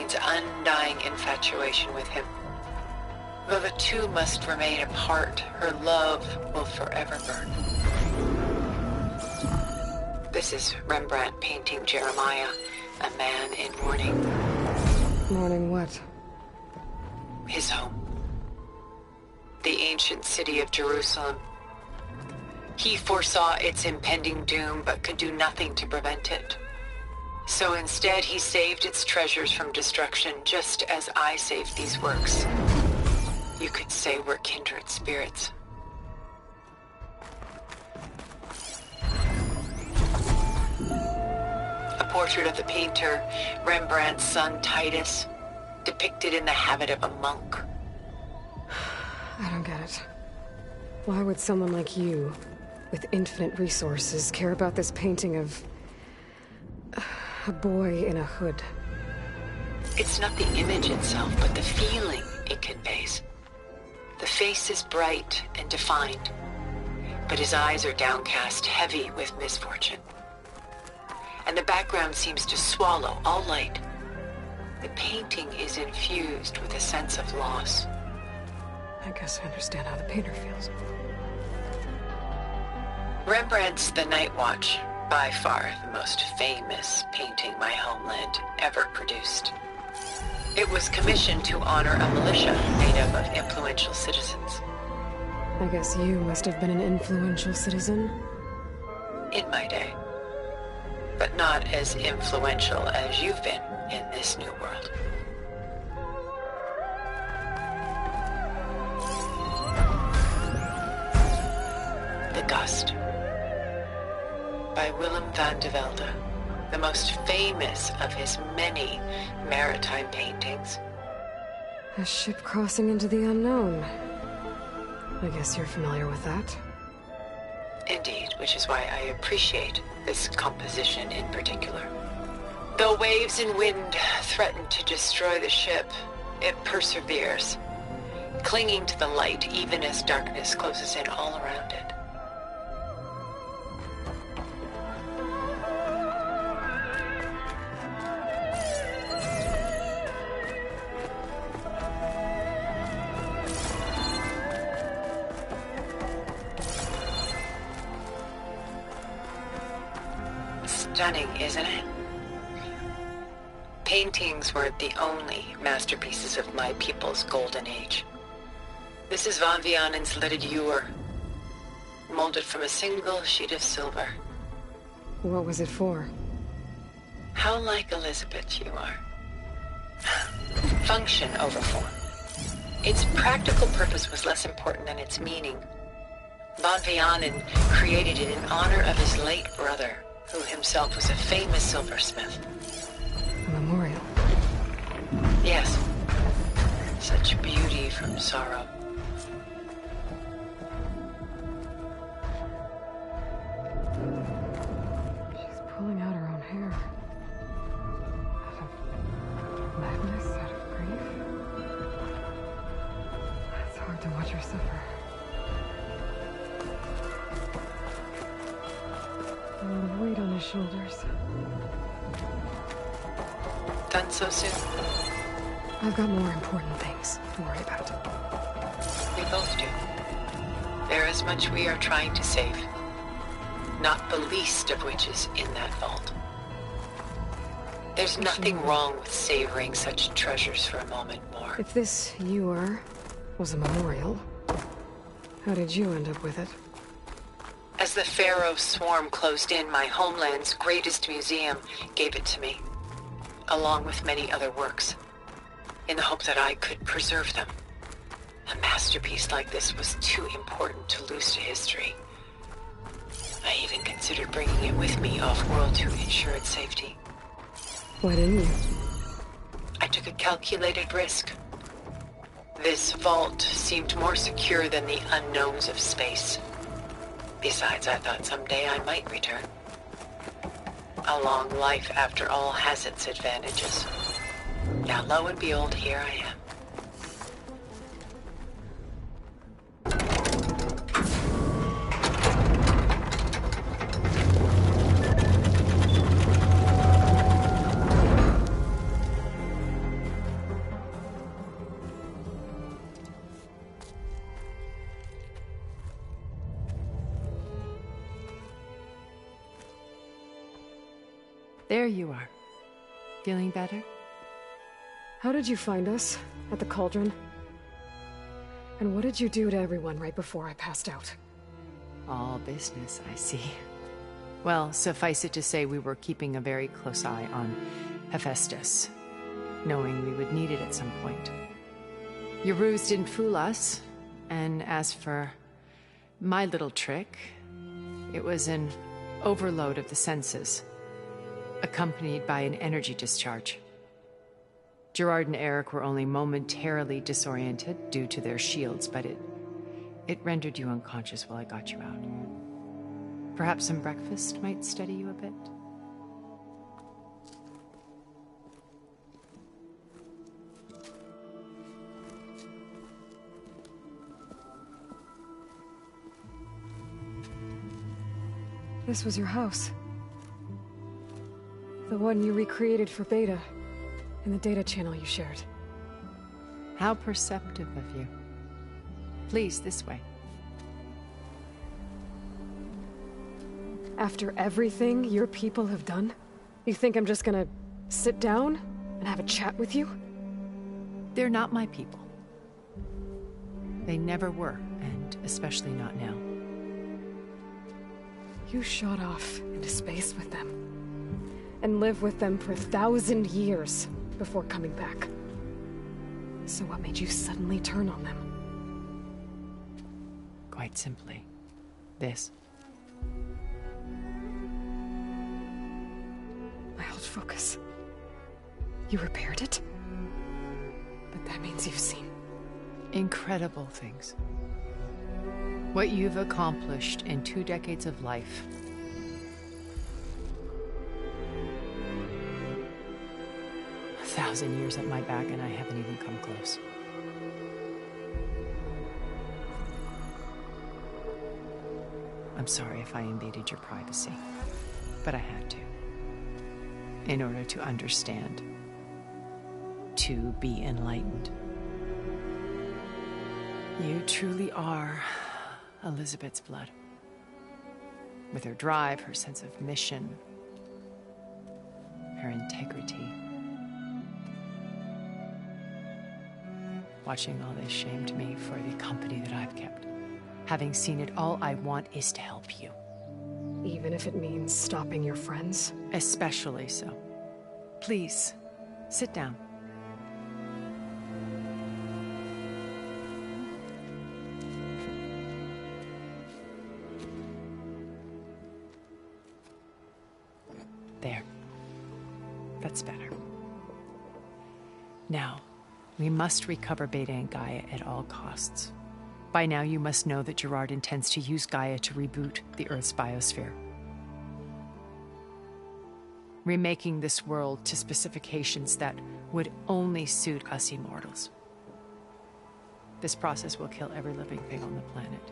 Josephina's undying infatuation with him. Though the two must remain apart, her love will forever burn. This is Rembrandt painting Jeremiah, a man in mourning. Mourning what? His home. The ancient city of Jerusalem. He foresaw its impending doom, but could do nothing to prevent it. So instead, he saved its treasures from destruction, just as I saved these works. You could say we're kindred spirits. A portrait of the painter, Rembrandt's son Titus, depicted in the habit of a monk. I don't get it. Why would someone like you, with infinite resources, care about this painting of a boy in a hood? It's not the image itself, but the feeling it conveys. The face is bright and defined, but his eyes are downcast, heavy with misfortune. And the background seems to swallow all light. The painting is infused with a sense of loss. I guess I understand how the painter feels. Rembrandt's The Night Watch, by far the most famous painting my homeland ever produced. It was commissioned to honor a militia made up of influential citizens. I guess you must have been an influential citizen. In my day. But not as influential as you've been in this new world. The Gust, by Willem van de Velde, the most famous of his many maritime paintings. A ship crossing into the unknown. I guess you're familiar with that. Indeed, which is why I appreciate this composition in particular. Though waves and wind threaten to destroy the ship, it perseveres, clinging to the light even as darkness closes in all around it. Stunning, isn't it? Paintings weren't the only masterpieces of my people's golden age. This is Van Vianen's Lidded Ewer, molded from a single sheet of silver. What was it for? How like Elizabeth you are. Function over form. Its practical purpose was less important than its meaning. Van Vianen created it in honor of his late brother, who himself was a famous silversmith. A memorial. Yes. Such beauty from sorrow. She's pulling out her own hair. Out of madness, out of grief. It's hard to watch her suffer. A lot of weight on his shoulders. Done so soon? I've got more important things to worry about. We both do. There is much we are trying to save. Not the least of which is in that vault. There's nothing wrong with savoring such treasures for a moment more. If this ewer was a memorial, how did you end up with it? As the Pharaoh swarm closed in, my homeland's greatest museum gave it to me, along with many other works, in the hope that I could preserve them. A masterpiece like this was too important to lose to history. I even considered bringing it with me off-world to ensure its safety. Why didn't you? I took a calculated risk. This vault seemed more secure than the unknowns of space. Besides, I thought someday I might return. A long life, after all, has its advantages. Now, lo and behold, here I am. There you are. Feeling better? How did you find us? At the cauldron? And what did you do to everyone right before I passed out? All business, I see. Well, suffice it to say we were keeping a very close eye on Hephaestus, knowing we would need it at some point. Your ruse didn't fool us, and as for my little trick, it was an overload of the senses, accompanied by an energy discharge. Gerard and Eric were only momentarily disoriented due to their shields, but it rendered you unconscious while I got you out. Perhaps some breakfast might steady you a bit? This was your house. The one you recreated for Beta, in the data channel you shared. How perceptive of you. Please, this way. After everything your people have done, you think I'm just gonna sit down and have a chat with you? They're not my people. They never were, and especially not now. You shot off into space with them, and lived with them for 1,000 years before coming back. So what made you suddenly turn on them? Quite simply, this. My old focus. You repaired it? But that means you've seen incredible things. What you've accomplished in 2 decades of life. A 1,000 years at my back and I haven't even come close. I'm sorry if I invaded your privacy, but I had to. In order to understand. To be enlightened. You truly are Elizabeth's blood. With her drive, her sense of mission, her integrity. Watching all this shamed me for the company that I've kept. Having seen it, all I want is to help you. even if it means stopping your friends? Especially so. Please, sit down. There. That's better. Now, we must recover Beta and Gaia at all costs. By now, you must know that Gerard intends to use Gaia to reboot the Earth's biosphere. Remaking this world to specifications that would only suit us immortals. This process will kill every living thing on the planet.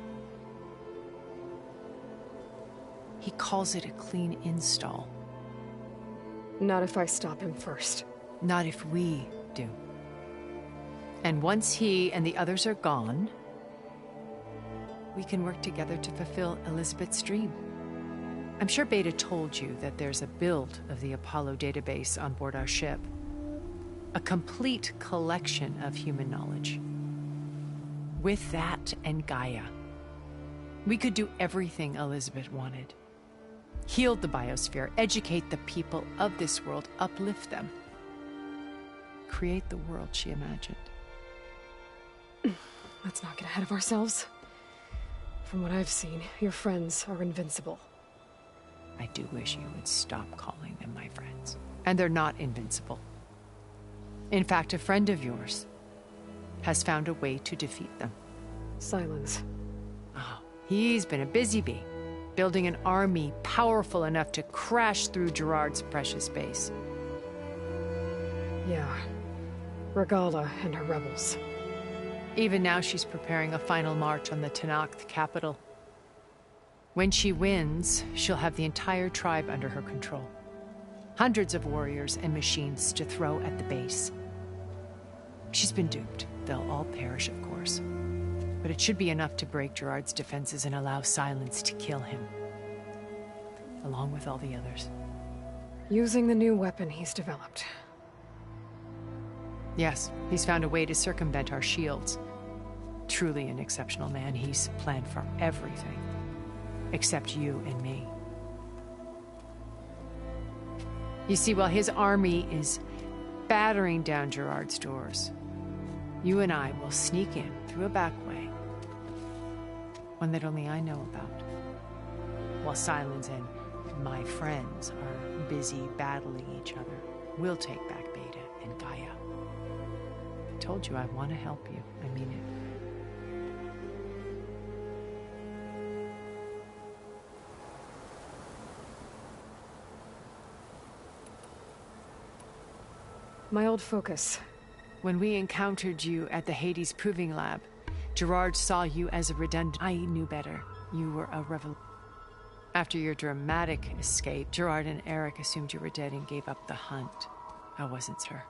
He calls it a clean install. Not if I stop him first. Not if we do. And once he and the others are gone, we can work together to fulfill Elizabeth's dream. I'm sure Beta told you that there's a build of the Apollo database on board our ship. A complete collection of human knowledge. With that and Gaia, we could do everything Elizabeth wanted. Heal the biosphere, educate the people of this world, uplift them. Create the world she imagined. Let's not get ahead of ourselves. From what I've seen, your friends are invincible. I do wish you would stop calling them my friends. And they're not invincible. In fact, a friend of yours has found a way to defeat them. Silence. Oh, he's been a busy bee, building an army powerful enough to crash through Gerard's precious base. Yeah. Regala and her rebels. Even now she's preparing a final march on the Tenakth capital. When she wins, she'll have the entire tribe under her control. Hundreds of warriors and machines to throw at the base. She's been duped. They'll all perish, of course. But it should be enough to break Gerard's defenses and allow Silence to kill him. Along with all the others. Using the new weapon he's developed. Yes, he's found a way to circumvent our shields. Truly an exceptional man. He's planned for everything. Except you and me. You see, while his army is battering down Gerard's doors, you and I will sneak in through a back way. One that only I know about. While Silence and my friends are busy battling each other, we'll take back Beta and Gaia. I told you I want to help you. I mean it. My old focus. When we encountered you at the Hades Proving Lab, Gerard saw you as a redundant. I knew better. You were a rebel. After your dramatic escape, Gerard and Eric assumed you were dead and gave up the hunt. I wasn't, sir.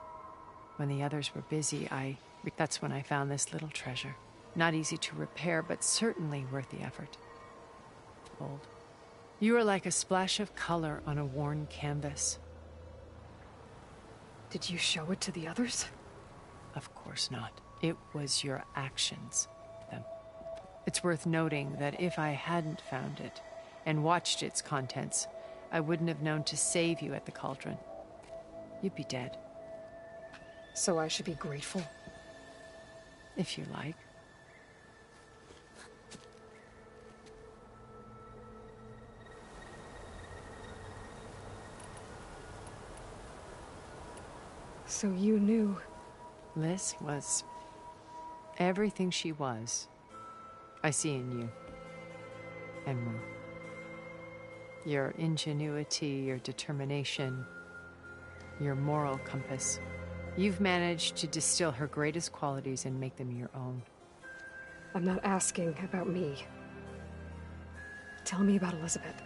When the others were busy, that's when I found this little treasure. Not easy to repair, but certainly worth the effort. Old. You are like a splash of color on a worn canvas. Did you show it to the others? Of course not. It was your actions. It's worth noting that if I hadn't found it and watched its contents, I wouldn't have known to save you at the cauldron. You'd be dead. So I should be grateful? If you like. So you knew... Liz was everything she was. I see in you. And more. Your ingenuity, your determination, your moral compass. You've managed to distill her greatest qualities and make them your own. I'm not asking about me. Tell me about Elizabeth.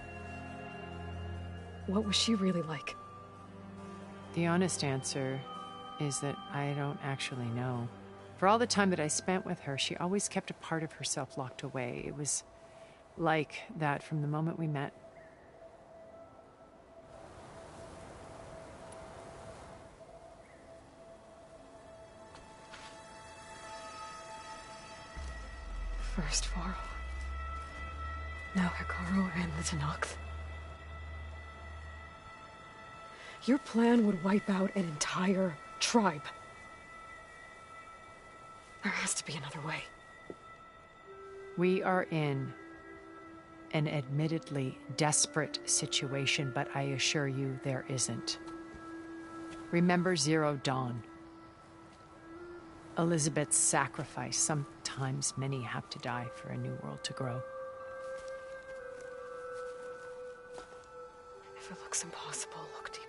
What was she really like? The honest answer is that I don't actually know. For all the time that I spent with her, she always kept a part of herself locked away. It was like that from the moment we met. First Varl. Now Hikaru and the Tenakth. Your plan would wipe out an entire tribe. There has to be another way. We are in an admittedly desperate situation, but I assure you there isn't. Remember Zero Dawn. Elizabeth's sacrifice. Sometimes many have to die for a new world to grow. If it looks impossible, look deeper.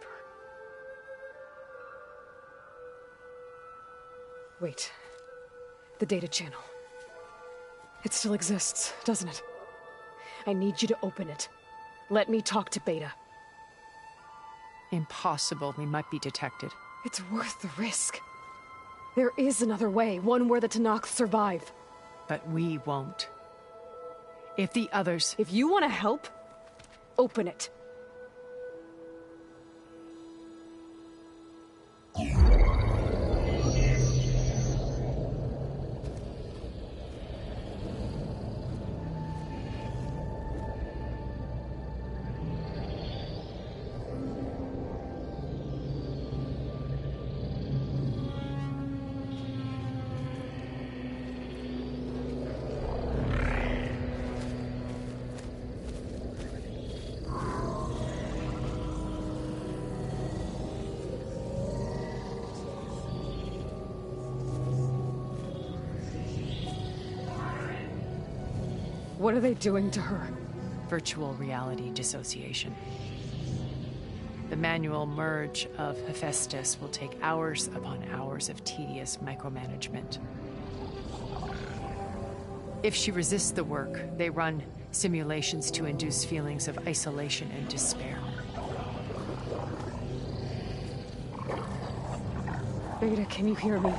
Wait. The data channel. It still exists, doesn't it? I need you to open it. Let me talk to Beta. Impossible. We might be detected. It's worth the risk. There is another way, one where the Tenakth survive. But we won't. If the others... If you want to help, open it. What are they doing to her? Virtual reality dissociation. The manual merge of Hephaestus will take hours upon hours of tedious micromanagement. If she resists the work, they run simulations to induce feelings of isolation and despair. Beta, can you hear me?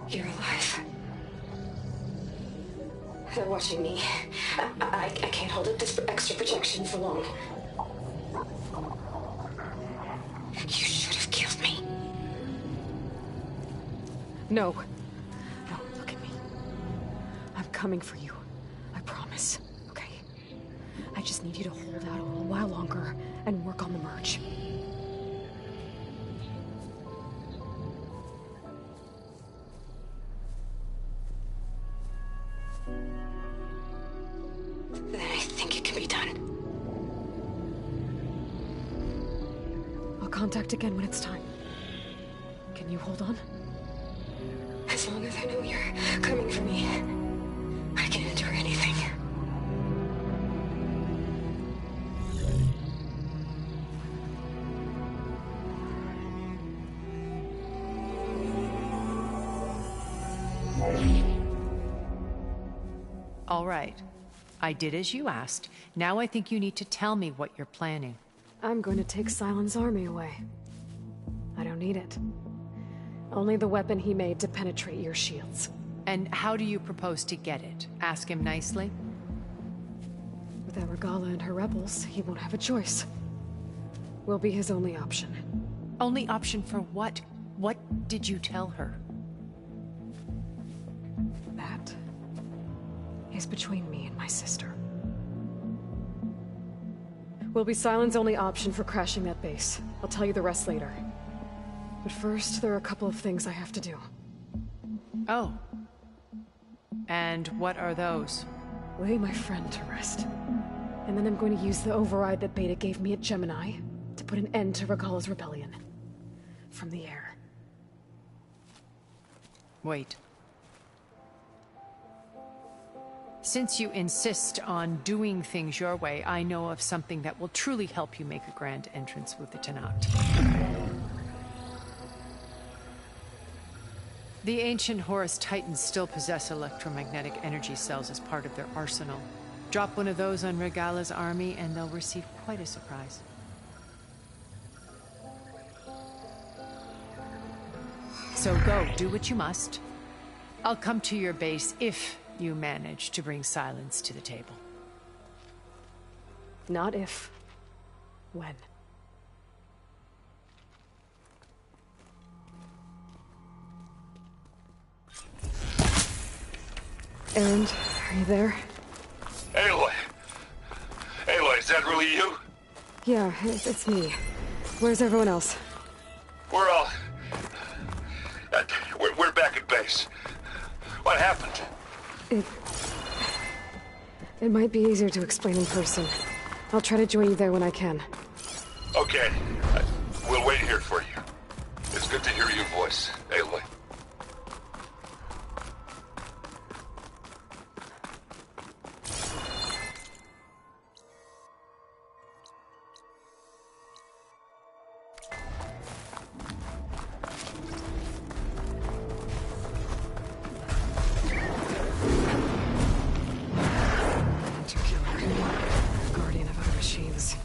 You're alive. They're watching me. I can't hold up this extra protection for long. You should have killed me. No. No, look at me. I'm coming for you. I promise, okay? I just need you to hold out a little while longer and work on the merge. Then I think it can be done. I'll contact again when it's time. Can you hold on? As long as I know you're coming for me, I can endure anything. All right. I did as you asked. Now I think you need to tell me what you're planning. I'm going to take Sylens' army away. I don't need it. Only the weapon he made to penetrate your shields. And how do you propose to get it? Ask him nicely? Without Regala and her rebels, he won't have a choice. We'll be his only option. Only option for what? What did you tell her? That is between me and my sister. Will be Sylens' only option for crashing that base. I'll tell you the rest later. But first, there are a couple of things I have to do. Oh. And what are those? Lay my friend to rest. And then I'm going to use the override that Beta gave me at Gemini to put an end to Regala's rebellion. From the air. Wait. Since you insist on doing things your way, I know of something that will truly help you make a grand entrance with the Tenat. The ancient Horus Titans still possess electromagnetic energy cells as part of their arsenal. Drop one of those on Regala's army and they'll receive quite a surprise. So go, do what you must. I'll come to your base if you manage to bring Sylens to the table. Not if. When. Erend, are you there? Aloy! Aloy, is that really you? Yeah, it's me. Where's everyone else? We're all... we're back at base. What happened? It might be easier to explain in person. I'll try to join you there when I can. Okay. We'll wait here for you. It's good to hear your voice, Aloy. Guardian of our machines.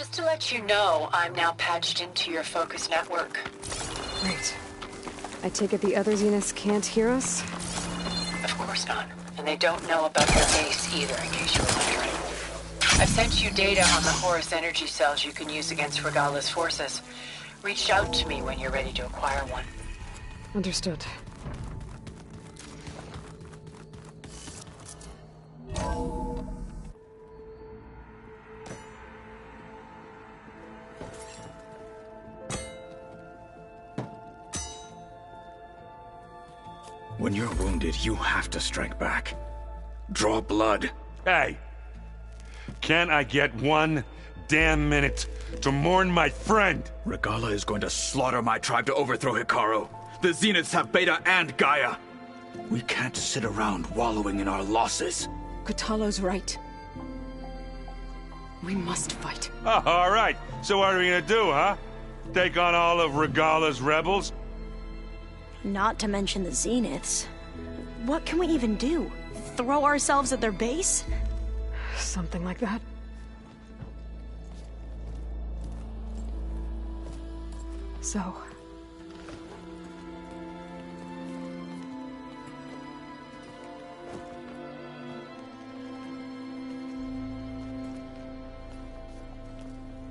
Just to let you know, I'm now patched into your focus network. Great. I take it the other Zeniths can't hear us? Of course not. And they don't know about your base either, in case you were wondering. I've sent you data on the Horus energy cells you can use against Regala's forces. Reach out to me when you're ready to acquire one. Understood. When you're wounded, you have to strike back. Draw blood. Hey! Can I get one damn minute to mourn my friend? Regala is going to slaughter my tribe to overthrow Hikaru. The Zeniths have Beta and Gaia. We can't sit around wallowing in our losses. Kotallo's right. We must fight. Oh, all right. So what are we gonna do, huh? Take on all of Regala's rebels? Not to mention the Zeniths. What can we even do? Throw ourselves at their base? Something like that. So...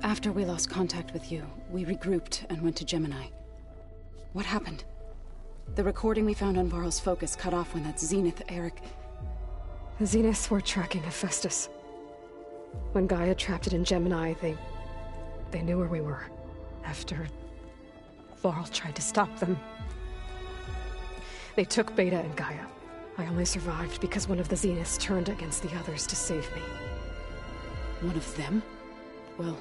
After we lost contact with you, we regrouped and went to Gemini. What happened? The recording we found on Varl's focus cut off when that Zenith, Eric... The Zeniths were tracking Hephaestus. When Gaia trapped it in Gemini, they knew where we were. After... Varl tried to stop them. They took Beta and Gaia. I only survived because one of the Zeniths turned against the others to save me. One of them? Well...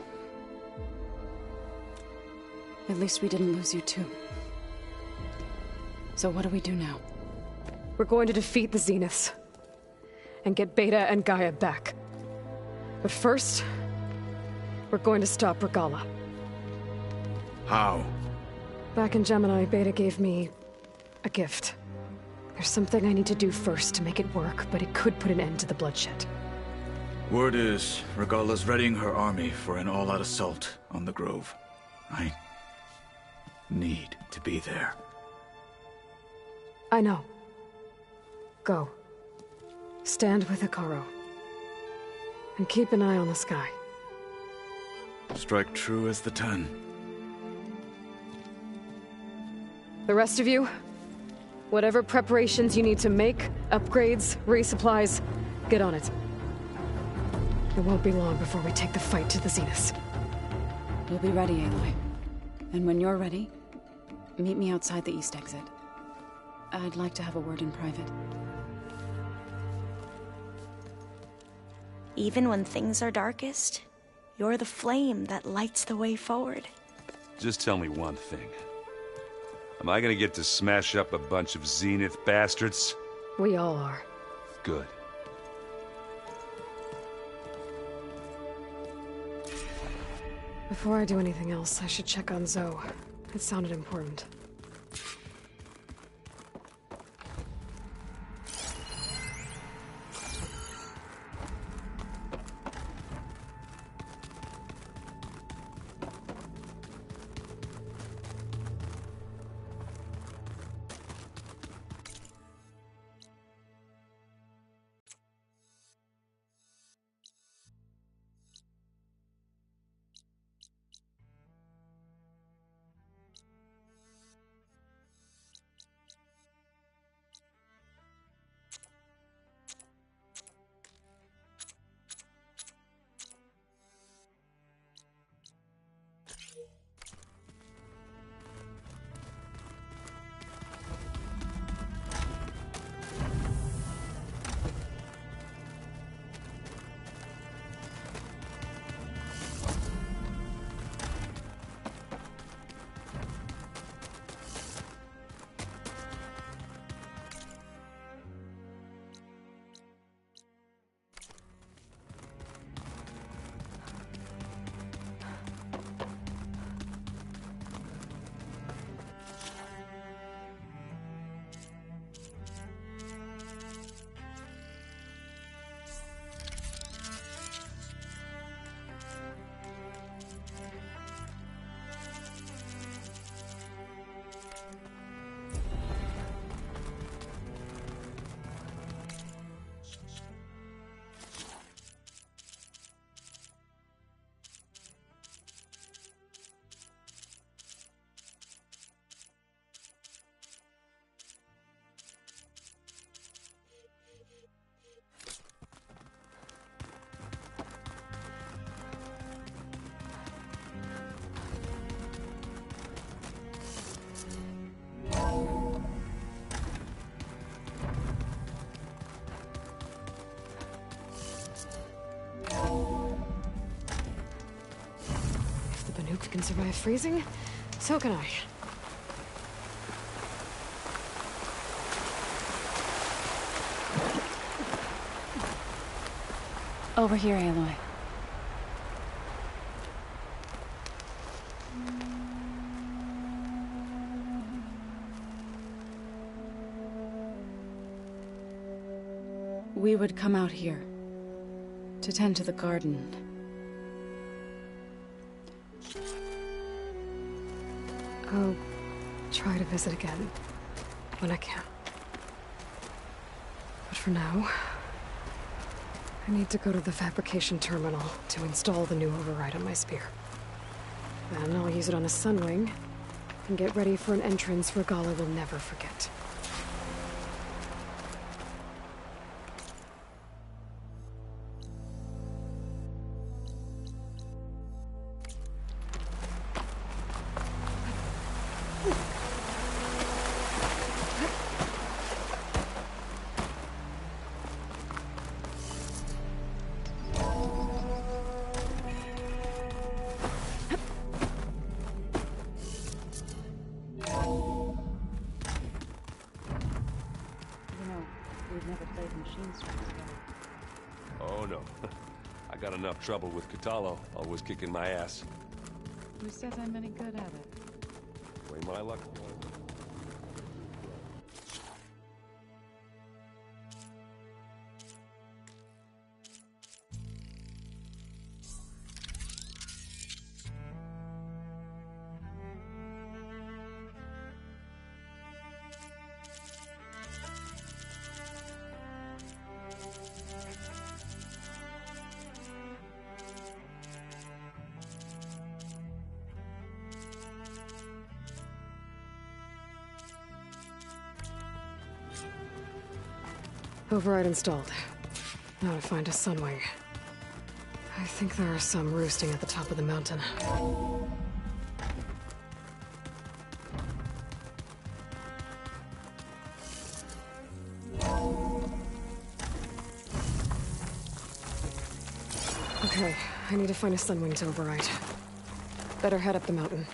At least we didn't lose you too. So what do we do now? We're going to defeat the Zeniths. And get Beta and Gaia back. But first... we're going to stop Regala. How? Back in Gemini, Beta gave me... a gift. There's something I need to do first to make it work, but it could put an end to the bloodshed. Word is, Regala's readying her army for an all-out assault on the Grove. I need to be there. I know. Go. Stand with Hikaru. And keep an eye on the sky. Strike true as the 10. The rest of you, whatever preparations you need to make, upgrades, resupplies, get on it. It won't be long before we take the fight to the Zeniths. We'll be ready, Aloy. And when you're ready, meet me outside the east exit. I'd like to have a word in private. Even when things are darkest, you're the flame that lights the way forward. Just tell me one thing. Am I gonna get to smash up a bunch of Zenith bastards? We all are. Good. Before I do anything else, I should check on Zoe. It sounded important. can survive freezing, so can I. Over here, Aloy. We would come out here to tend to the garden. I'll try to visit again when I can. But for now, I need to go to the fabrication terminal to install the new override on my spear. Then I'll use it on a sunwing and get ready for an entrance Regalla will never forget. Oh no. I got enough trouble with Catalo, always kicking my ass. Who says I'm any good at it? Way my luck. Override installed. Now to find a sunwing. I think there are some roosting at the top of the mountain. Okay, I need to find a sunwing to override. Better head up the mountain.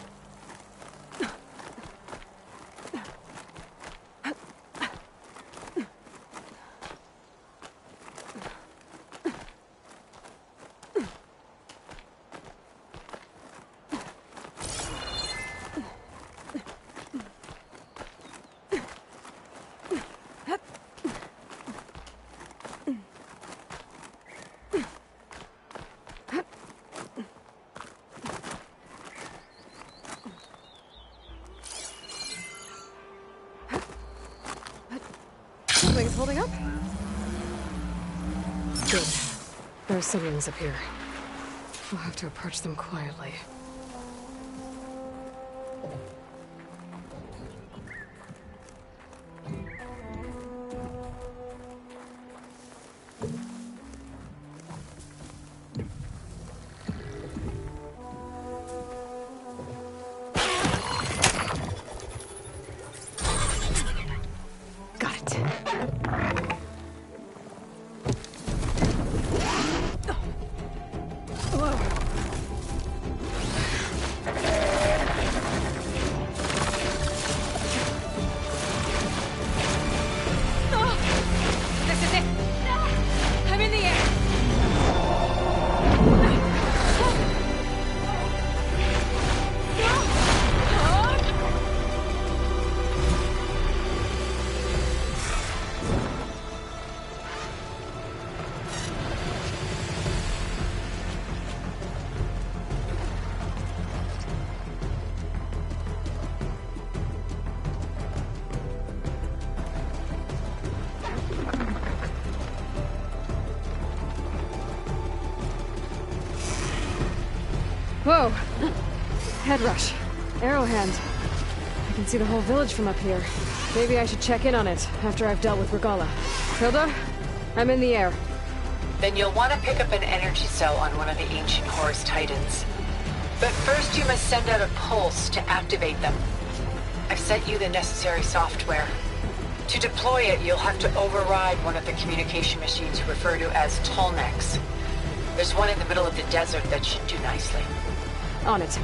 Sunwing's holding up? Good. There are sunwings up here. I'll have to approach them quietly. Whoa! Head rush. Arrow hand. I can see the whole village from up here. Maybe I should check in on it after I've dealt with Regalla. Hilda, I'm in the air. Then you'll want to pick up an energy cell on one of the ancient Horus Titans. But first you must send out a pulse to activate them. I've sent you the necessary software. To deploy it, you'll have to override one of the communication machines you refer to as Tolnecs. There's one in the middle of the desert that should do nicely. On it.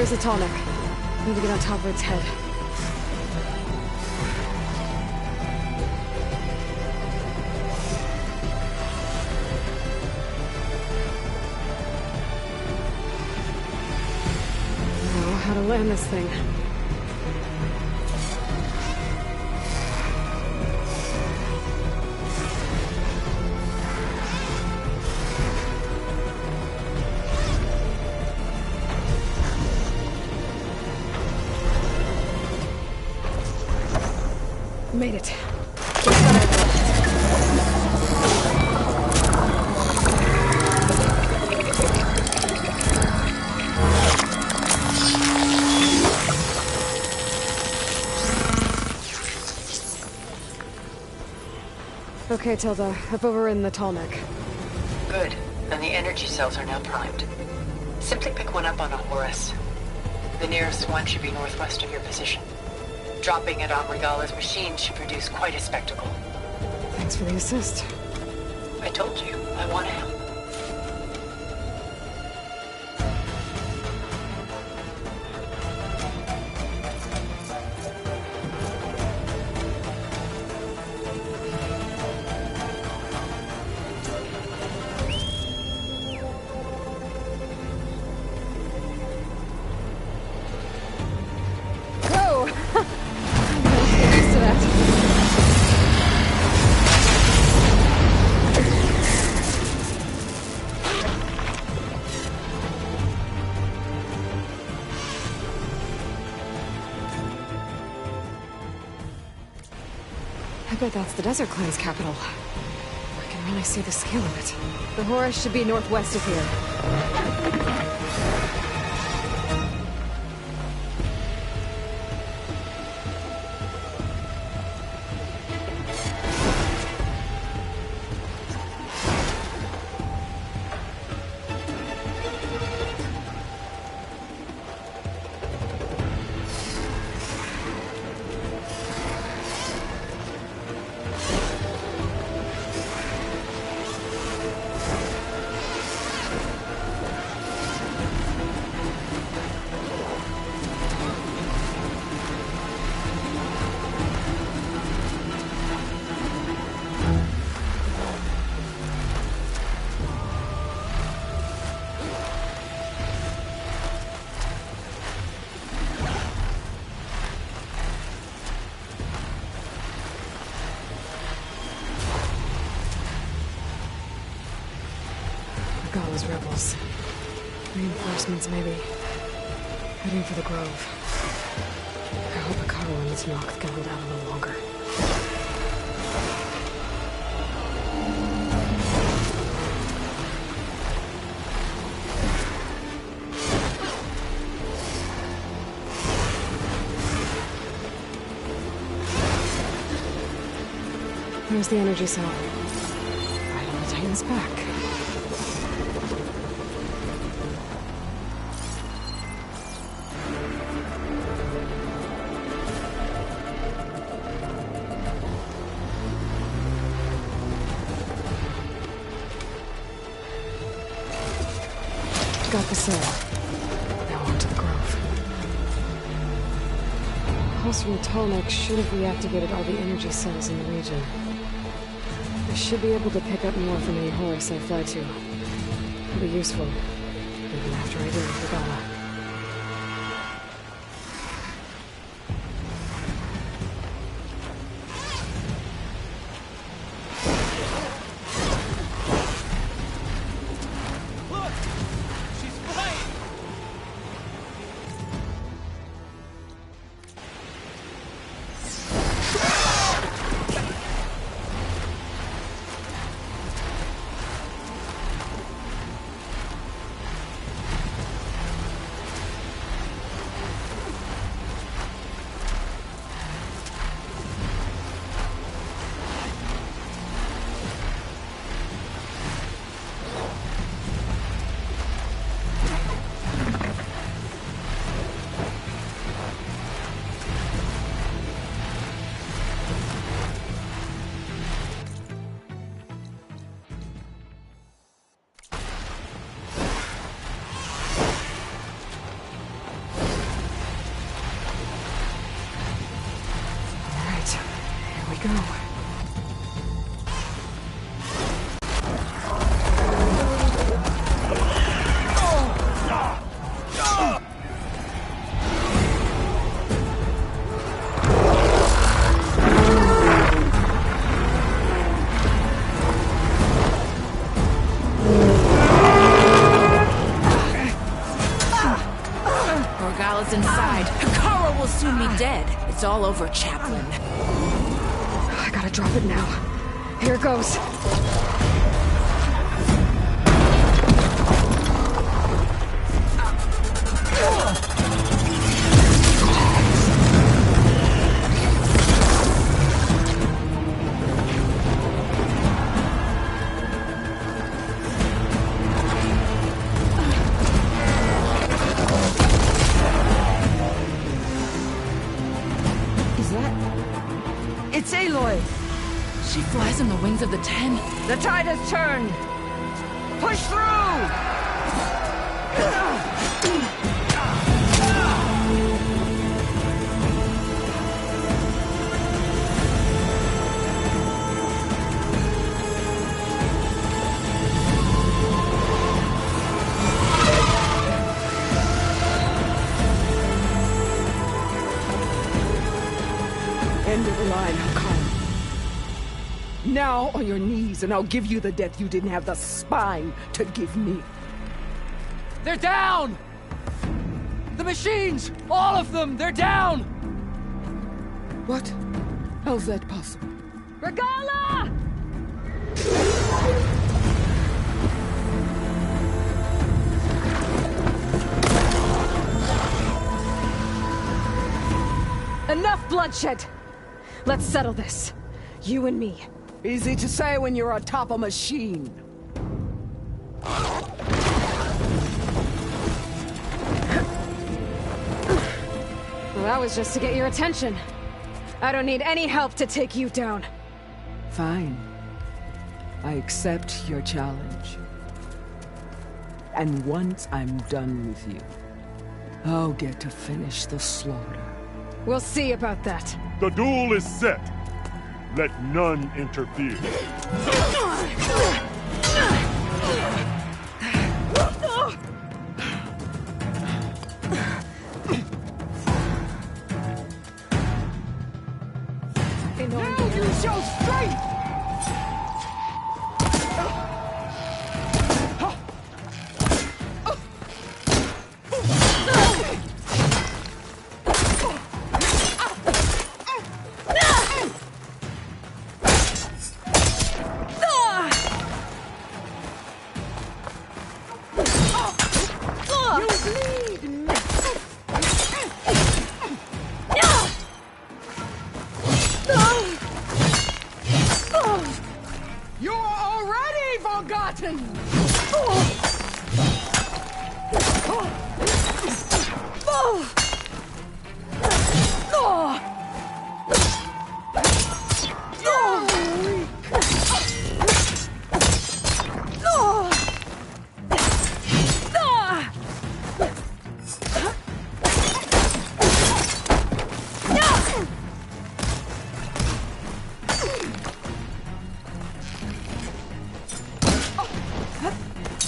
There's the tall neck. Need to get on top of its head. Know how to land this thing. Made it. Okay, Tilda. I've overridden the tall neck. Good. And the energy cells are now primed. Simply pick one up on a Horus. The nearest one should be northwest of your position. Dropping it on Regala's machine should produce quite a spectacle. Thanks for the assist. I told you, I want to help. Go! I'm gonna get used to that. I bet that's the Desert Clan's capital. I can really see the scale of it. The Horus should be northwest of here. Regala's rebels. Reinforcements, maybe. Heading for the Grove. I hope Akaro and this Noct can hold out a little longer. There's the energy cell. Right on the Titan's back. Got the cell. Now on to the Grove. Pulse from the tall neck should have reactivated all the energy cells in the region. I should be able to pick up more from any Horus I fly to. It'll be useful, even after I deal with Regala. go. Inside. Hikaru will soon be dead. It's all over, Chaplain. I gotta drop it now. Here goes. It's Aloy! She flies on the wings of the Ten. The tide has turned! Push through! End of the line, Hikaru. Now on your knees, and I'll give you the death you didn't have the spine to give me. They're down! The machines! All of them! They're down! What? How's that possible? Regala! Enough bloodshed! Let's settle this. You and me. Easy to say when you're atop a machine. Well, that was just to get your attention. I don't need any help to take you down. Fine. I accept your challenge. And once I'm done with you, I'll get to finish the slaughter. We'll see about that. The duel is set. Let none interfere. Now use your strength! You're already forgotten!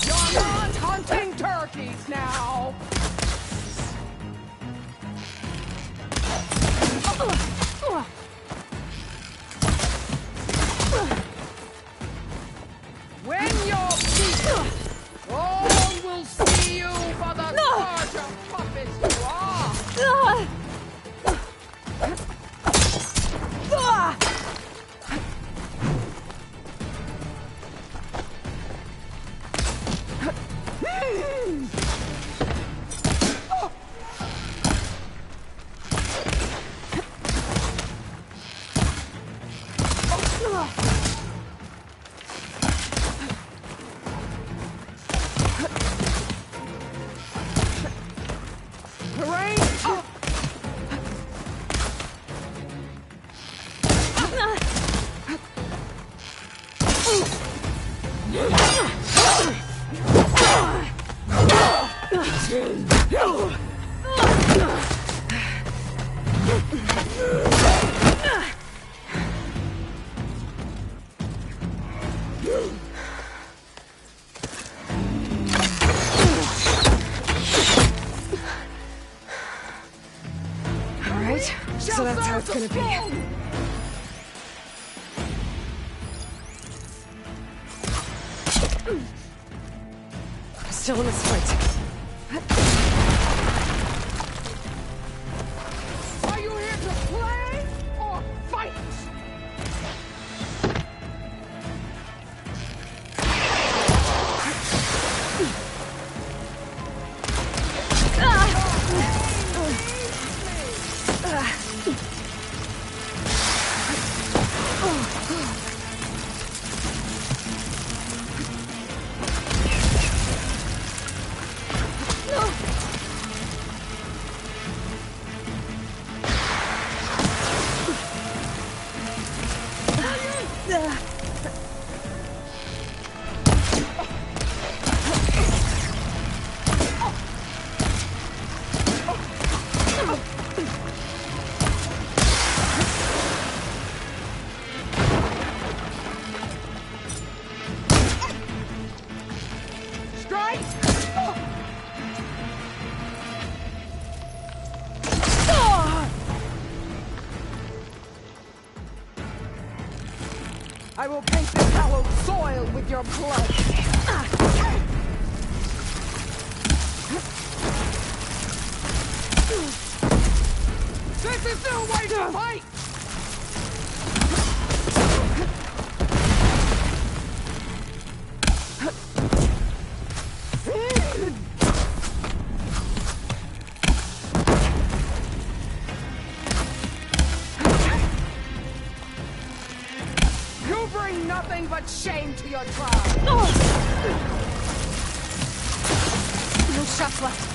You're not hunting turkeys now! When you're beaten, all will see you for the charge of puppets you are! So that's how it's gonna be. Still in this fight. Are you here to play or fight? I will paint this hallowed soil with your blood. This is no way to fight! You bring nothing but shame to your tribe. No shots left.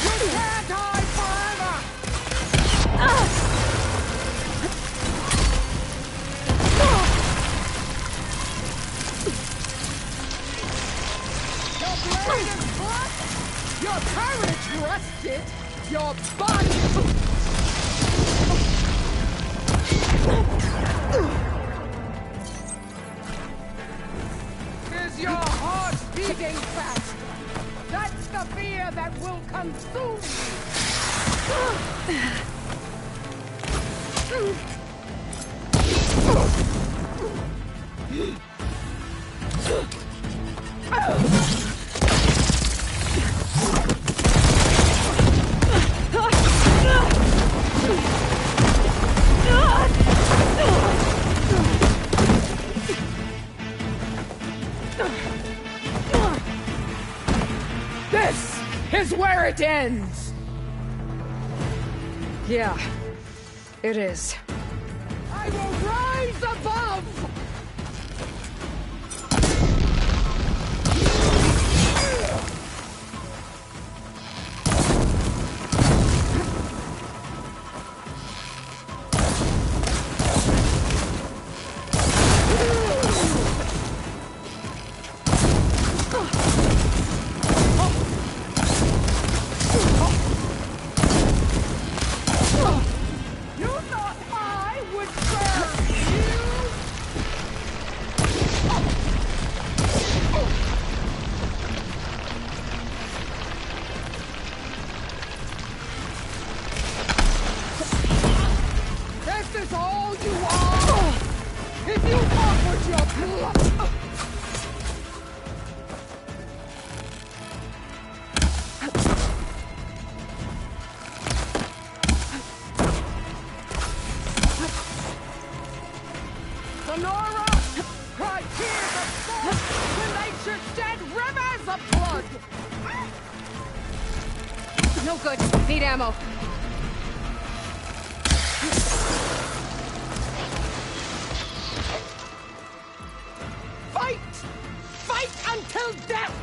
You can't hide forever! Your blade is blood! Your courage rusted! Your body! Is your heart beating fast? That's the fear that will consume you! This is where it ends! Yeah, it is. I will rise above! You thought I would serve you? This is all you are! If you offered your blood! Sonora! Cry tears of salt when they should shed rivers of blood! No good. Need ammo. Fight! Fight until death!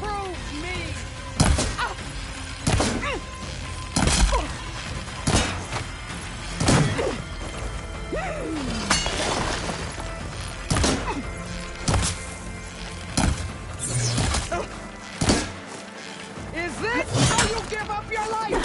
prove me! Is this how you give up your life?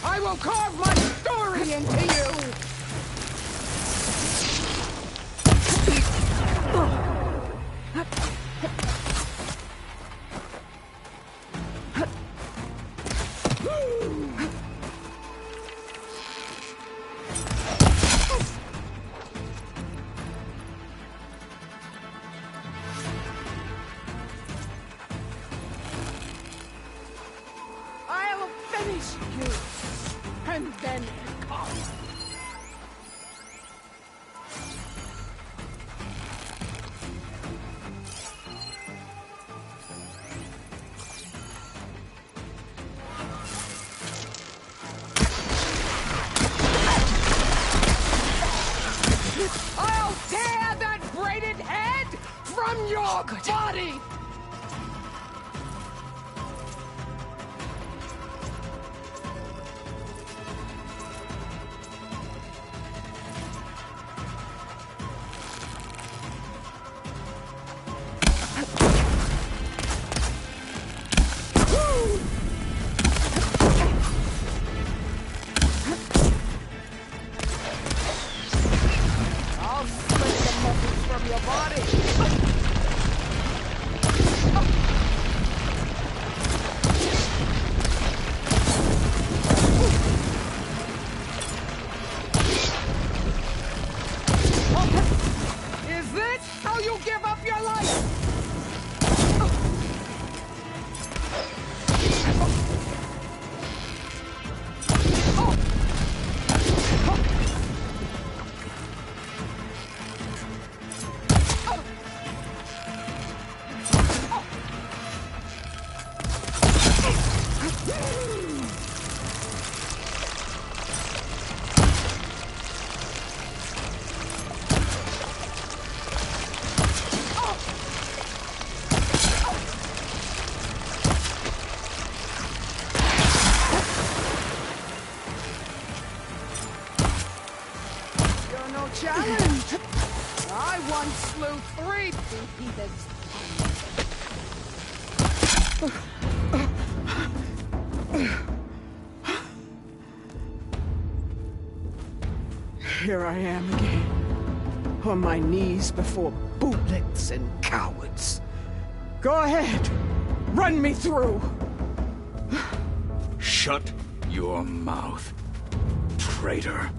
I will carve my story into you! I'll finish you, and then come. I'll tear that braided head from your body! I'll split the muscles from your body! Is this how you give up your life? You're no challenge! I once slew 3 heathens. Here I am again, on my knees before bootlets and cowards. Go ahead, run me through. Shut your mouth, traitor.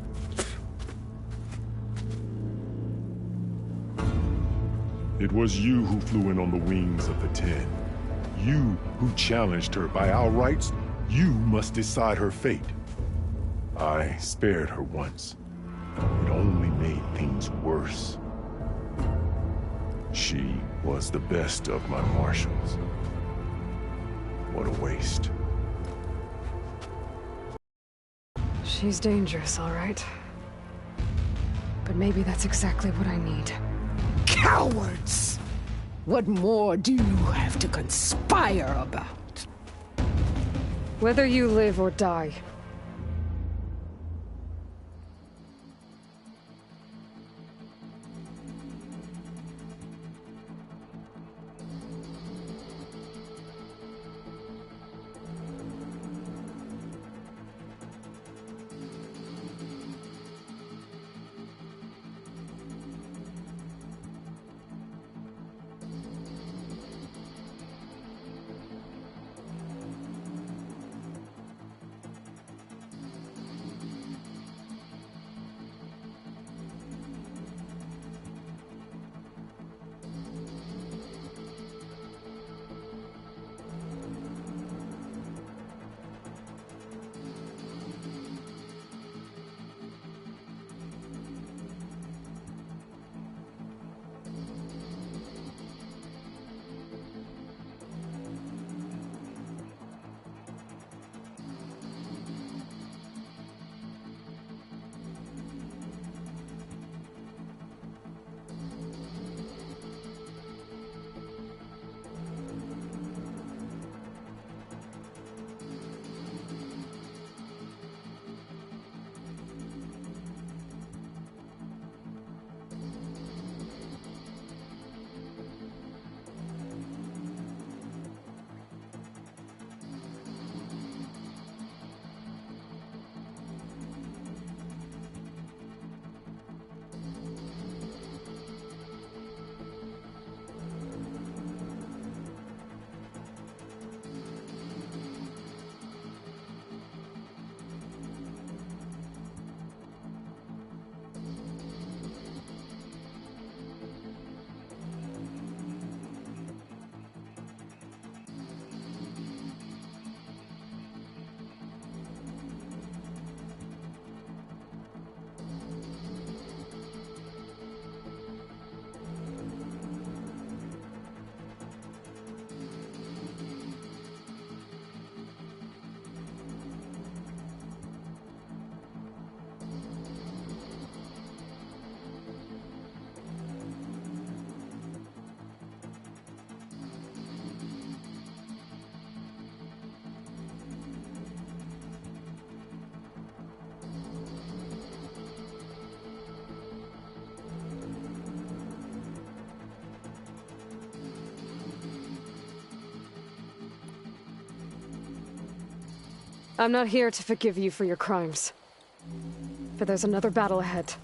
It was you who flew in on the wings of the 10. You who challenged her. By our rights, you must decide her fate. I spared her once. It only made things worse. She was the best of my marshals. What a waste. She's dangerous, all right. But maybe that's exactly what I need. Cowards! What more do you have to conspire about? Whether you live or die, I'm not here to forgive you for your crimes. But there's another battle ahead.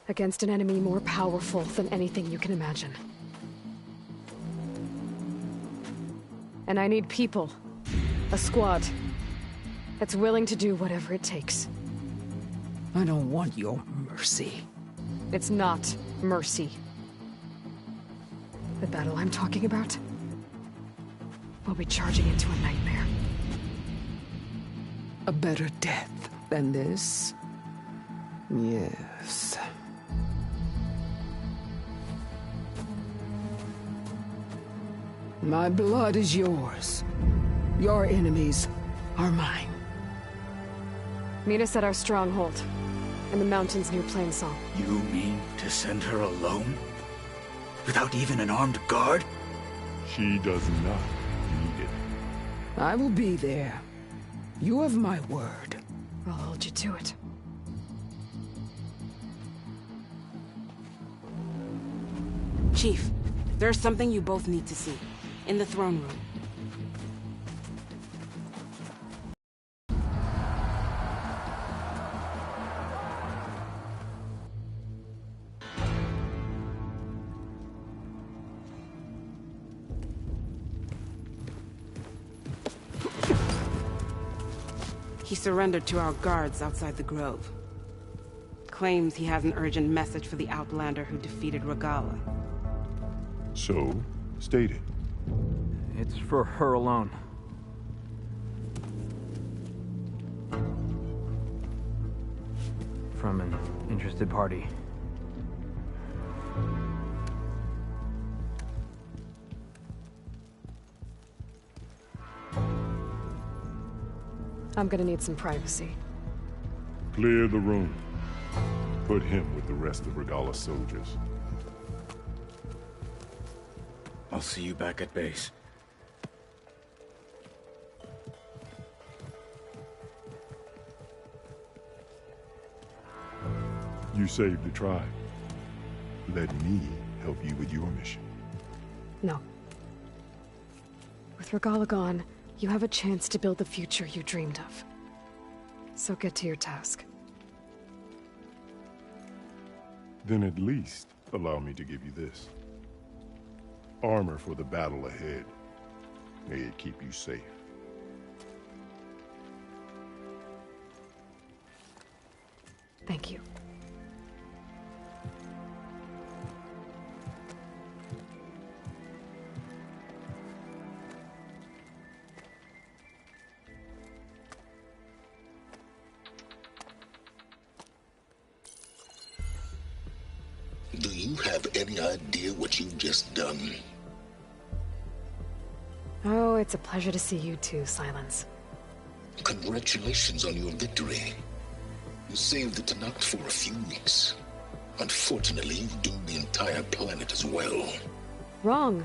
Against an enemy more powerful than anything you can imagine. And I need people. A squad. That's willing to do whatever it takes. I don't want your mercy. It's not mercy. The battle I'm talking about will be charging into a nightmare. A better death than this? Yes. My blood is yours. Your enemies are mine. Meet us at our stronghold, in the mountains near Plainsong. You mean to send her alone? Without even an armed guard? She does not need it. I will be there. You have my word. I'll hold you to it. Chief, there's something you both need to see. In the throne room. He surrendered to our guards outside the grove. Claims he has an urgent message for the Outlander who defeated Regala. So, state it. It's for her alone. From an interested party. I'm gonna need some privacy. Clear the room. Put him with the rest of Regala's soldiers. I'll see you back at base. You saved the tribe. Let me help you with your mission. No. With Regala gone, you have a chance to build the future you dreamed of. So get to your task. Then at least allow me to give you this. Armor for the battle ahead. May it keep you safe. Thank you. Do you have any idea what you've just done? Oh, it's a pleasure to see you too, Silence. Congratulations on your victory. You saved the Tanakh for a few weeks. Unfortunately, you've doomed the entire planet as well. Wrong.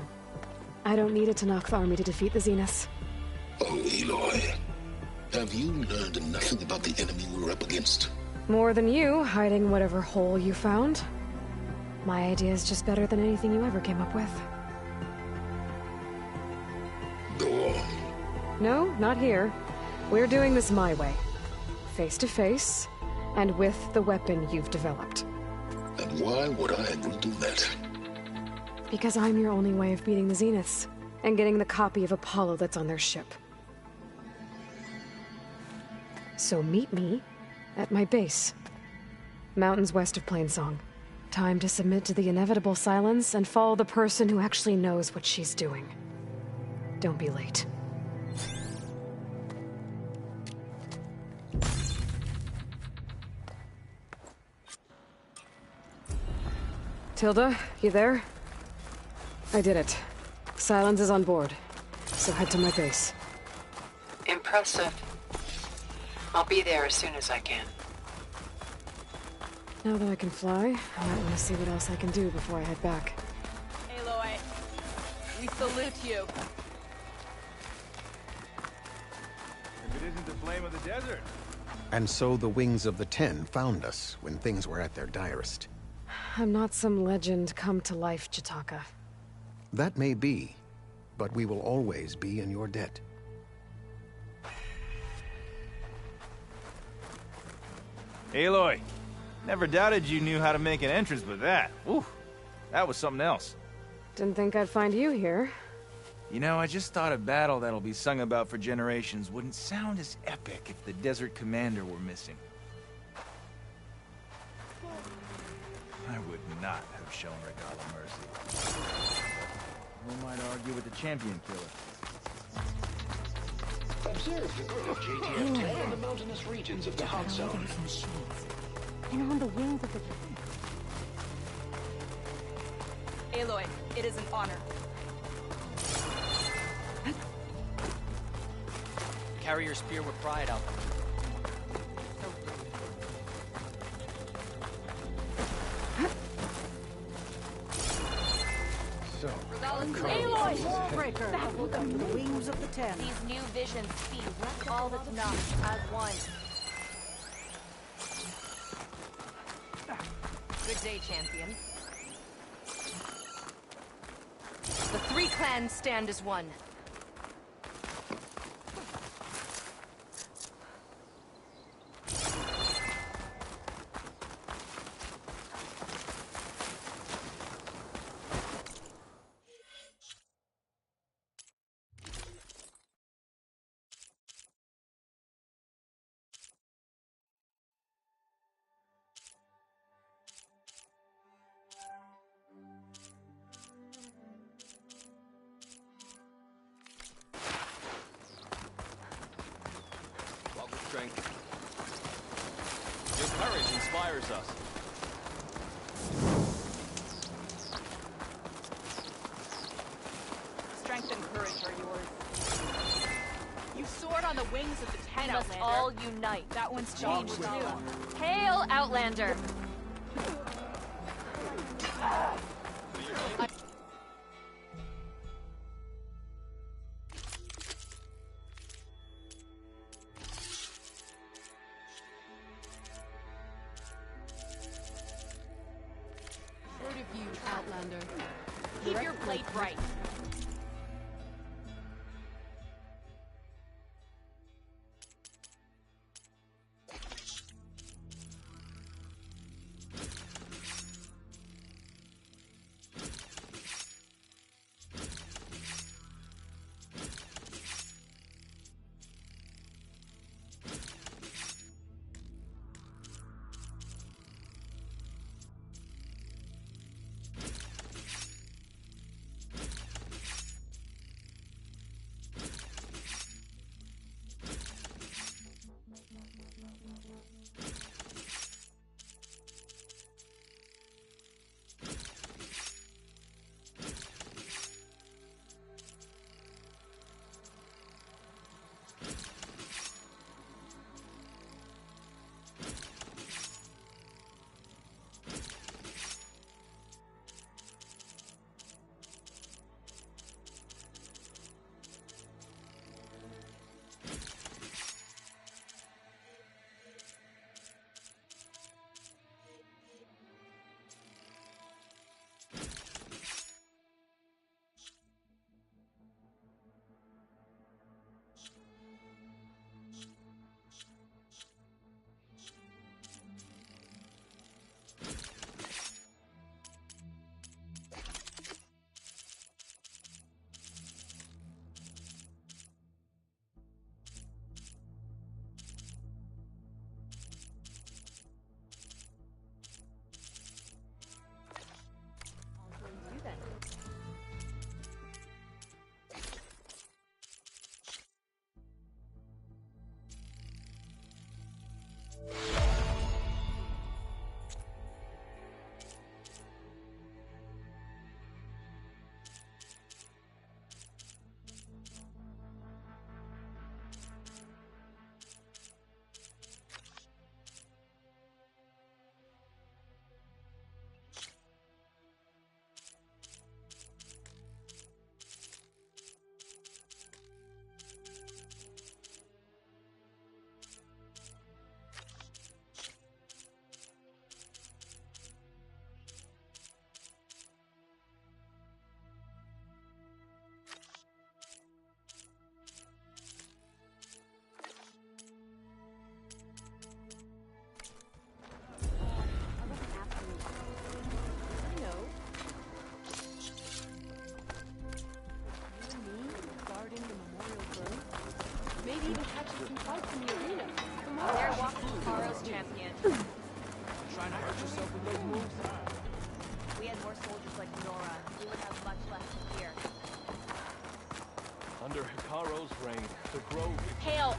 I don't need a Tanakh army to defeat the Zeniths. Oh, Aloy. Have you learned nothing about the enemy we're up against? More than you, hiding whatever hole you found. My idea is just better than anything you ever came up with. Go on. No, not here. We're doing this my way. Face to face, and with the weapon you've developed. And why would I agree to that? Because I'm your only way of beating the Zeniths, and getting the copy of Apollo that's on their ship. So meet me at my base. Mountains west of Plainsong. Time to submit to the inevitable silence and follow the person who actually knows what she's doing. Don't be late. Tilda, you there? I did it. Silence is on board, so head to my base. Impressive. I'll be there as soon as I can. Now that I can fly, I might want to see what else I can do before I head back. Aloy, we salute you. If it isn't the flame of the desert. And so the Wings of the Ten found us when things were at their direst. I'm not some legend come to life, Jataka. That may be, but we will always be in your debt. Aloy, never doubted you knew how to make an entrance, but that, whew, that was something else. Didn't think I'd find you here. You know, I just thought a battle that'll be sung about for generations wouldn't sound as epic if the Desert Commander were missing. I would not have shown Regala mercy. Who might argue with the champion killer? Observe the group JTF-10 in the mountainous regions of the hot zone. And on the wings of the... Aloy, it is an honor. Carry your spear with pride, Alpha. So, Aloy! Wallbreaker! That look up the wings of the ten. These new visions see all that's not as one. Good day, champion. The three clans stand as one. Strength. Your courage inspires us. Strength and courage are yours. You soared on the wings of the ten, Outlander. We must all unite. That one's changed too. Hail, Outlander! Outlander. Keep your blade bright.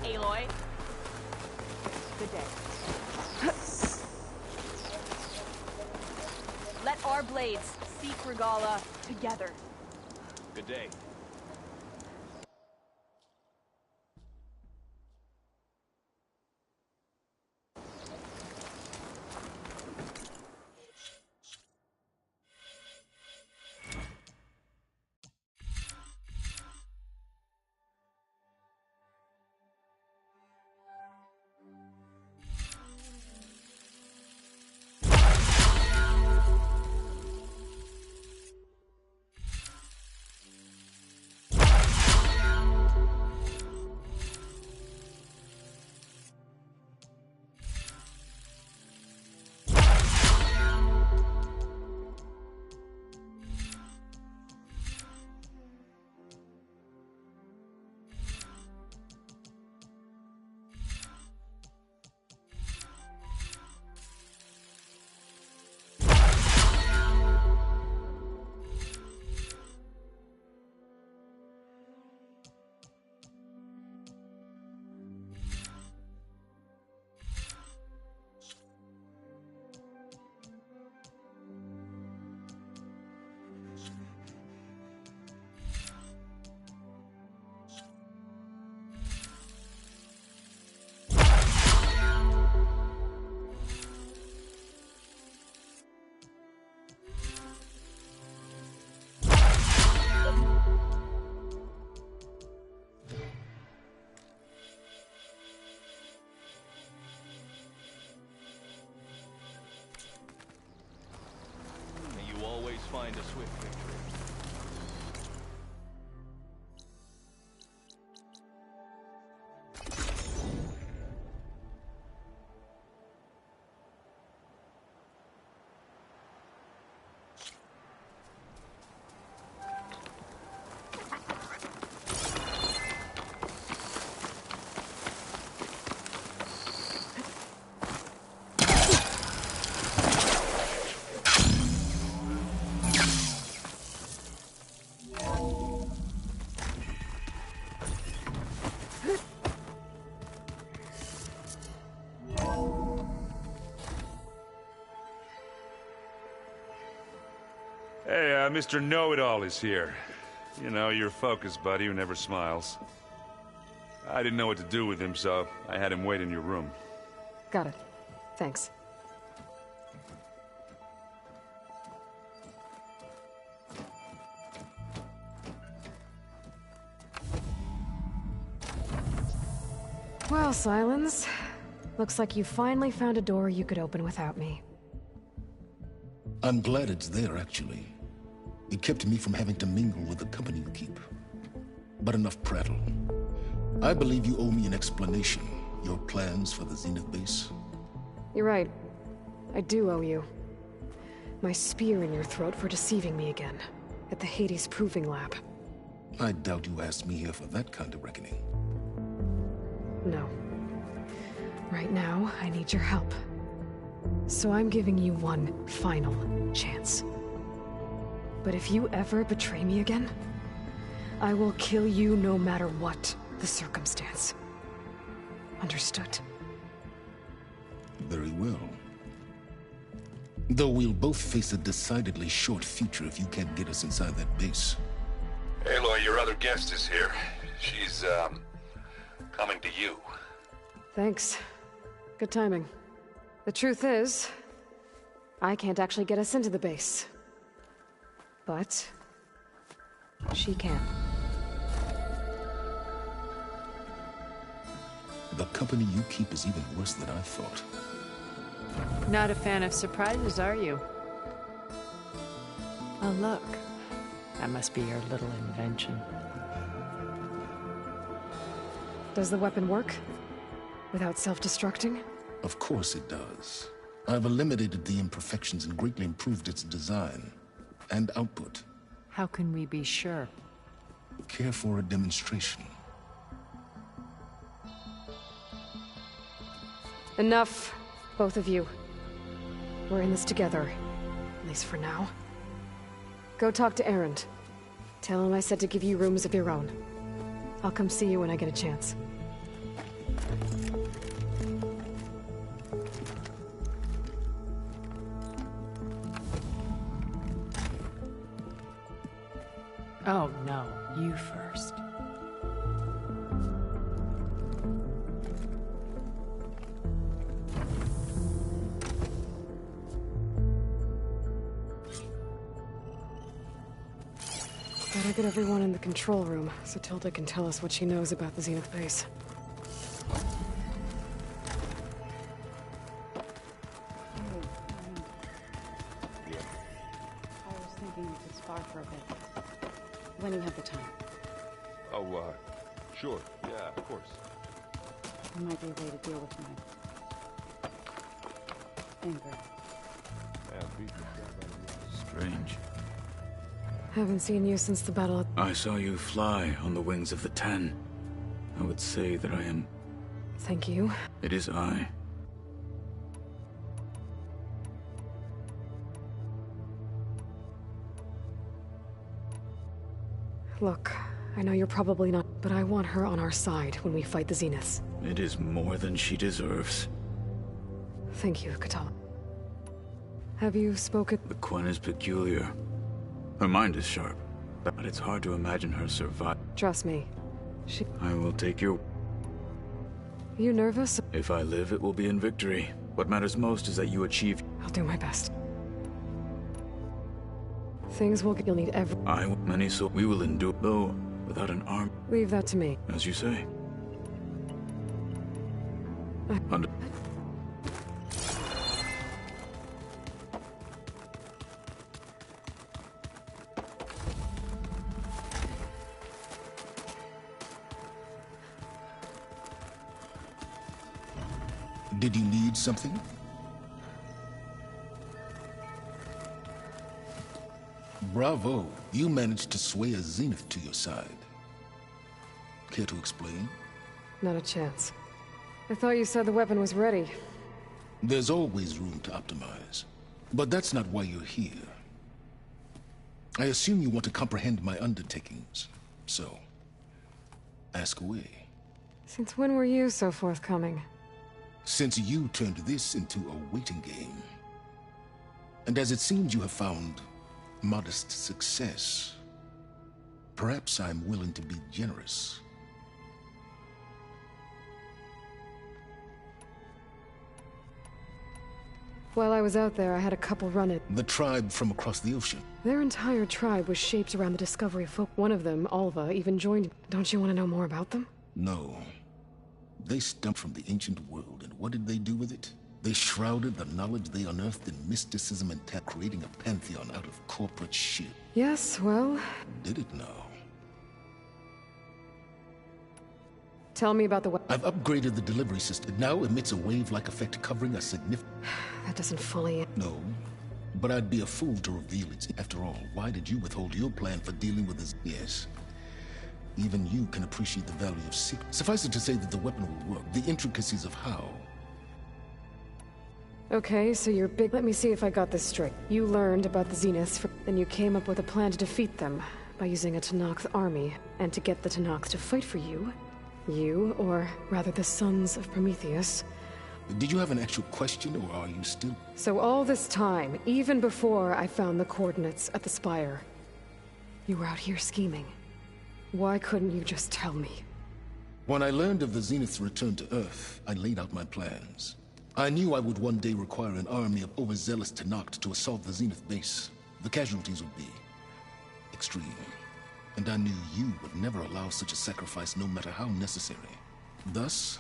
Aloy. Good day. Let our blades seek Regala together. Good day. Find a swift victory. Hey, Mr. Know-It-All is here. You know, your focus buddy who never smiles. I didn't know what to do with him, so I had him wait in your room. Got it. Thanks. Well, Silence. Looks like you finally found a door you could open without me. I'm glad it's there, actually. It kept me from having to mingle with the company you keep. But enough prattle. I believe you owe me an explanation. Your plans for the Zenith base? You're right. I do owe you. My spear in your throat for deceiving me again. At the Hades Proving Lab. I doubt you asked me here for that kind of reckoning. No. Right now, I need your help. So I'm giving you one final chance. But if you ever betray me again, I will kill you no matter what the circumstance. Understood? Very well. Though we'll both face a decidedly short future if you can't get us inside that base. Aloy, your other guest is here. She's, coming to you. Thanks. Good timing. The truth is, I can't actually get us into the base. But she can. The company you keep is even worse than I thought. Not a fan of surprises, are you? Oh, look. That must be your little invention. Does the weapon work? Without self-destructing? Of course it does. I've eliminated the imperfections and greatly improved its design and output. How can we be sure? Care for a demonstration? Enough, both of you. We're in this together, at least for now. Go talk to Erend. Tell him I said to give you rooms of your own. I'll come see you when I get a chance. Oh, no. You first. Gotta get everyone in the control room so Tilda can tell us what she knows about the Zenith base. For a bit. When you have the time. Oh, sure. Yeah, of course. There might be a way to deal with my anger. Strange. Haven't seen you since the battle. I saw you fly on the wings of the 10. I would say that I am... Thank you. It is I. Look, I know you're probably not, but I want her on our side when we fight the Zeniths. It is more than she deserves. Thank you, Katala. Have you spoken? The Quen is peculiar. Her mind is sharp, but it's hard to imagine her survive. Trust me. I will take your... You nervous? If I live, it will be in victory. What matters most is that you achieve... I'll do my best. Things will get... You'll need every... Many so we will endure, though, without an arm. Leave that to me. As you say. Did you need something? Bravo. You managed to sway a Zenith to your side. Care to explain? Not a chance. I thought you said the weapon was ready. There's always room to optimize. But that's not why you're here. I assume you want to comprehend my undertakings. So, ask away. Since when were you so forthcoming? Since you turned this into a waiting game. And as it seems you have found modest success, perhaps I'm willing to be generous. While I was out there, I had a couple run-ins. The tribe from across the ocean. Their entire tribe was shaped around the discovery of folk. One of them, Alva, even joined. Don't you want to know more about them? No. They stemmed from the ancient world, and what did they do with it? They shrouded the knowledge they unearthed in mysticism and creating a pantheon out of corporate shit. Yes, well... Did it now? Tell me about the weapon. I've upgraded the delivery system. It now emits a wave-like effect covering a significant... That doesn't fully... No. But I'd be a fool to reveal it. After all, why did you withhold your plan for dealing with this? Yes. Even you can appreciate the value of secret. Suffice it to say that the weapon will work. The intricacies of how... Okay, so you're big... Let me see if I got this straight. You learned about the Zeniths, then you came up with a plan to defeat them by using a Tenakth army, and to get the Tenakth to fight for you. You, or rather the Sons of Prometheus. Did you have an actual question, or are you still... So all this time, even before I found the coordinates at the Spire, you were out here scheming. Why couldn't you just tell me? When I learned of the Zenith's return to Earth, I laid out my plans. I knew I would one day require an army of overzealous Tenakth to assault the Zenith base. The casualties would be extreme. And I knew you would never allow such a sacrifice, no matter how necessary. Thus,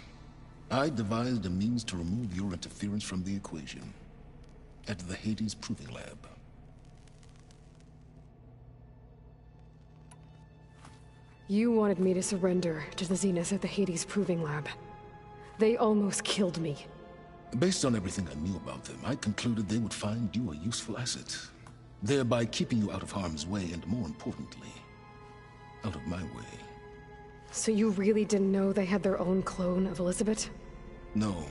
I devised a means to remove your interference from the equation. At the Hades Proving Lab. You wanted me to surrender to the Zenith at the Hades Proving Lab. They almost killed me. Based on everything I knew about them, I concluded they would find you a useful asset, thereby keeping you out of harm's way and, more importantly, out of my way. So you really didn't know they had their own clone of Elizabeth? No.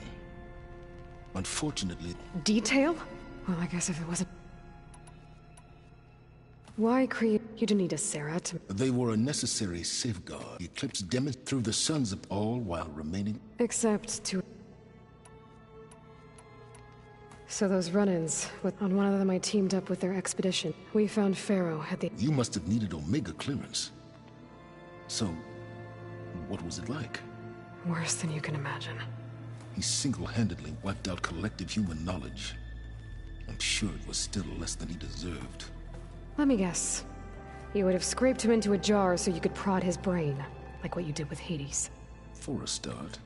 Unfortunately... Detail? Well, I guess if it wasn't... Why create... You didn't need a Sarah to... They were a necessary safeguard. The eclipse demonstrated through the sons of all while remaining... Except to... So those run-ins, on one of them I teamed up with their expedition. We found Pharaoh at the... You must have needed Omega clearance. So, what was it like? Worse than you can imagine. He single-handedly wiped out collective human knowledge. I'm sure it was still less than he deserved. Let me guess. You would have scraped him into a jar so you could prod his brain, like what you did with Hades. For a start.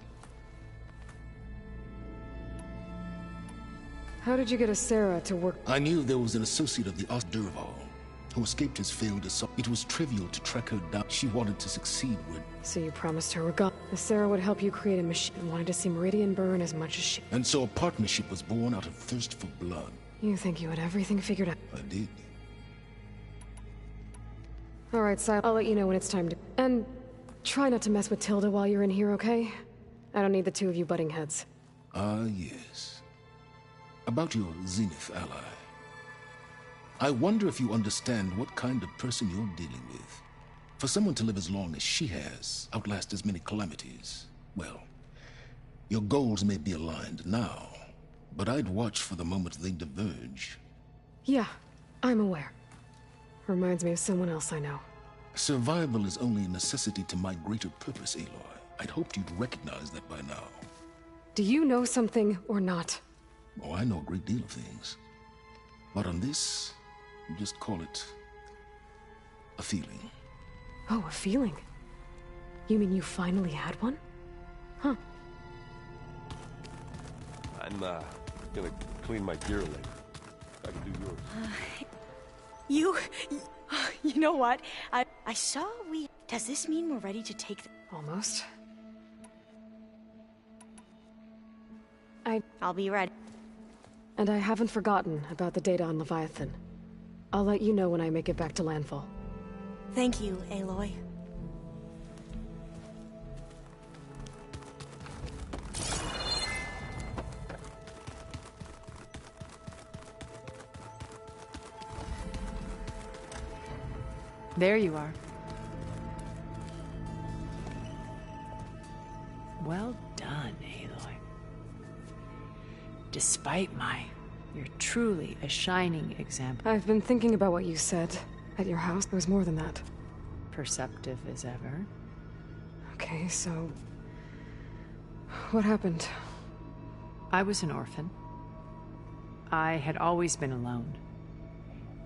How did you get Sarah to work? I knew there was an associate of the Durval who escaped his failed assault. It was trivial to track her down. She wanted to succeed with... So you promised her Sarah would help you create a machine and wanted to see Meridian burn as much as she... And so a partnership was born out of thirst for blood. You think you had everything figured out? I did. Alright, Si, I'll let you know when it's time to... And try not to mess with Tilda while you're in here, okay? I don't need the two of you butting heads. Ah, yes. About your Zenith ally. I wonder if you understand what kind of person you're dealing with. For someone to live as long as she has, outlast as many calamities, well, your goals may be aligned now, but I'd watch for the moment they diverge. Yeah, I'm aware. Reminds me of someone else I know. Survival is only a necessity to my greater purpose, Aloy. I'd hoped you'd recognize that by now. Do you know something or not? Oh, I know a great deal of things. But on this, you just call it a feeling. Oh, a feeling? You mean you finally had one? Huh. I'm, gonna clean my gear later. I can do yours. You know what? I saw we... Does this mean we're ready to take the... Almost. I'll be ready. And I haven't forgotten about the data on Leviathan. I'll let you know when I make it back to landfall. Thank you, Aloy. There you are. Well done, Aloy. Despite you're truly a shining example. I've been thinking about what you said at your house. There was more than that. Perceptive as ever. Okay, so... what happened? I was an orphan. I had always been alone.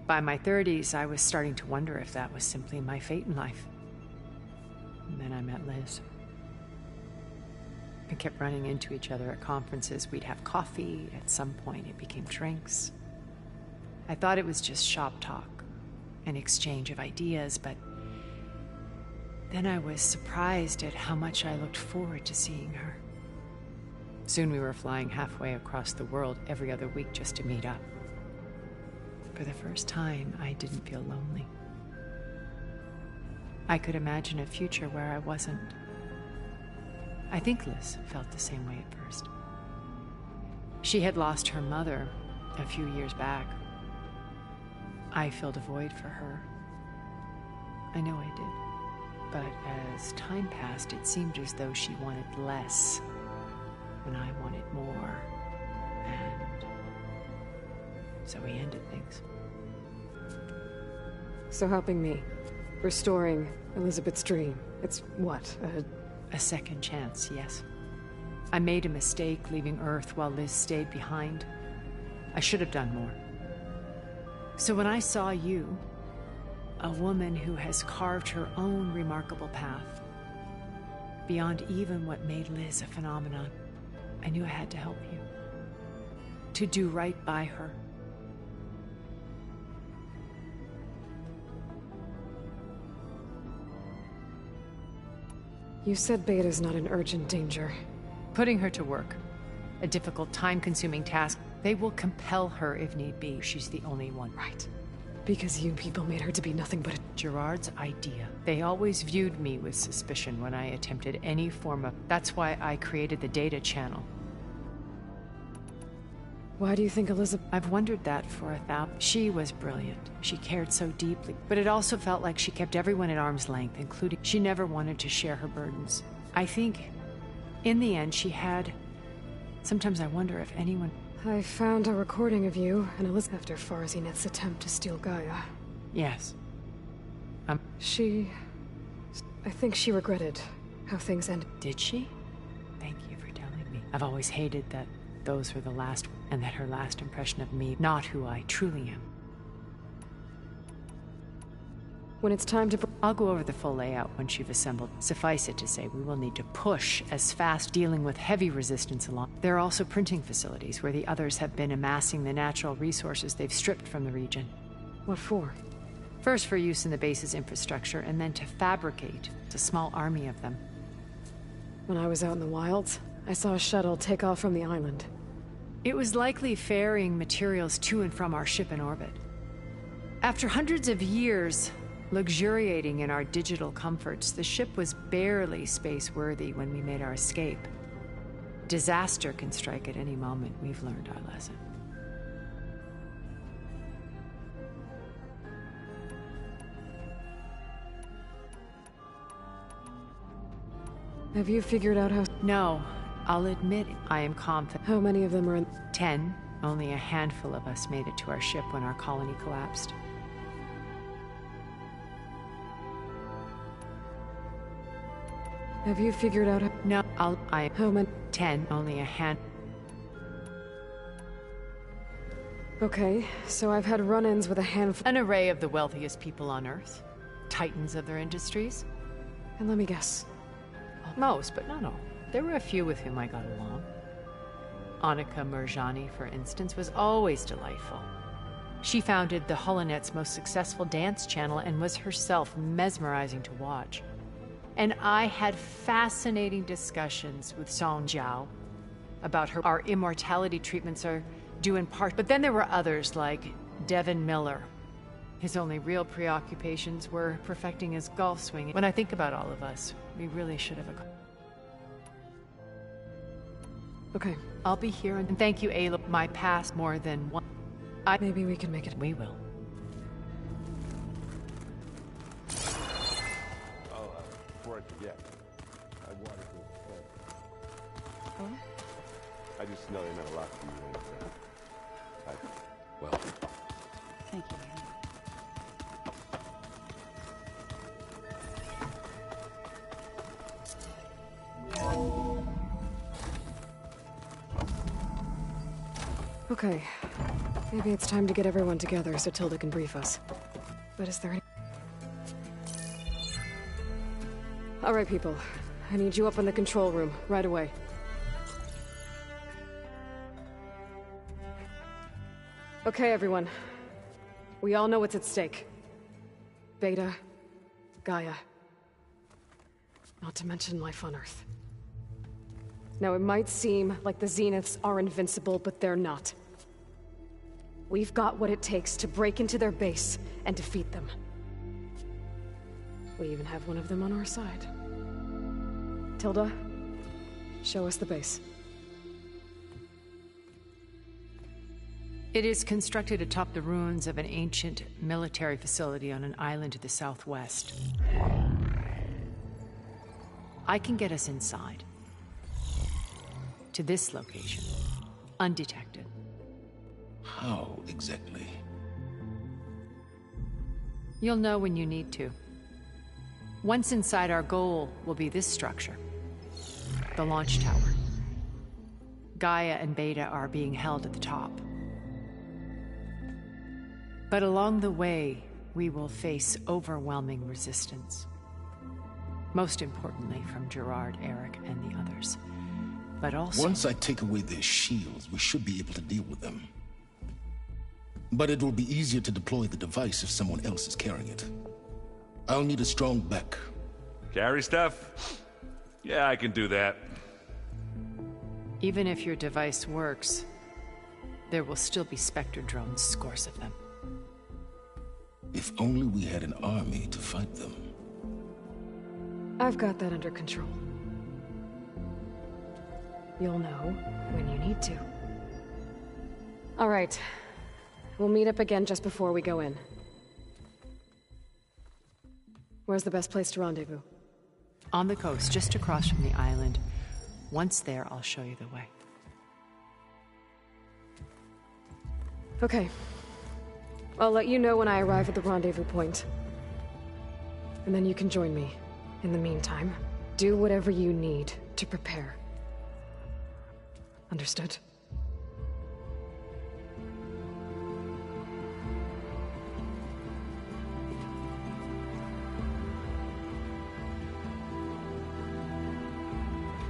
By my 30s, I was starting to wonder if that was simply my fate in life. And then I met Liz. We kept running into each other at conferences. We'd have coffee. At some point, it became drinks. I thought it was just shop talk, an exchange of ideas, but then I was surprised at how much I looked forward to seeing her. Soon we were flying halfway across the world every other week just to meet up. For the first time, I didn't feel lonely. I could imagine a future where I wasn't. I think Liz felt the same way at first. She had lost her mother a few years back. I filled a void for her. I know I did. But as time passed, it seemed as though she wanted less when I wanted more. And so we ended things. So helping me. Restoring Elizabeth's dream. It's what? A second chance, yes. I made a mistake leaving Earth while Liz stayed behind. I should have done more. So when I saw you, a woman who has carved her own remarkable path, beyond even what made Liz a phenomenon, I knew I had to help you. To do right by her. You said Beta's not in urgent danger. Putting her to work. A difficult, time-consuming task. They will compel her if need be. She's the only one. Right. Because you people made her to be nothing but a... Gerard's idea. They always viewed me with suspicion when I attempted any form of... That's why I created the data channel. Why do you think Elizabeth... I've wondered that for 1,000... She was brilliant. She cared so deeply. But it also felt like she kept everyone at arm's length, including... She never wanted to share her burdens. I think, in the end, she had... Sometimes I wonder if anyone... I found a recording of you and Elizabeth after Zenith's attempt to steal Gaia. Yes. I think she regretted how things ended. Did she? Thank you for telling me. I've always hated that those were the last, and that her last impression of me, not who I truly am. When it's time to... I'll go over the full layout once you've assembled. Suffice it to say, we will need to push as fast, dealing with heavy resistance along. There are also printing facilities where the others have been amassing the natural resources they've stripped from the region. What for? First for use in the base's infrastructure, and then to fabricate a small army of them. When I was out in the wilds, I saw a shuttle take off from the island. It was likely ferrying materials to and from our ship in orbit. After hundreds of years luxuriating in our digital comforts, the ship was barely space-worthy when we made our escape. Disaster can strike at any moment. We've learned our lesson. Have you figured out how... No. I'll admit I am confident. How many of them are in... 10. Only a handful of us made it to our ship when our colony collapsed. Have you figured out how... No, How many... 10. Only a hand... Okay, so I've had run-ins with a handful... An array of the wealthiest people on Earth. Titans of their industries. And let me guess. Most, but not all. There were a few with whom I got along. Annika Murjani, for instance, was always delightful. She founded the Holonet's most successful dance channel and was herself mesmerizing to watch. And I had fascinating discussions with Song Jiao about our immortality treatments are due in part. But then there were others like Devin Miller. His only real preoccupations were perfecting his golf swing. When I think about all of us, we really should have... Okay. I'll be here, and thank you, Ayla. My past more than one... Maybe we can make it. We will. Oh, before I forget, I wanted to... Huh? I just know they meant a lot to you, and, well... Thank you. Okay. Maybe it's time to get everyone together so Tilda can brief us. But is there any... All right, people. I need you up in the control room, right away. Okay, everyone. We all know what's at stake. Beta, Gaia. Not to mention life on Earth. Now, it might seem like the Zeniths are invincible, but they're not. We've got what it takes to break into their base and defeat them. We even have one of them on our side. Tilda, show us the base. It is constructed atop the ruins of an ancient military facility on an island to the southwest. I can get us inside. To this location, undetected. How exactly? You'll know when you need to. Once inside, our goal will be this structure. The launch tower. Gaia and Beta are being held at the top. But along the way, we will face overwhelming resistance. Most importantly, from Gerard, Eric, and the others. But also... Once I take away their shields, we should be able to deal with them. But it will be easier to deploy the device if someone else is carrying it. I'll need a strong back. Carry stuff? Yeah, I can do that. Even if your device works, there will still be Spectre drones, scores of them. If only we had an army to fight them. I've got that under control. You'll know when you need to. All right. We'll meet up again just before we go in. Where's the best place to rendezvous? On the coast, just across from the island. Once there, I'll show you the way. Okay. I'll let you know when I arrive at the rendezvous point. And then you can join me. In the meantime, do whatever you need to prepare. Understood?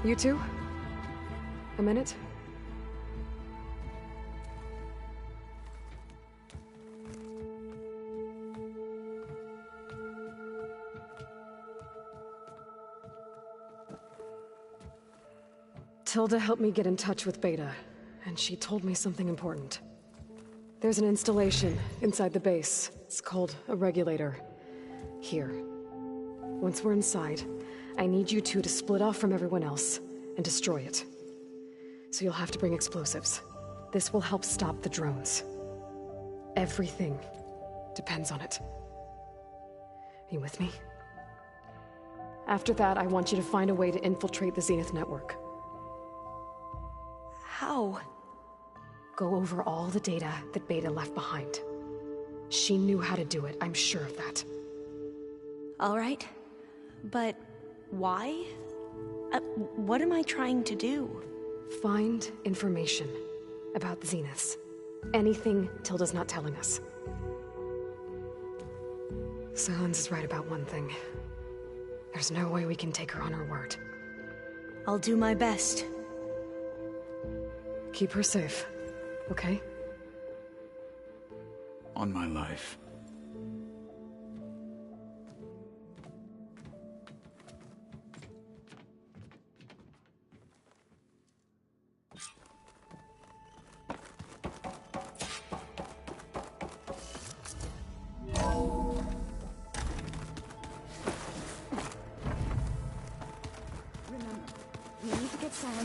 You two? A minute? Tilda helped me get in touch with Beta, and she told me something important. There's an installation inside the base. It's called a regulator. Here. Once we're inside, I need you two to split off from everyone else and destroy it. So you'll have to bring explosives. This will help stop the drones. Everything depends on it. Are you with me? After that, I want you to find a way to infiltrate the Zenith network. How? Go over all the data that Beta left behind. She knew how to do it, I'm sure of that. All right. But why? What am I trying to do? Find information about the Zeniths. Anything Tilda's not telling us. Silence is right about one thing. There's no way we can take her on her word. I'll do my best. Keep her safe, okay? On my life.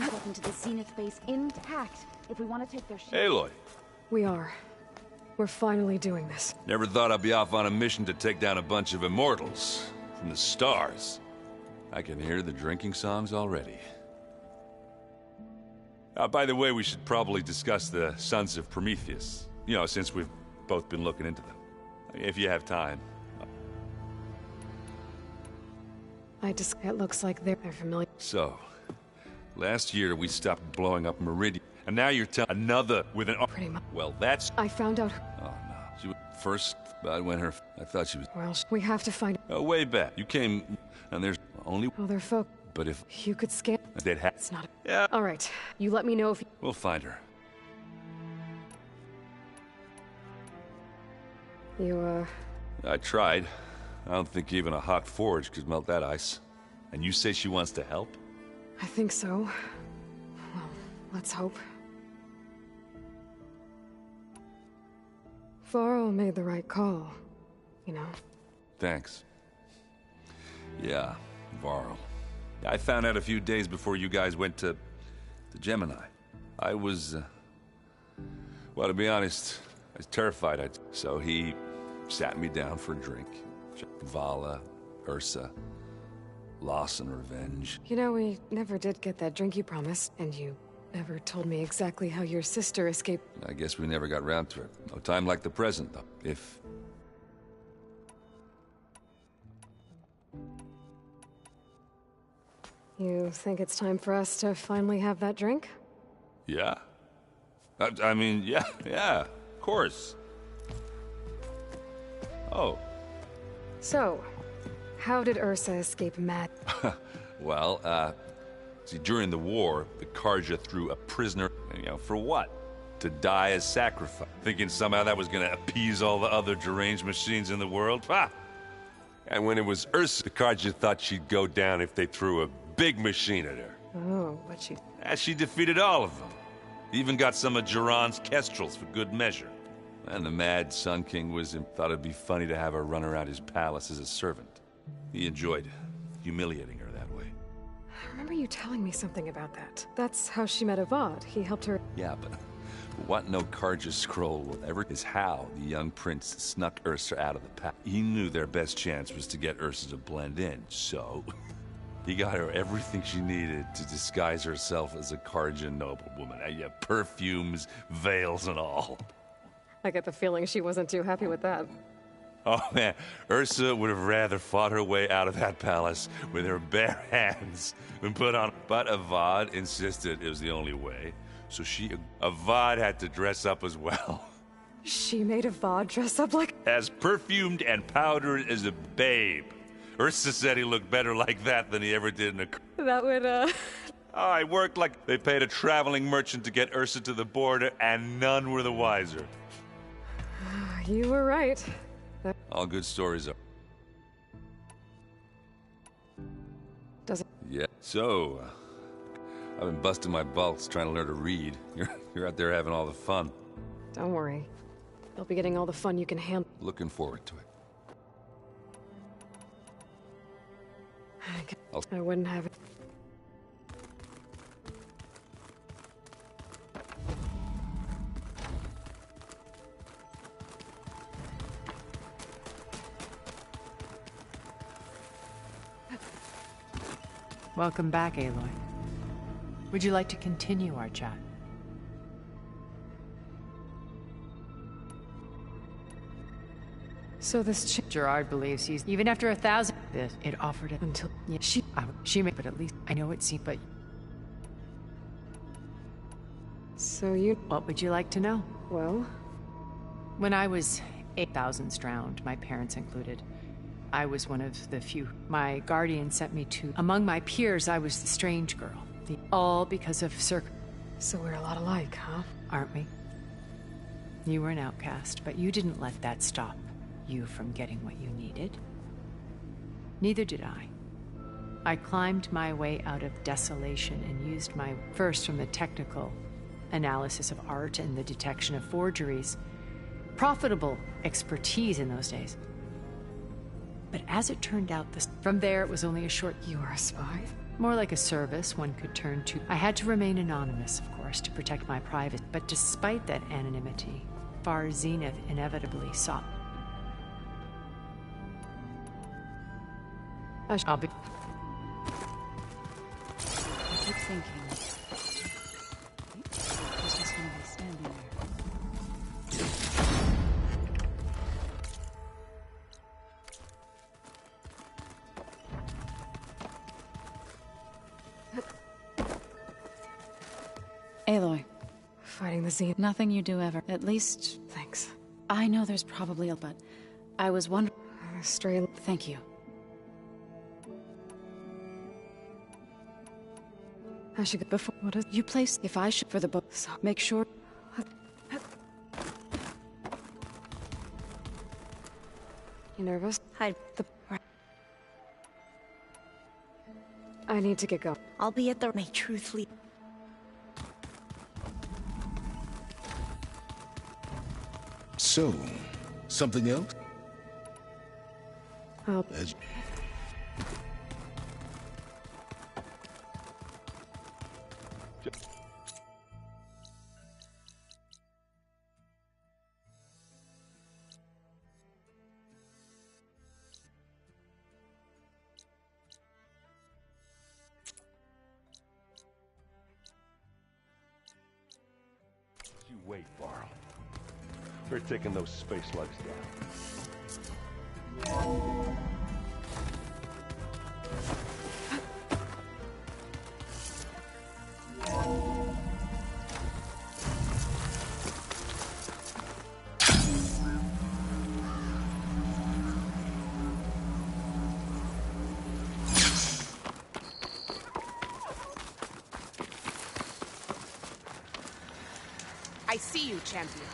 Get into the Zenith base intact if we want to take their ship. Aloy. We are. We're finally doing this. Never thought I'd be off on a mission to take down a bunch of immortals from the stars. I can hear the drinking songs already. By the way, we should probably discuss the Sons of Prometheus. You know, since we've both been looking into them. If you have time. It looks like they're familiar. So, last year we stopped blowing up Meridian, and now you're telling another with an... Pretty much. Well, that's... I found out... Oh, no. She was first, but when her... I thought she was... Well, we have to find... way back. You came, and there's only... Other folk. But if... You could scan... They'd have... It's not... Yeah. All right. You let me know if... We'll find her. You, I tried. I don't think even a hot forge could melt that ice. And you say she wants to help? I think so. Well, let's hope. Varl made the right call, you know. Thanks. Yeah, Varl. I found out a few days before you guys went to Gemini. I was, well, to be honest, I was terrified. So he sat me down for a drink. Vala, Ursa, loss and revenge. You know, we never did get that drink you promised, and you never told me exactly how your sister escaped. I guess we never got round to it. No time like the present, though. If... You think it's time for us to finally have that drink? Yeah. I mean, yeah, of course. Oh. So, how did Ursa escape mad? Well, see, during the war, the Karja threw a prisoner, you know, for what? To die as sacrifice. Thinking somehow that was gonna appease all the other deranged machines in the world. Ha! And when it was Ursa, the Karja thought she'd go down if they threw a big machine at her. Oh, but she... And she defeated all of them. Even got some of Jiran's kestrels for good measure. And the mad Sun King thought it'd be funny to have her run around his palace as a servant. He enjoyed humiliating her that way. I remember you telling me something about that. That's how she met Avad. He helped her... Yeah, but what no Karja scroll will ever is how the young prince snuck Ursa out of the palace. He knew their best chance was to get Ursa to blend in, so... He got her everything she needed to disguise herself as a Karja noblewoman. Yeah, perfumes, veils, and all. I get the feeling she wasn't too happy with that. Oh man, Ursa would have rather fought her way out of that palace with her bare hands than put on. But Avad insisted it was the only way, so Avad had to dress up as well. She made Avad dress up like... As perfumed and powdered as a babe. Ursa said he looked better like that than he ever did in a... That would, Oh, I worked like they paid a traveling merchant to get Ursa to the border, and none were the wiser. You were right. All good stories are... Does it? Yeah. So, I've been busting my balls trying to learn to read. You're out there having all the fun. Don't worry. You'll be getting all the fun you can handle. Looking forward to it. I wouldn't have it. Welcome back, Aloy. Would you like to continue our chat? So this Gerard believes he's even after 1,000. It offered it until she may, but at least I know it seemed. But so you, what would you like to know? Well, when I was 8,000 drowned, my parents included, I was one of the few. My guardian sent me to. Among my peers, I was the strange girl. All because of So we're a lot alike, huh? Aren't we? You were an outcast, but you didn't let that stop you from getting what you needed. Neither did I. I climbed my way out of desolation and used my first from the technical analysis of art and the detection of forgeries. Profitable expertise in those days. But as it turned out, from there it was only a short... You were a spy? More like a service one could turn to. I had to remain anonymous, of course, to protect my privacy. But despite that anonymity, Zenith inevitably sought... I'll be... I keep thinking... He's just gonna be standing there. Aloy. Fighting the Zenith. Nothing you do ever. At least... Thanks. I know there's probably but I was wondering... Stray... Thank you. I should get before... What is... You place... If I should... For the book... So make sure... You nervous? Hi. I need to get going. I'll be at the... May truth lead. So, something else? As You wait, Varl. We're taking those space slugs down. I see you, champion.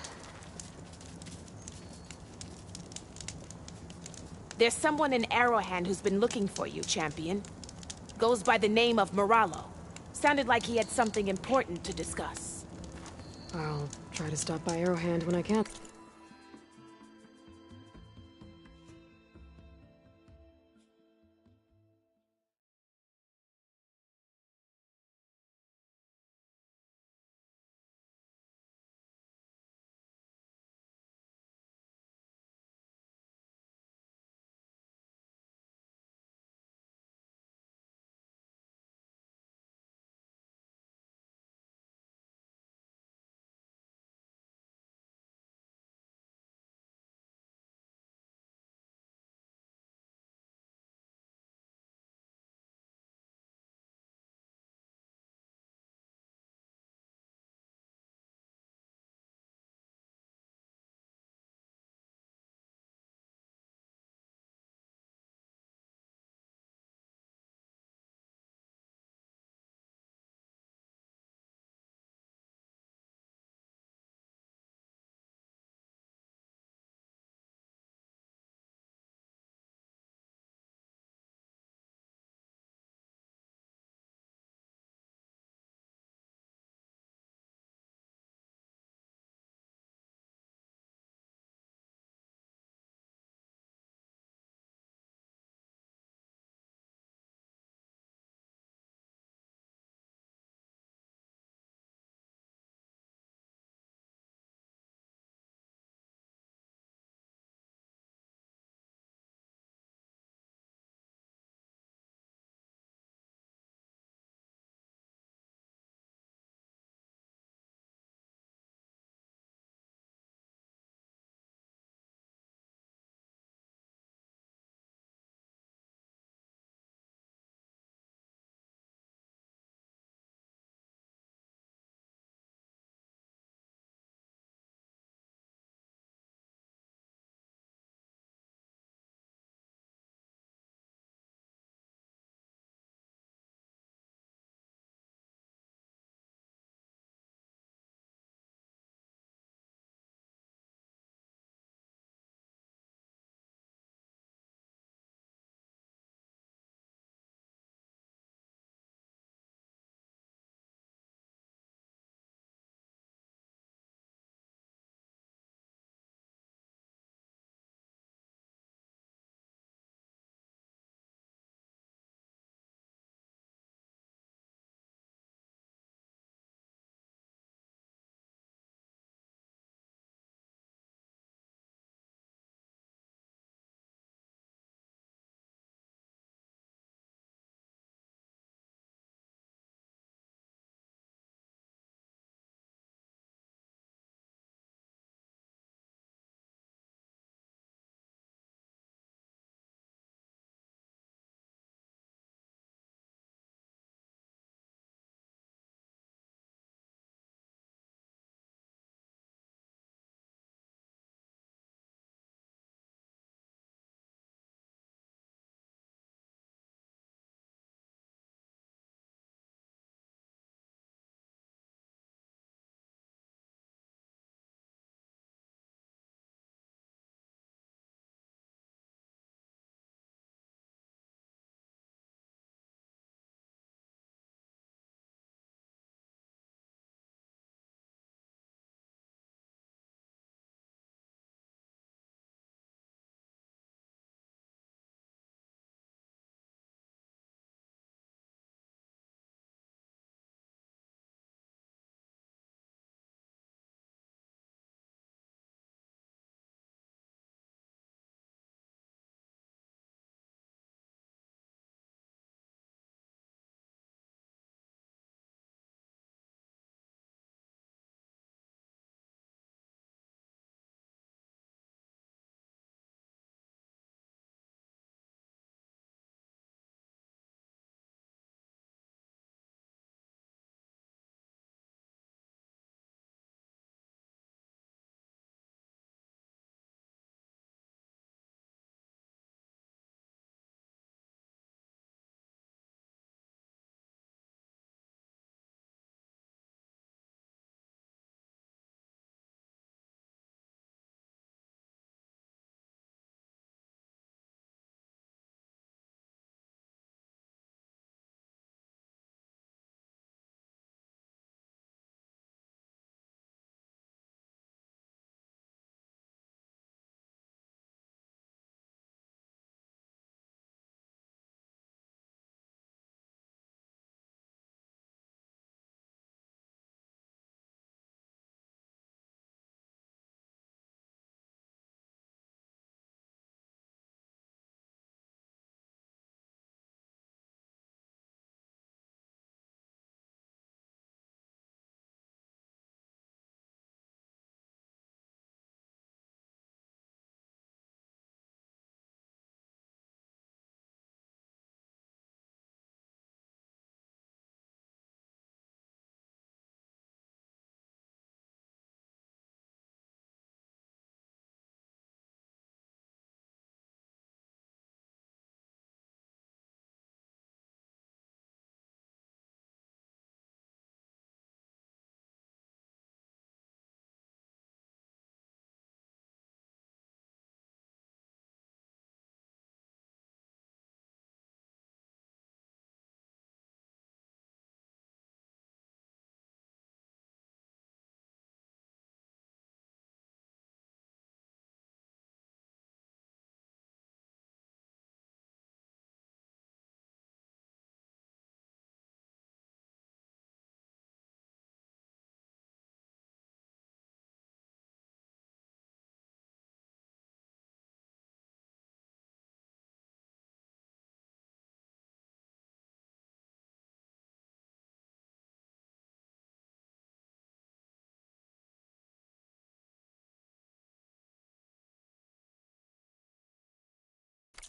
There's someone in Arrowhand who's been looking for you, champion. Goes by the name of Moralo. Sounded like he had something important to discuss. I'll try to stop by Arrowhand when I can.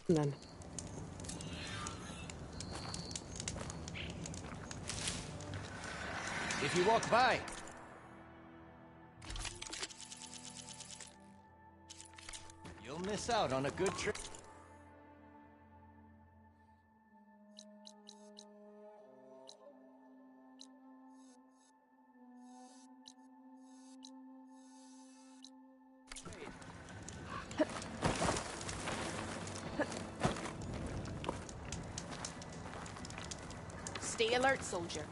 And then... If you walk by, you'll miss out on a good trip. Stay alert, soldier.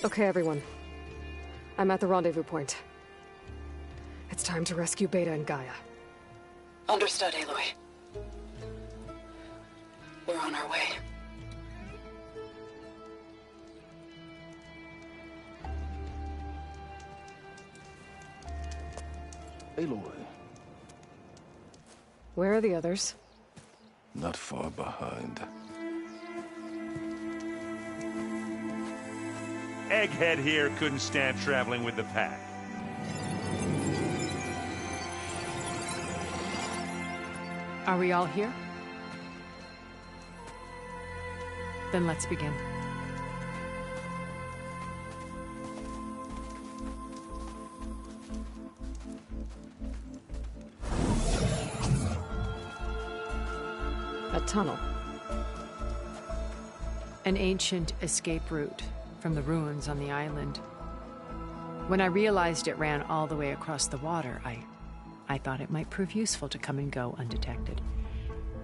Okay, everyone. I'm at the rendezvous point. It's time to rescue Beta and Gaia. Understood, Aloy. We're on our way. Aloy. Where are the others? Not far behind. Egghead here couldn't stand traveling with the pack. Are we all here? Then let's begin. A tunnel. An ancient escape route from the ruins on the island. When I realized it ran all the way across the water, I thought it might prove useful to come and go undetected.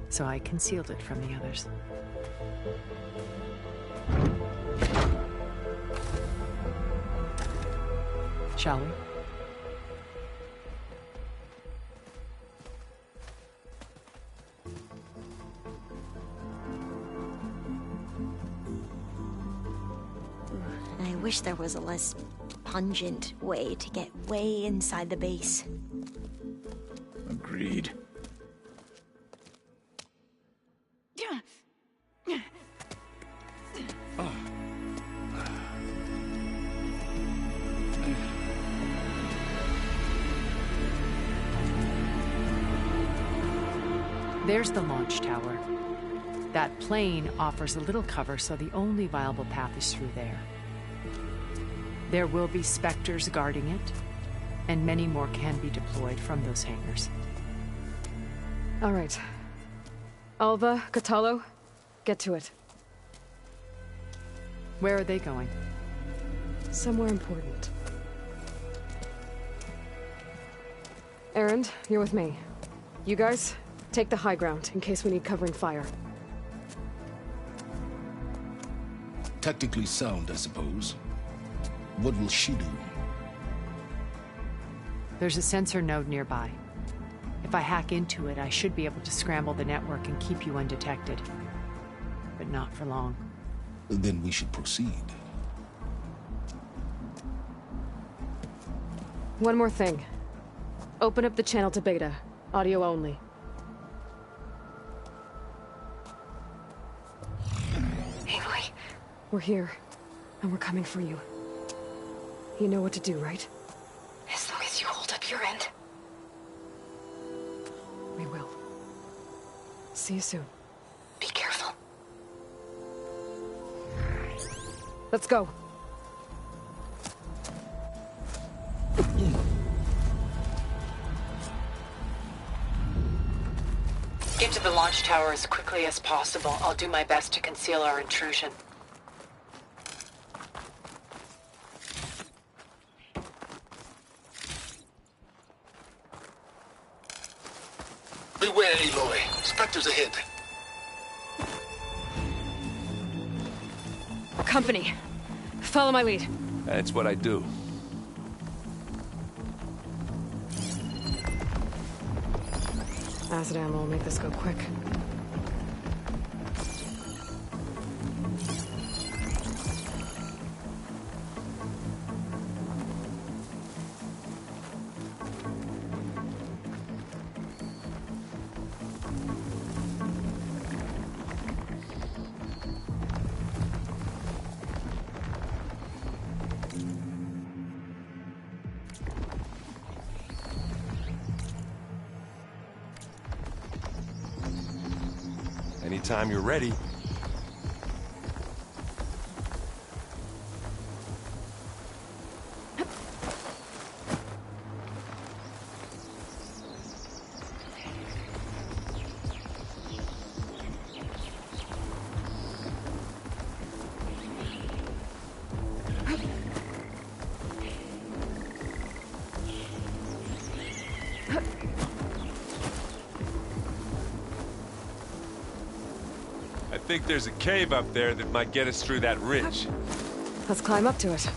So I concealed it from the others. Shall we? I wish there was a less pungent way to get way inside the base. Agreed. There's the launch tower. That plane offers a little cover, so the only viable path is through there. There will be Spectres guarding it, and many more can be deployed from those hangars. All right. Alva, Catalo, get to it. Where are they going? Somewhere important. Erend, you're with me. You guys, take the high ground in case we need covering fire. Tactically sound, I suppose. What will she do? There's a sensor node nearby. If I hack into it, I should be able to scramble the network and keep you undetected. But not for long. Then we should proceed. One more thing. Open up the channel to Beta. Audio only. Aloy. We're here, and we're coming for you. You know what to do, right? As long as you hold up your end. We will. See you soon. Be careful. Let's go. Get to the launch tower as quickly as possible. I'll do my best to conceal our intrusion. Beware, Aloy. Spectres ahead. Company. Follow my lead. That's what I do. Acid ammo will make this go quick. Anytime you're ready. I think there's a cave up there that might get us through that ridge. Let's climb up to it.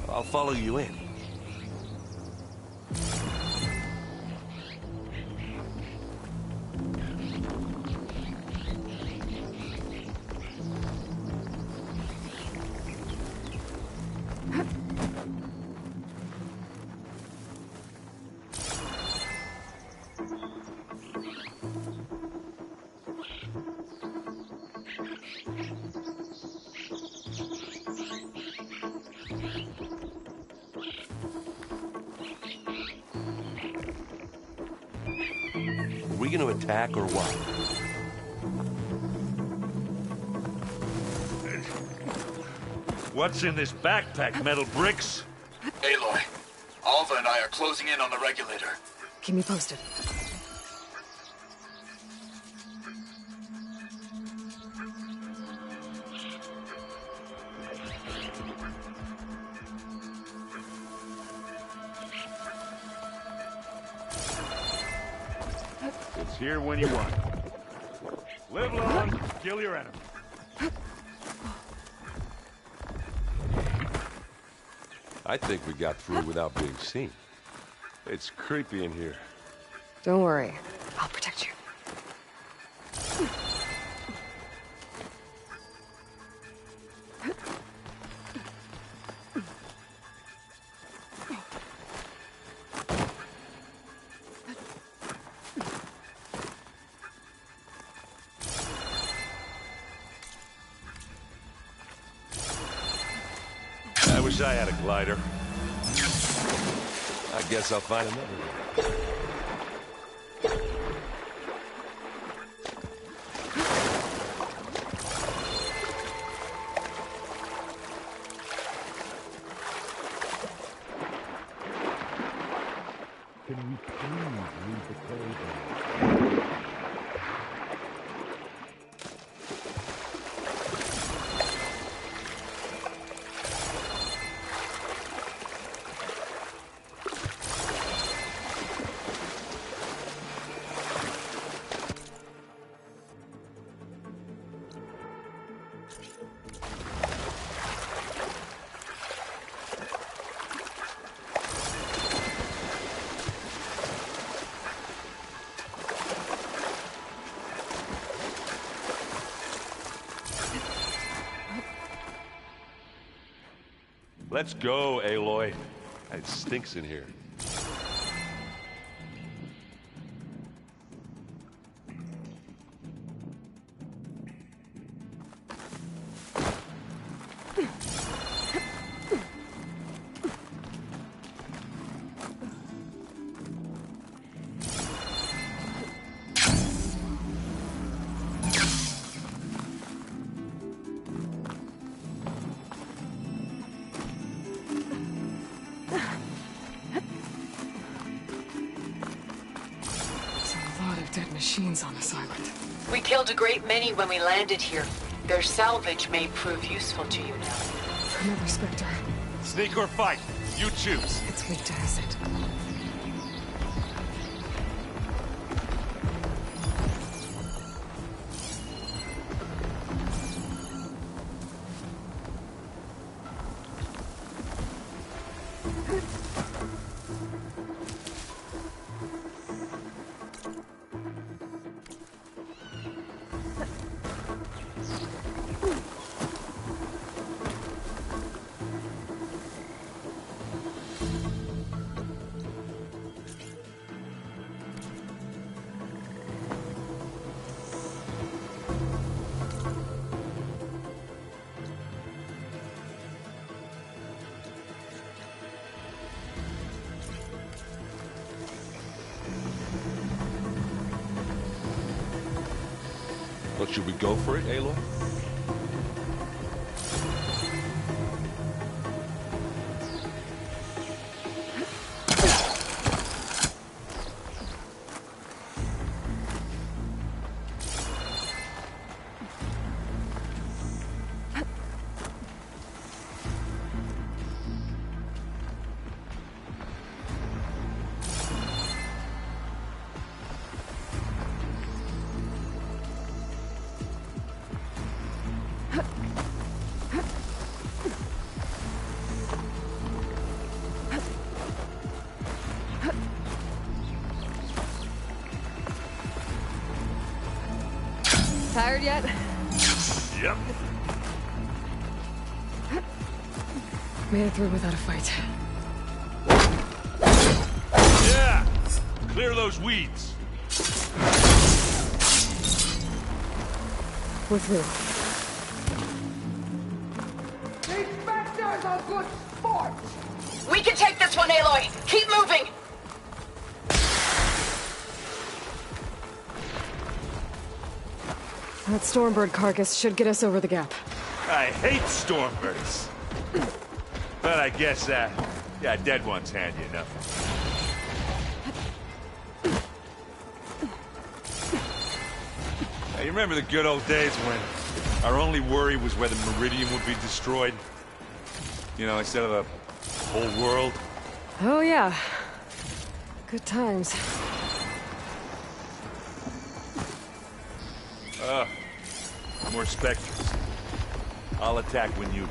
I'll follow you in. Are we gonna attack or what? What's in this backpack, metal bricks? Aloy, Alva and I are closing in on the regulator. Keep me posted. It's here when you want it. Live long, kill your enemy. I think we got through without being seen. It's creepy in here. Don't worry. I'll protect you. I wish I had a glider. I guess I'll find another one. Can we please leave the cave? Let's go, Aloy. It stinks in here. Dead machines on this island. We killed a great many when we landed here. Their salvage may prove useful to you now. Another Spectre. Sneak or fight, you choose. It's weak to acid. Well, should we go for it, Aloy? Tired yet? Yep. Made it through without a fight. Yeah! Clear those weeds. We're through. These Spectres are good sport! We can take this one, Aloy! Keep moving! That Stormbird carcass should get us over the gap. I hate Stormbirds. But I guess, yeah, dead ones handy enough. Hey, you remember the good old days when our only worry was whether Meridian would be destroyed? You know, instead of a whole world? Oh yeah. Good times. More specters. I'll attack when you...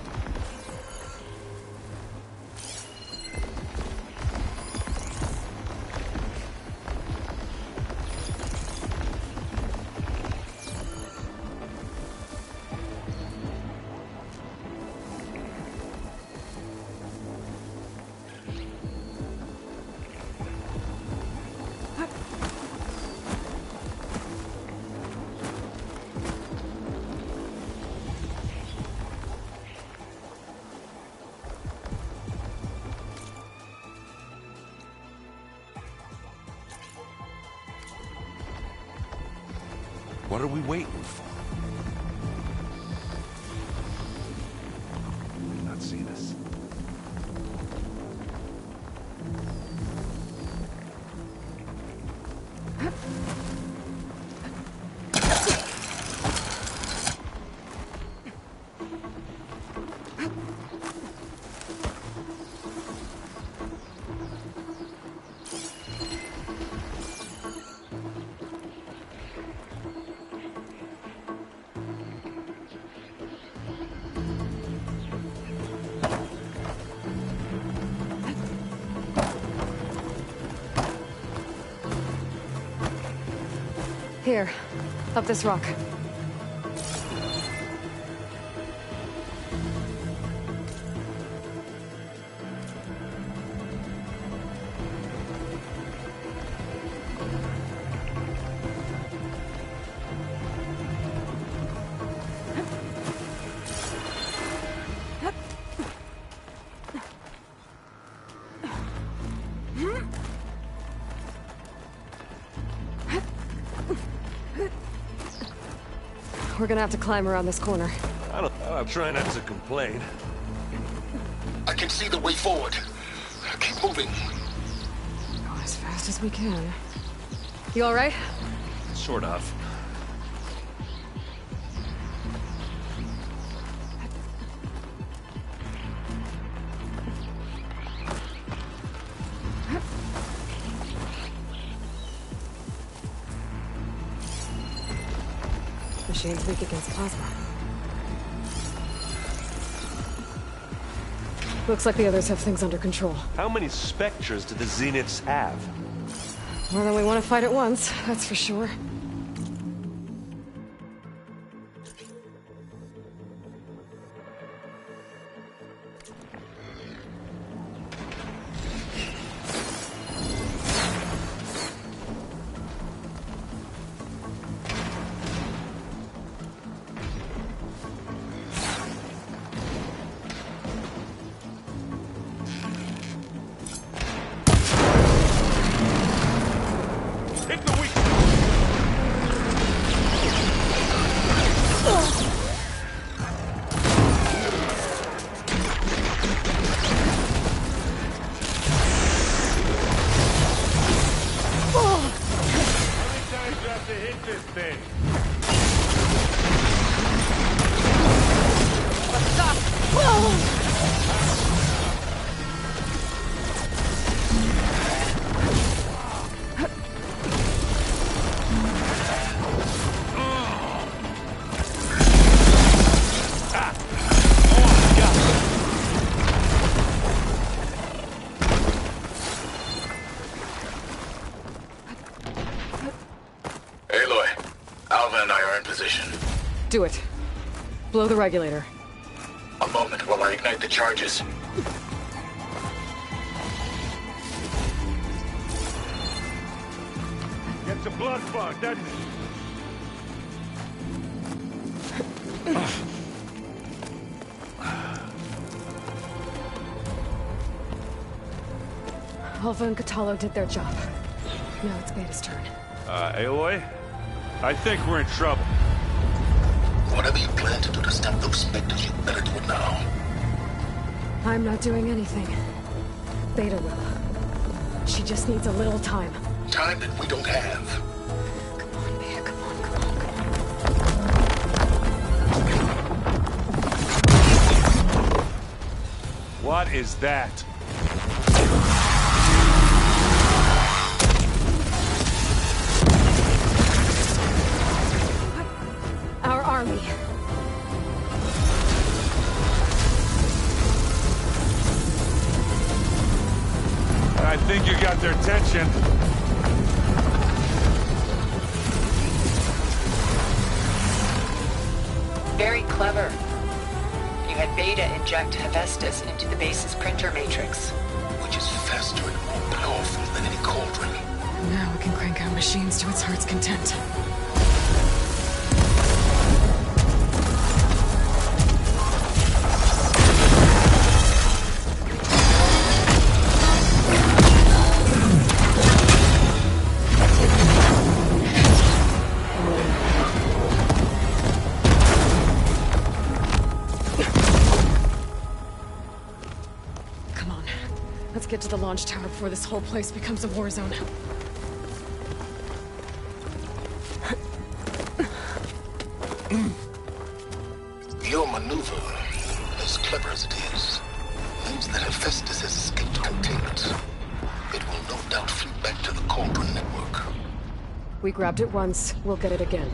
What are we waiting for? They've not seen us. Here, up this rock. We're gonna have to climb around this corner. I'm trying not to complain. I can see the way forward. Keep moving. Go as fast as we can. You all right? Sort of. Machine's weak against plasma. Looks like the others have things under control. How many Spectres do the Zeniths have? More than we want to fight at once, that's for sure. about to hit this thing. Stop! Whoa! Do it. Blow the regulator. A moment while I ignite the charges. Gets a blood fog, doesn't it? Alva and Catalo did their job. Now it's Beta's turn. Aloy? I think we're in trouble. Whatever you plan to do to stop those specters, you better do it now. I'm not doing anything. Beta will. She just needs a little time. Time that we don't have. Come on, Beta, come on, come on. What is that? Our army. I think you got their attention. Very clever. You had Beta inject Hephaestus into the base's printer matrix. Which is faster and more powerful than any cauldron. Now we can crank out machines to its heart's content. Get to the launch tower before this whole place becomes a war zone. Your maneuver, as clever as it is, means that Hephaestus has escaped containment. It will no doubt flee back to the Cauldron network. We grabbed it once, we'll get it again.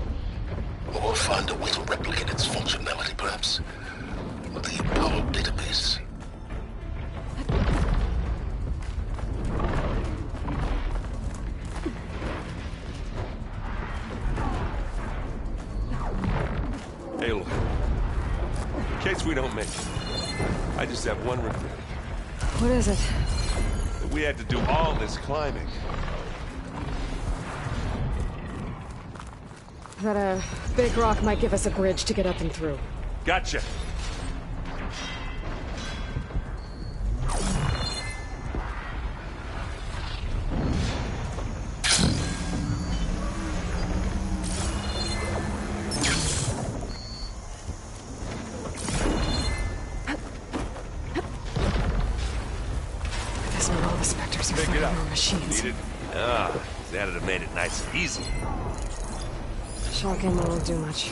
Or find a way to replicate its functionality, perhaps. With the Apollo database. Aloy, in case we don't make it, I just have one regret. What is it? That we had to do all this climbing. That a big rock might give us a bridge to get up and through. Gotcha. Pick it up. Need it? Ah, that'd have made it nice and easy. Shock ammo won't do much.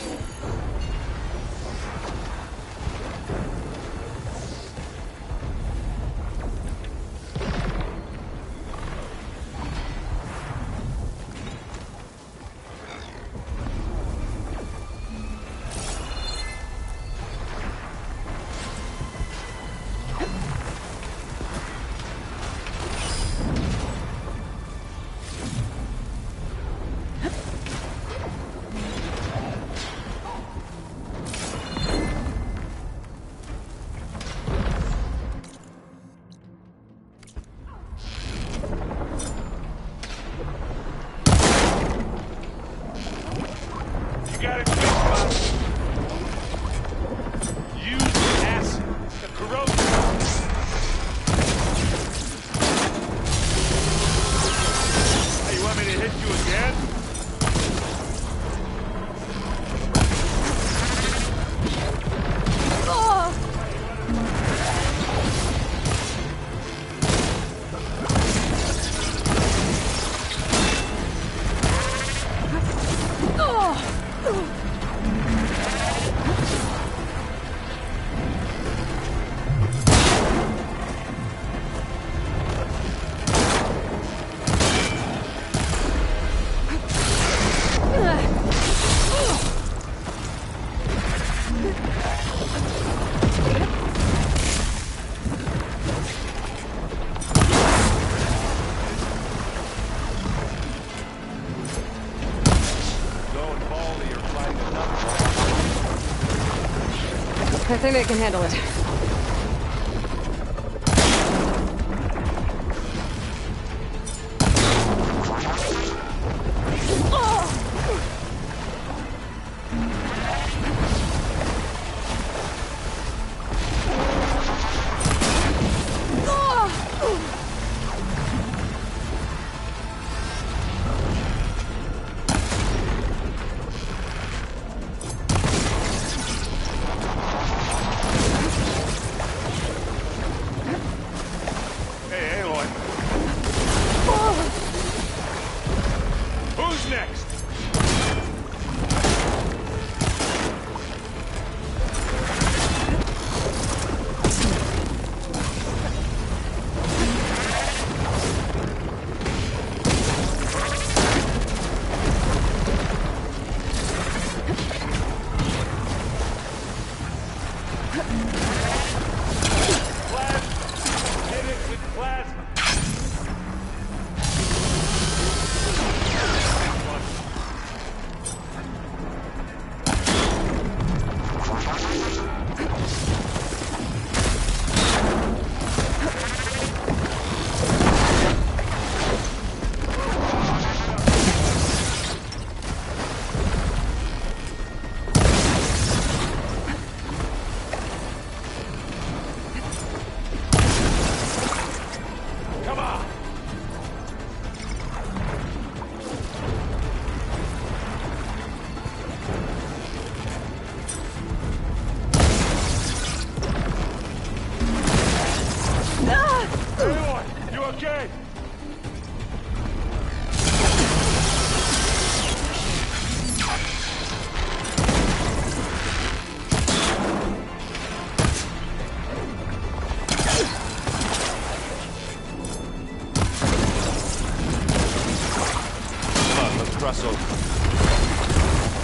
I think they can handle it.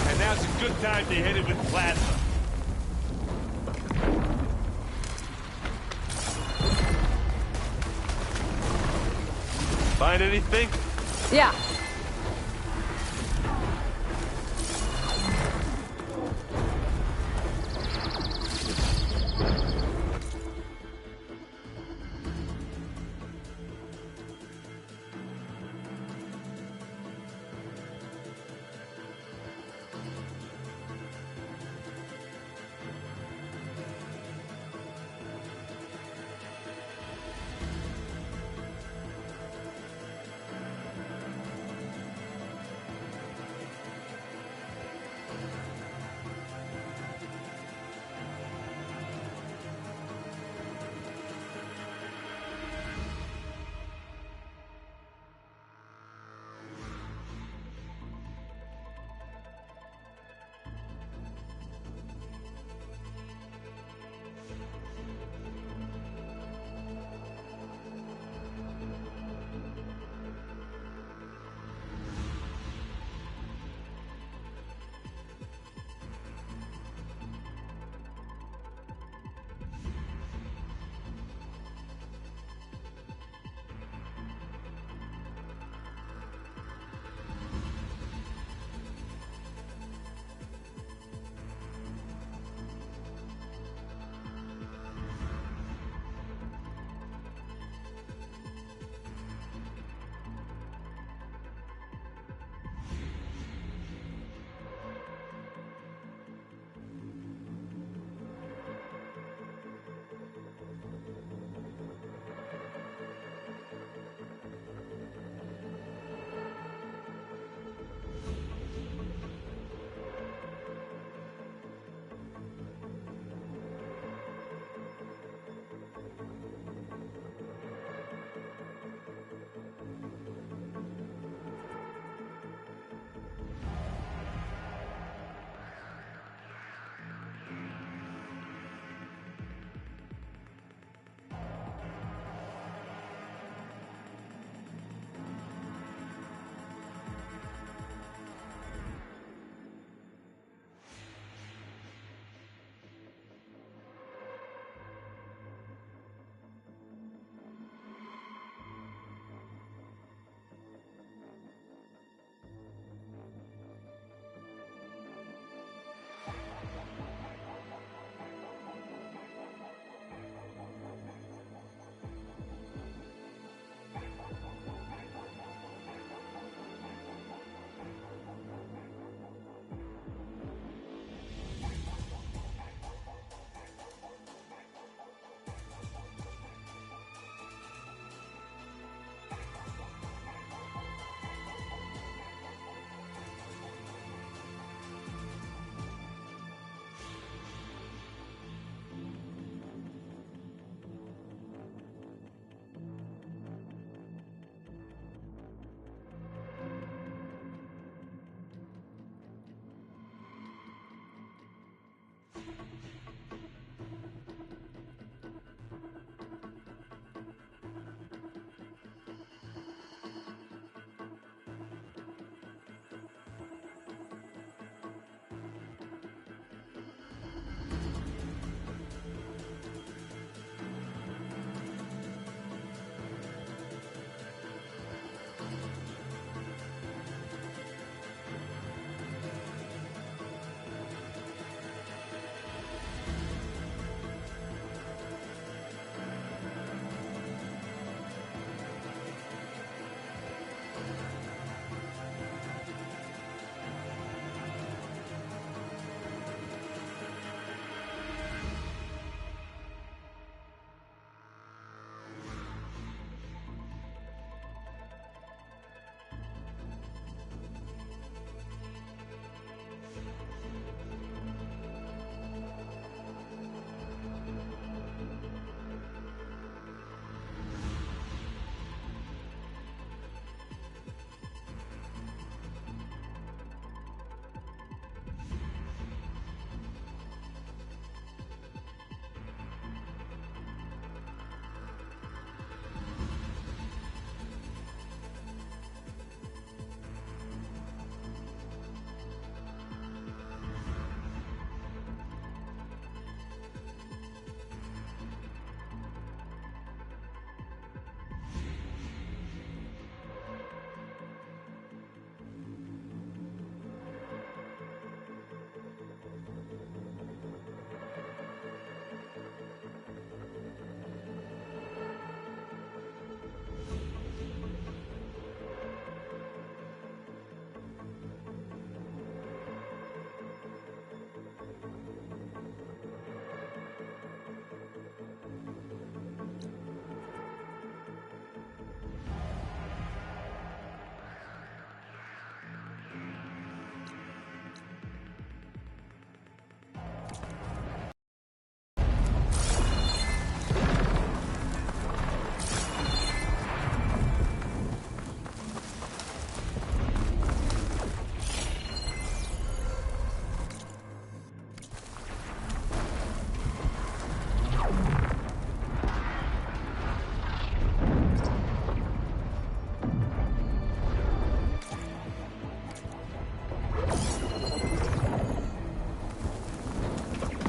And now's a good time to hit it with plasma. Find anything? Yeah.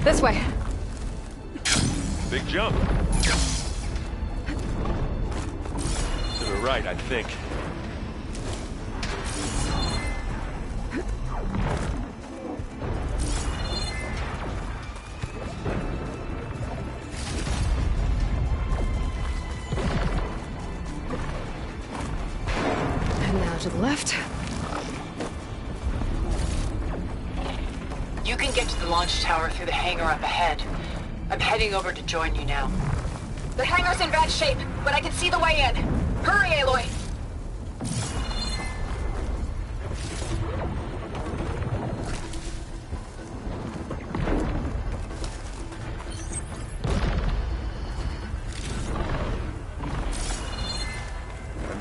This way. Big jump. To the right, I think. And now to the left. You can get to the launch tower through the hangar up ahead. I'm heading over to join you now. The hangar's in bad shape, but I can see the way in. Hurry, Aloy!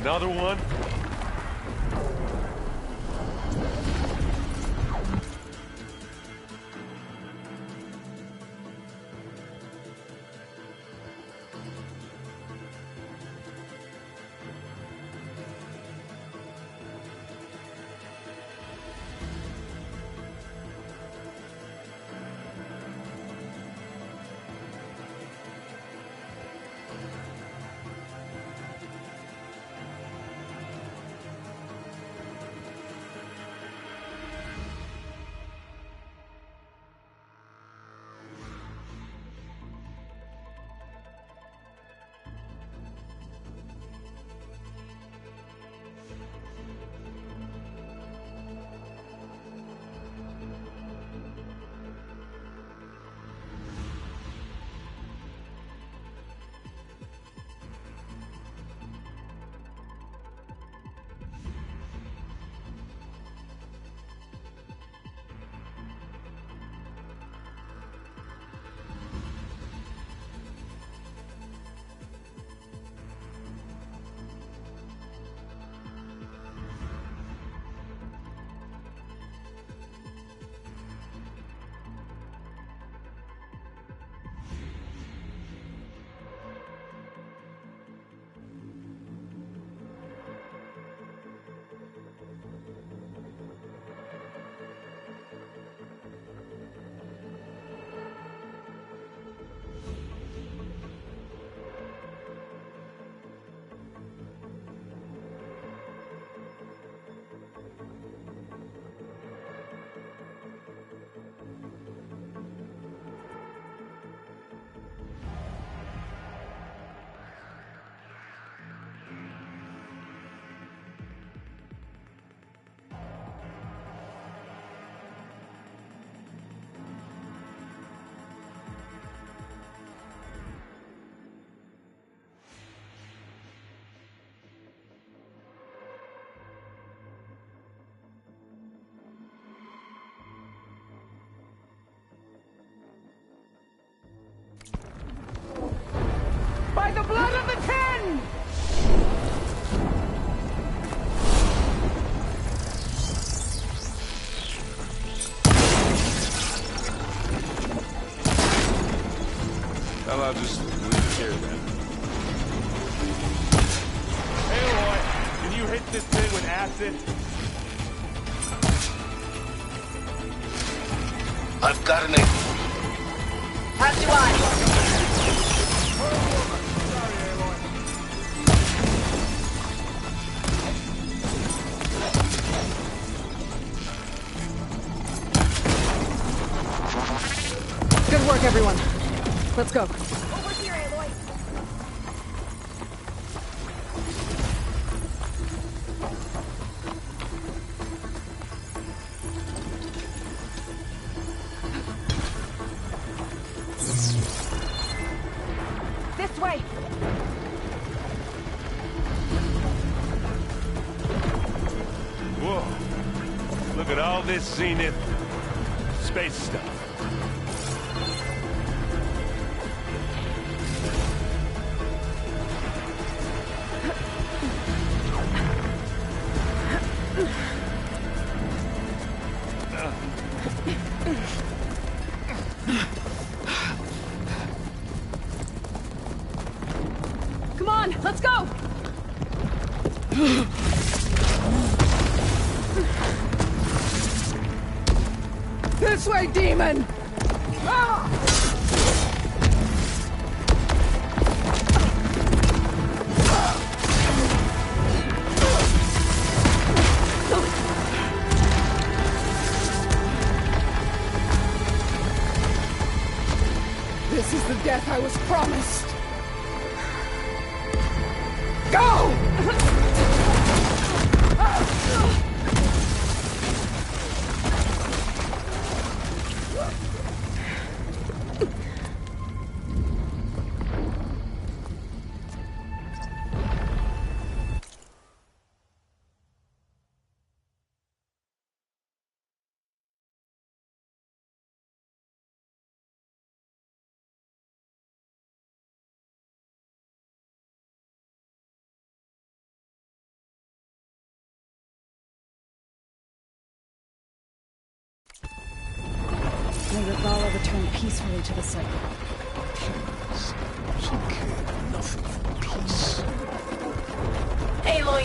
Another one? By the blood of the Ten! Well, I'll just leave it here then. Hey, Aloy, can you hit this thing with acid? I've got an aim. As do I. Good work, everyone. Let's go. Over here, Aloy. This way. Whoa. Look at all this Zenith space stuff. Come on, let's go! This way, demon! This is the death I was promised. Go! May Regala return peacefully to the site. She cared nothing for peace. Aloy!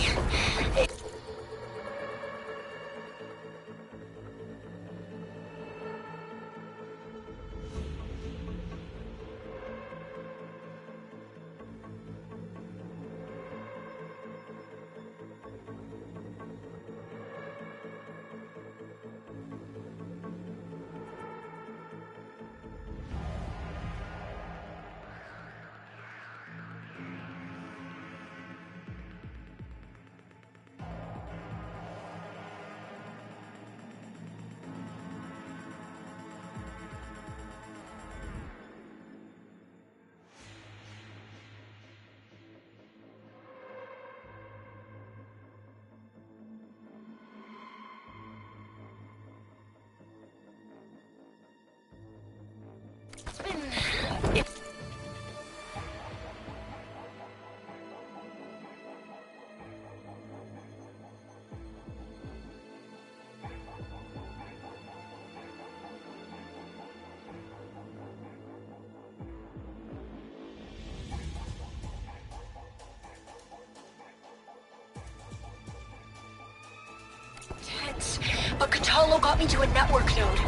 Tense, but Catalo got me to a network node.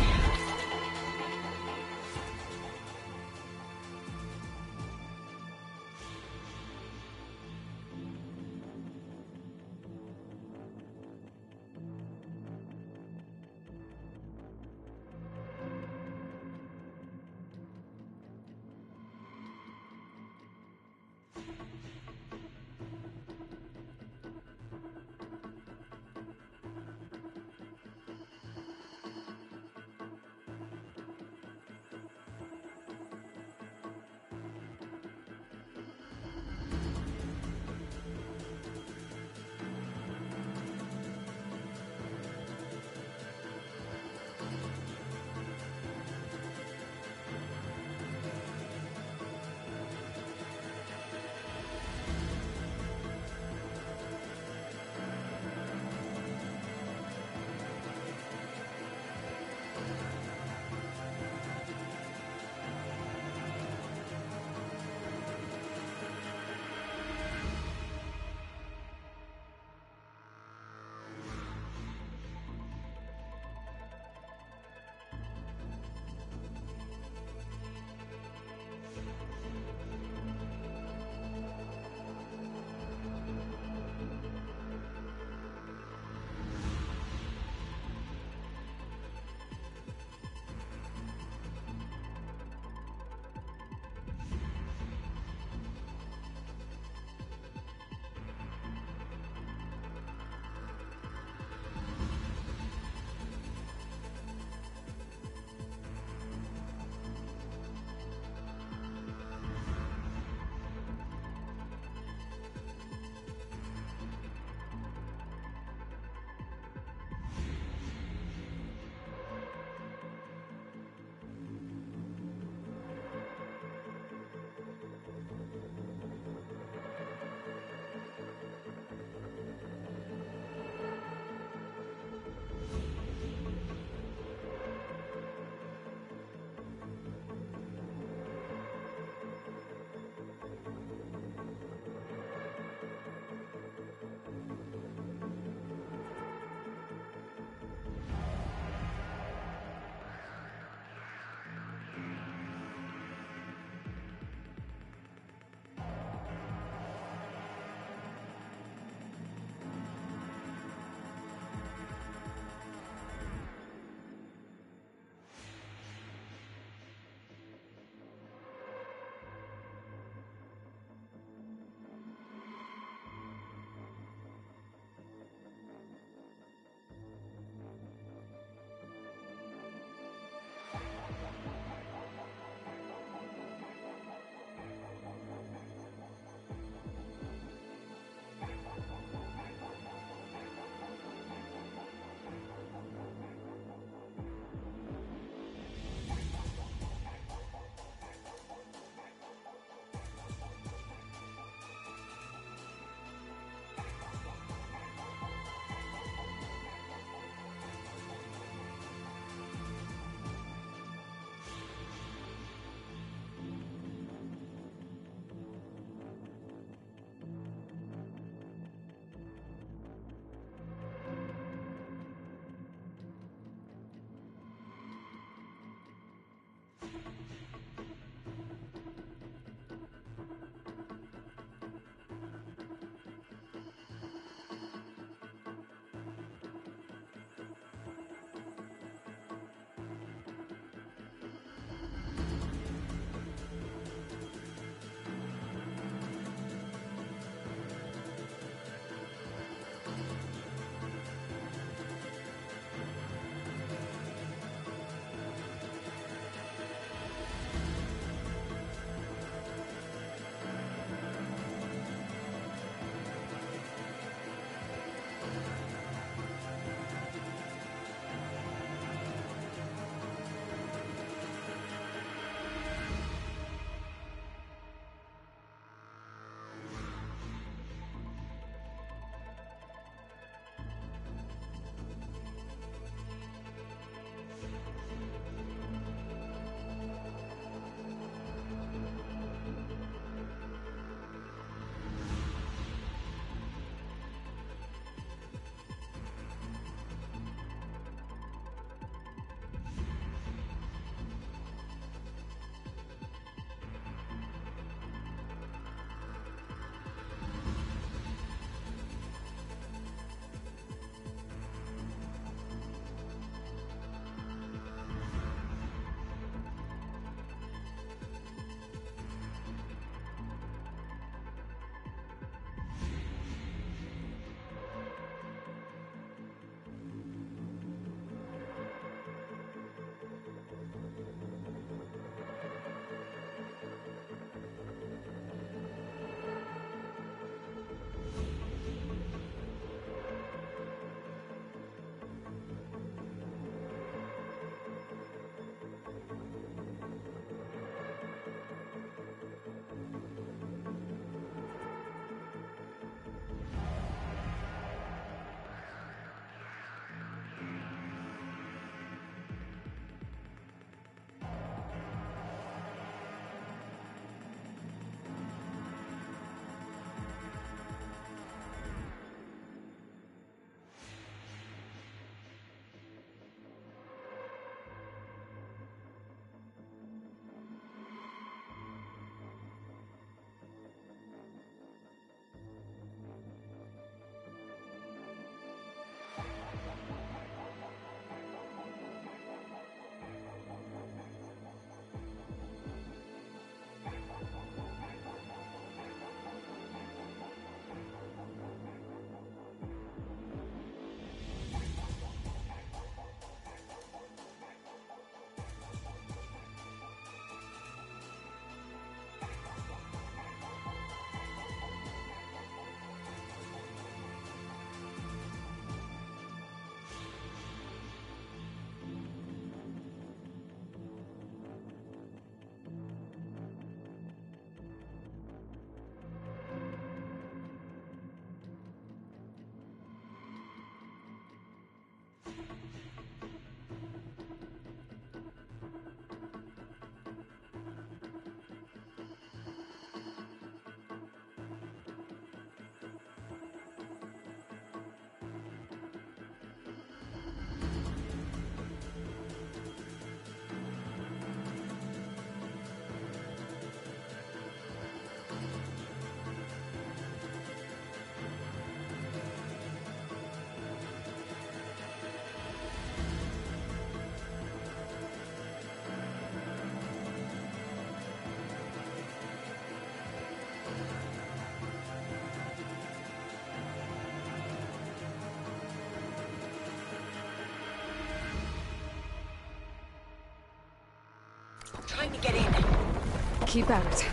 trying to get in. Keep at it.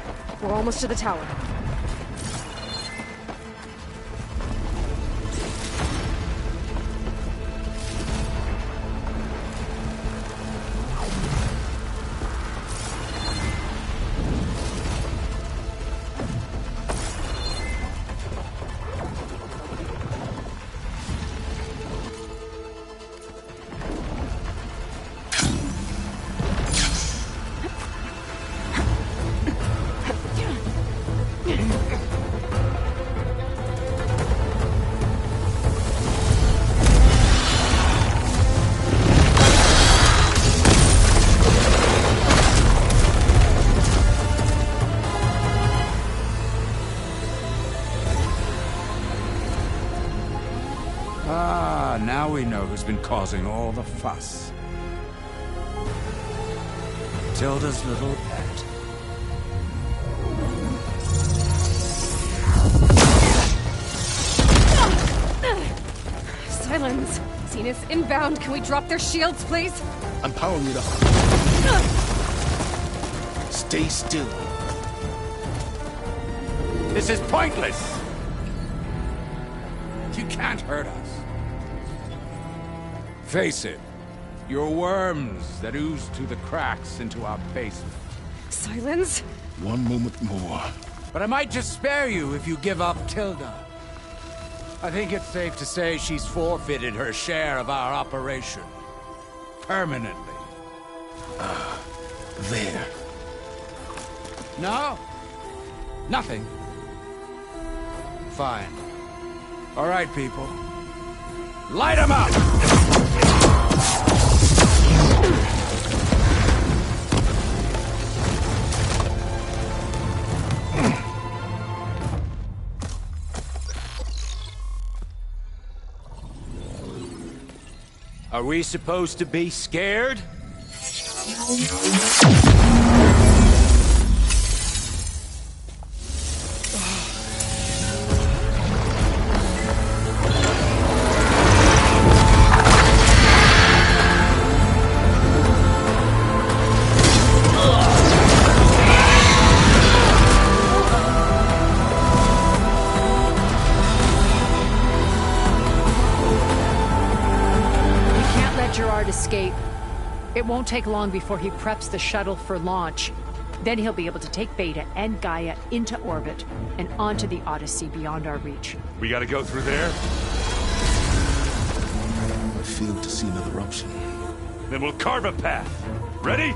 We're almost to the tower. Now we know who's been causing all the fuss. Tilda's little pet. Silence! Zenith inbound. Can we drop their shields, please? I'm powering it up. Stay still. This is pointless! You can't hurt us. Face it. You're worms that ooze through the cracks into our basement. Silence? One moment more. But I might just spare you if you give up Tilda. I think it's safe to say she's forfeited her share of our operation. Permanently. There. No? Nothing. Fine. All right, people. Light 'em up! Are we supposed to be scared? Escape. It won't take long before he preps the shuttle for launch. Then he'll be able to take Beta and Gaia into orbit and onto the Odyssey beyond our reach. We gotta go through there? I failed to see another option. Then we'll carve a path. Ready?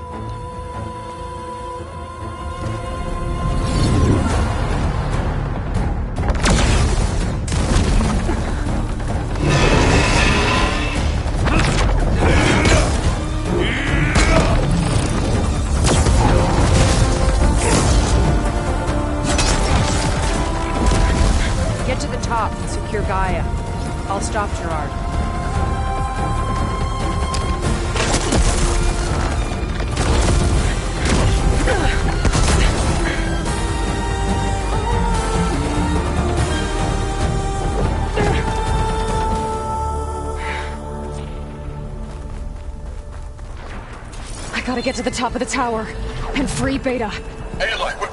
Secure Gaia. I'll stop Gerard. I gotta get to the top of the tower and free Beta. Aloy,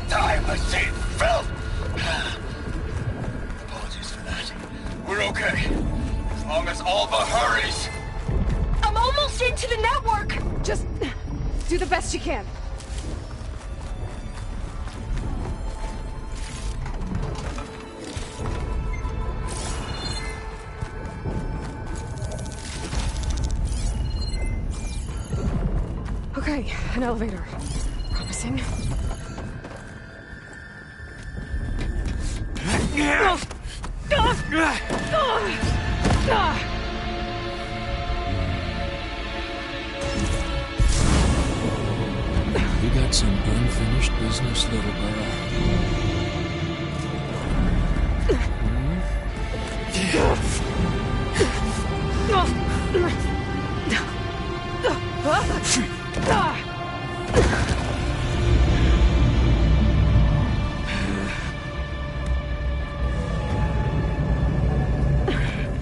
time machine filled! Apologies for that. We're okay. As long as Alba hurries. I'm almost into the network! Just do the best you can. Okay, an elevator. Promising. You got some unfinished business, little girl.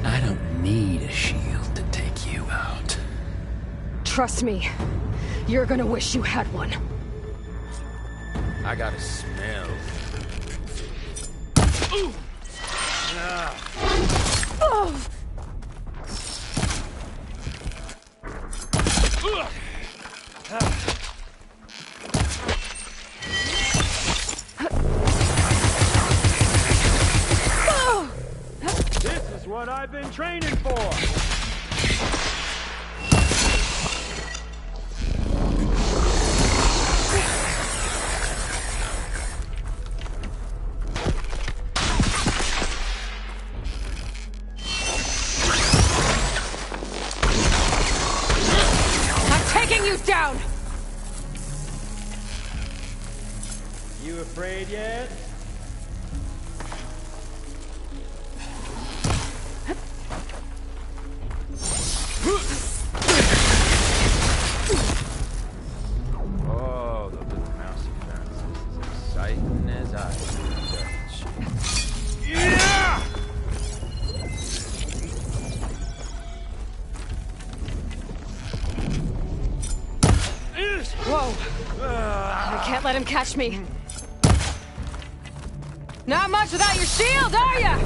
I don't need a shield to take you Trust me, you're gonna wish you had one. I got a smell. Ooh. Oh. This is what I've been training for! Down! You afraid yet? Oh, the little mousy fence. This is exciting as I do. Yeah! Whoa! I can't let him catch me. Not much without your shield, are ya?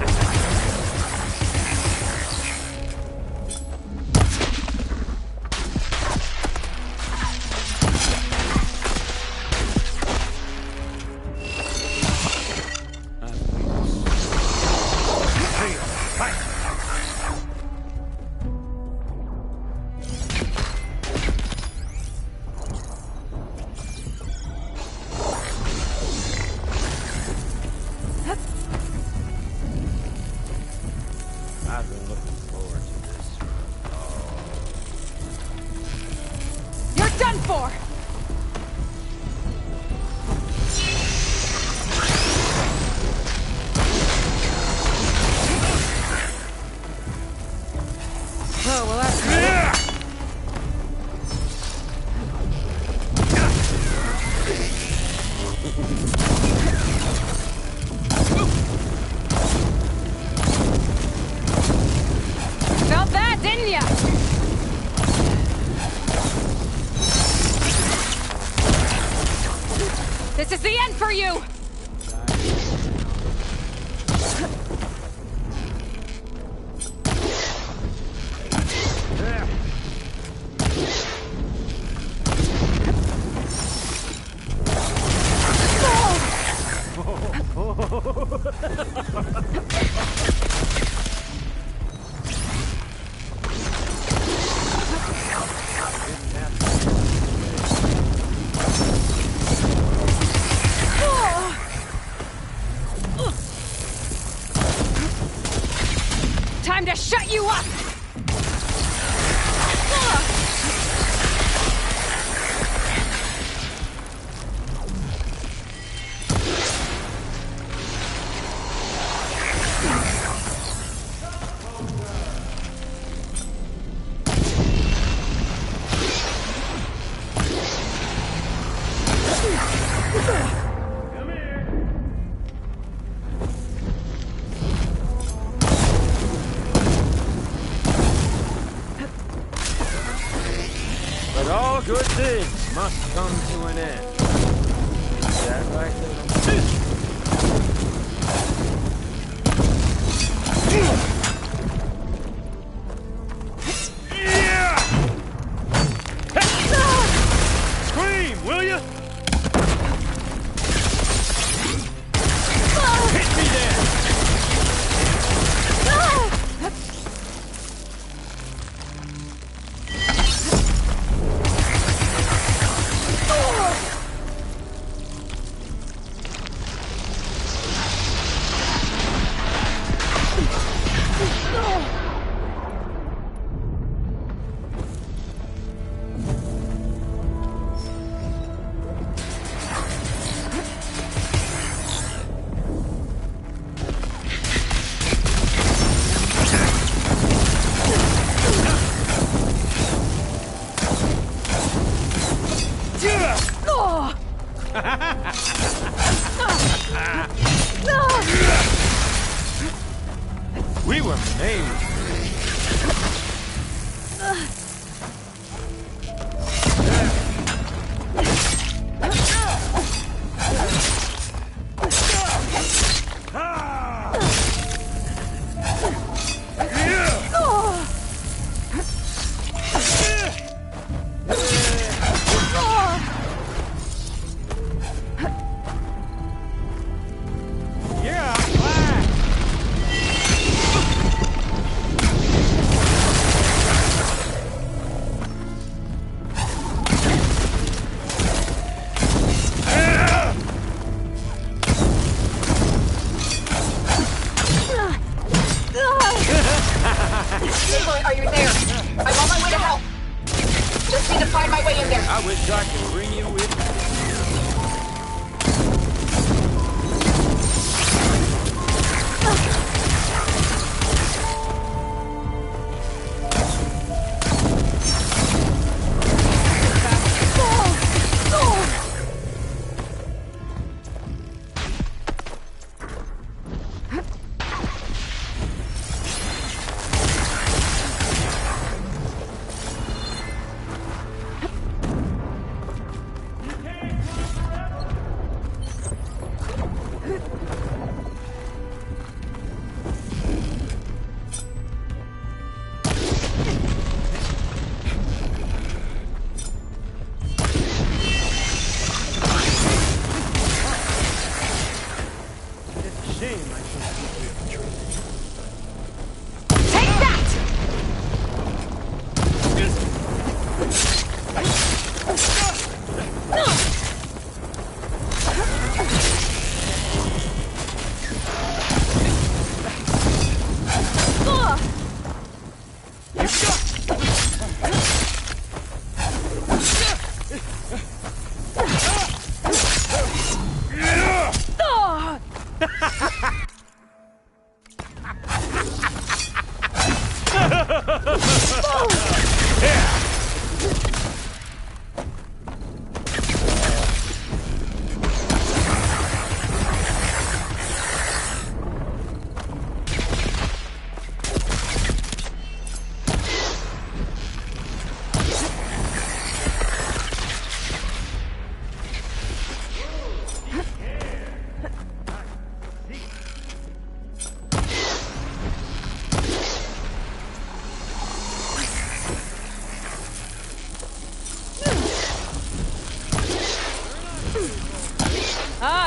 I've been looking forward to this. You're done for! Oh, well that's good. Felt that, didn't ya? This is the end for you! Time to shut you up! But all good things must come to an end. Is that right, little? Scream, will you? Hit me then! We were made. Aloy, are you there? I'm on my way to help. Just need to find my way in there. I wish I could bring you with me.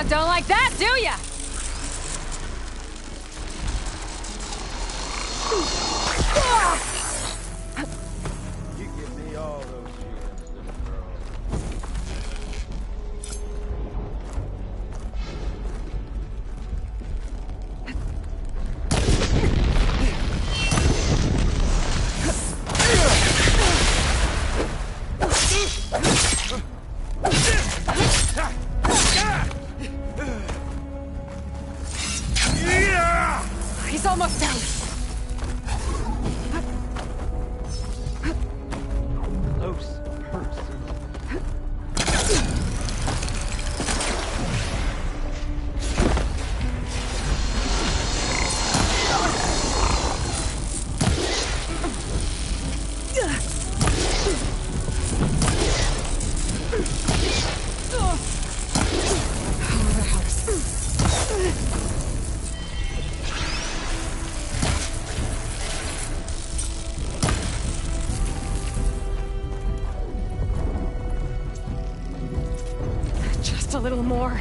Don't like that, do ya? You give me all those shields, little girl. He's almost down. Close person. Just a little more.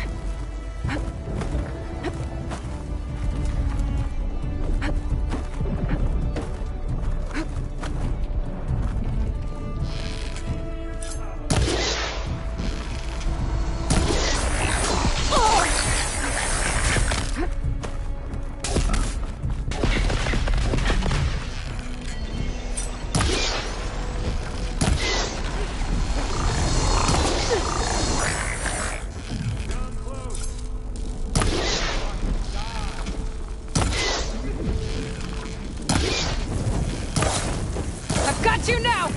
Got you now!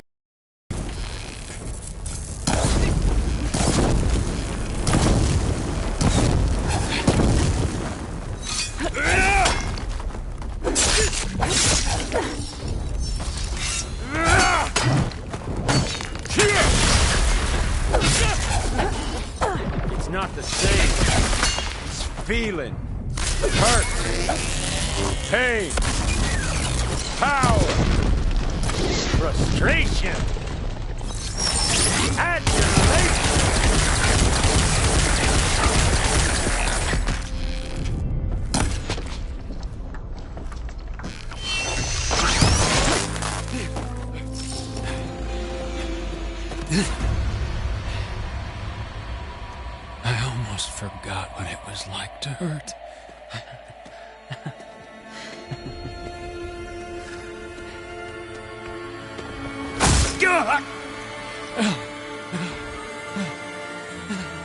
It's not the same. It's feeling. Hurt. Pain. Power. Frustration. Adulation. I almost forgot what it was like to hurt.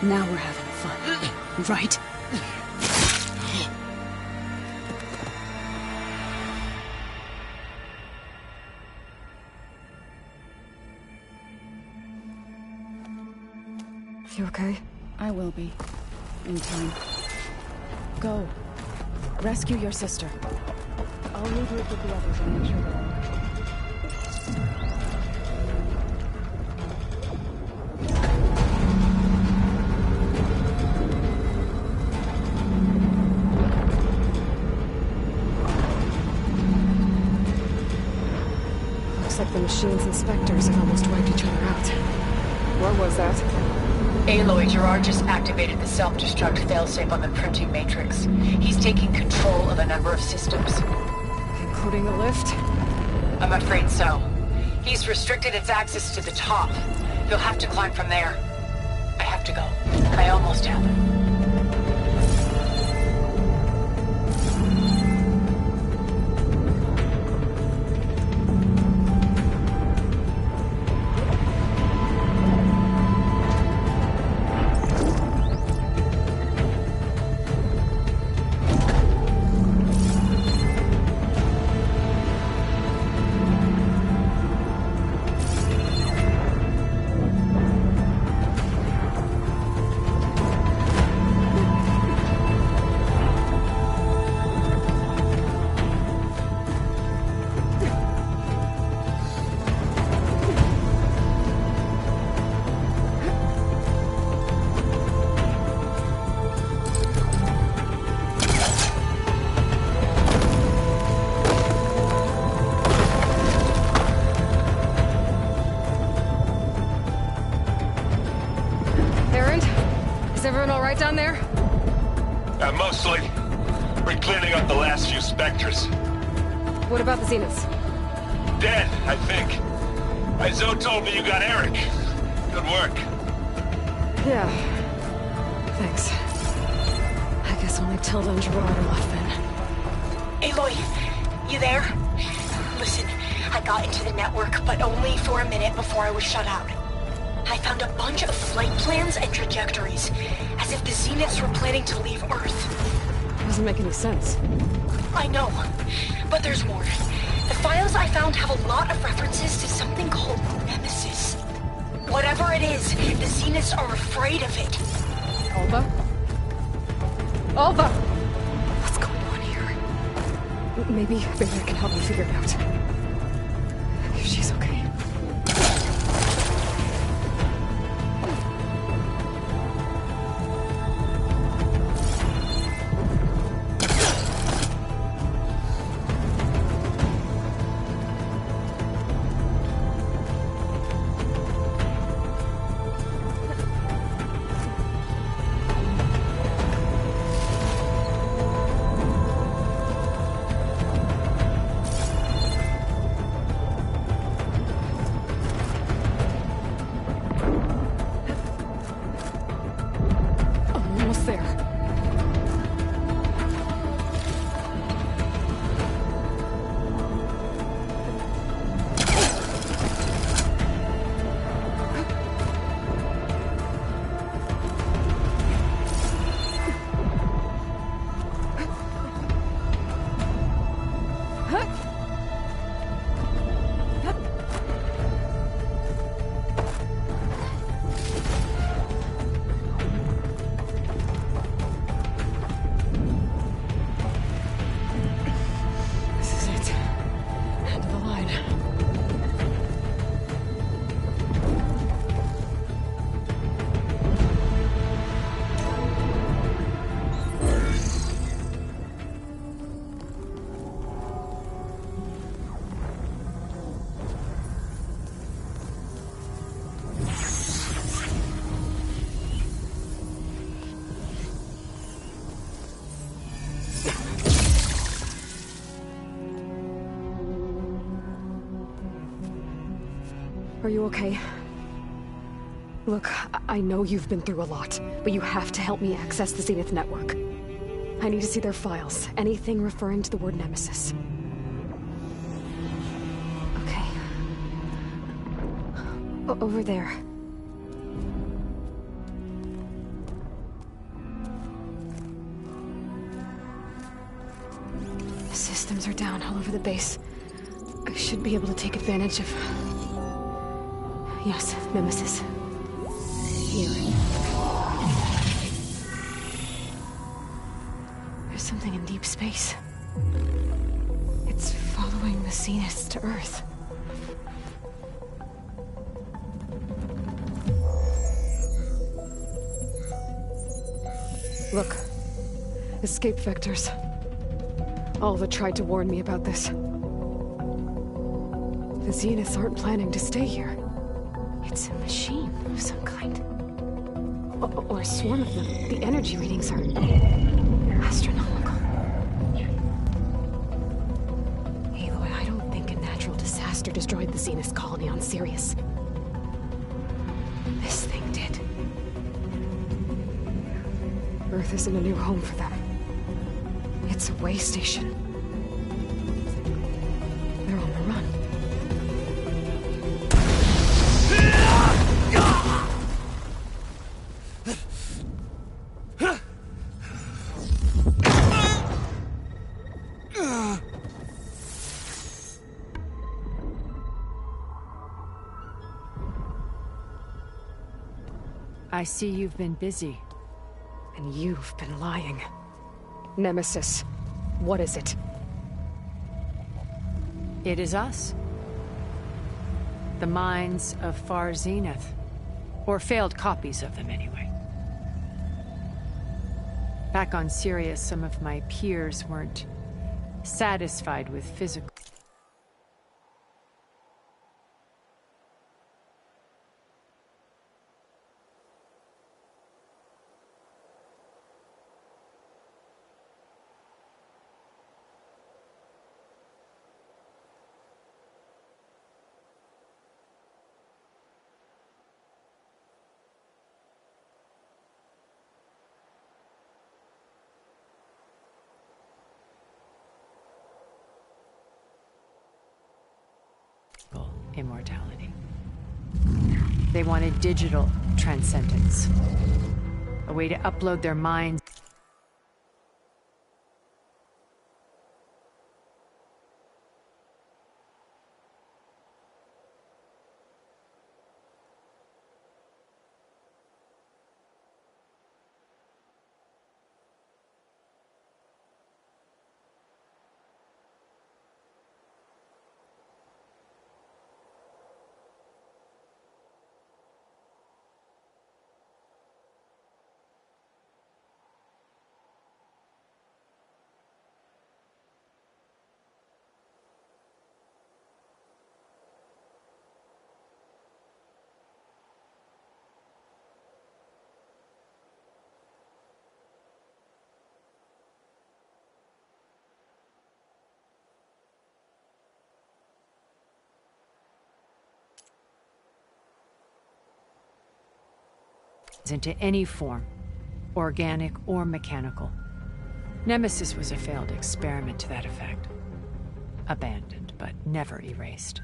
Now we're having fun, right? You okay? I will be. In time. Go. Rescue your sister. I'll regroup with the others and make sure they're all Looks like the machine's inspectors have almost wiped each other out. What was that? Aloy, Gerard just activated the self-destruct failsafe on the printing matrix. He's taking control of a number of systems. Including the lift? I'm afraid so. He's restricted its access to the top. You'll have to climb from there. I have to go. I almost have. Is everyone all right down there? Mostly. We're cleaning up the last few specters. What about the Zeniths? Dead, I think. Izo told me you got Eric. Good work. Yeah. Thanks. I guess only Tilda and Gerard are left then. Aloy, you there? Listen, I got into the network, but only for a minute before I was shut out. I found a bunch of flight plans and trajectories, as if the Zeniths were planning to leave Earth. Doesn't make any sense. I know, but there's more. The files I found have a lot of references to something called Nemesis. Whatever it is, the Zeniths are afraid of it. Alva? Alva! What's going on here? Maybe I can help you figure it out. If she's okay. Are you okay? Look, I know you've been through a lot, but you have to help me access the Zenith network. I need to see their files, anything referring to the word Nemesis. Okay. Over there. The systems are down all over the base. I should be able to take advantage of... Yes, Nemesis. Here. There's something in deep space. It's following the Zeniths to Earth. Look. Escape vectors. Alva tried to warn me about this. The Zeniths aren't planning to stay here. It's a machine of some kind. Or a swarm of them. The energy readings are... astronomical. Aloy, I don't think a natural disaster destroyed the Zenith colony on Sirius. This thing did. Earth isn't a new home for them. It's a way station. They're on the run. I see you've been busy. And you've been lying. Nemesis, what is it? It is us. The minds of Far Zenith. Or failed copies of them, anyway. Back on Sirius, some of my peers weren't satisfied with physical... immortality. They wanted digital transcendence. A way to upload their minds. Into any form, organic or mechanical. Nemesis was a failed experiment to that effect. Abandoned, but never erased.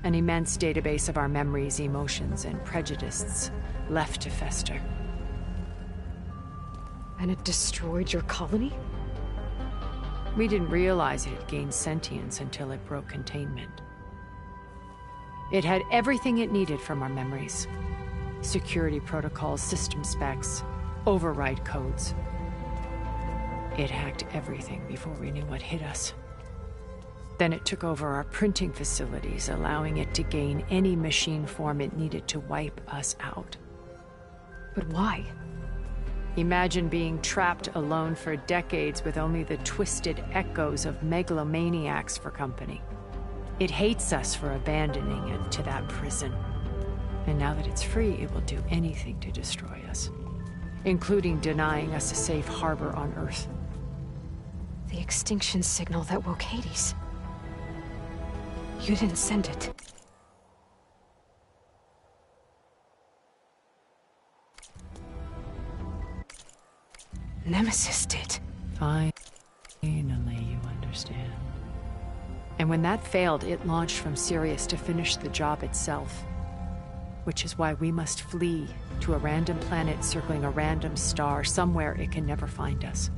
An immense database of our memories, emotions, and prejudices left to fester. And it destroyed your colony? We didn't realize it had gained sentience until it broke containment. It had everything it needed from our memories. Security protocols, system specs, override codes. It hacked everything before we knew what hit us. Then it took over our printing facilities, allowing it to gain any machine form it needed to wipe us out. But why? Imagine being trapped alone for decades with only the twisted echoes of megalomaniacs for company. It hates us for abandoning it to that prison. And now that it's free, it will do anything to destroy us, including denying us a safe harbor on Earth. The extinction signal that woke Hades. You didn't send it. Nemesis did. Finally, you understand. And when that failed, it launched from Sirius to finish the job itself. Which is why we must flee to a random planet circling a random star, somewhere it can never find us.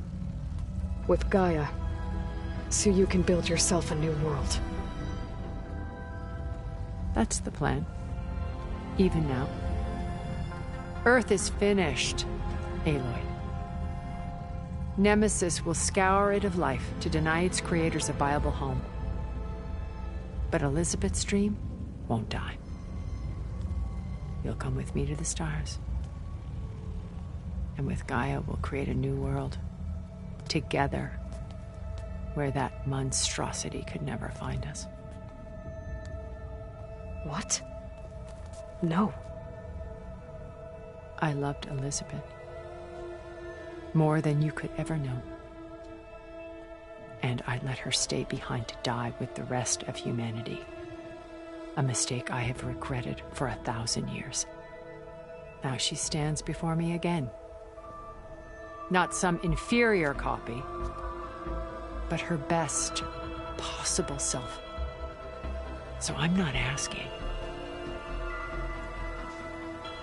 With Gaia, so you can build yourself a new world. That's the plan. Even now. Earth is finished, Aloy. Nemesis will scour it of life to deny its creators a viable home. But Elizabeth's dream won't die. You'll come with me to the stars. And with Gaia, we'll create a new world. Together. Where that monstrosity could never find us. What? No. I loved Elizabeth. More than you could ever know. And I let her stay behind to die with the rest of humanity. A mistake I have regretted for 1,000 years. Now she stands before me again. Not some inferior copy, but her best possible self. So I'm not asking.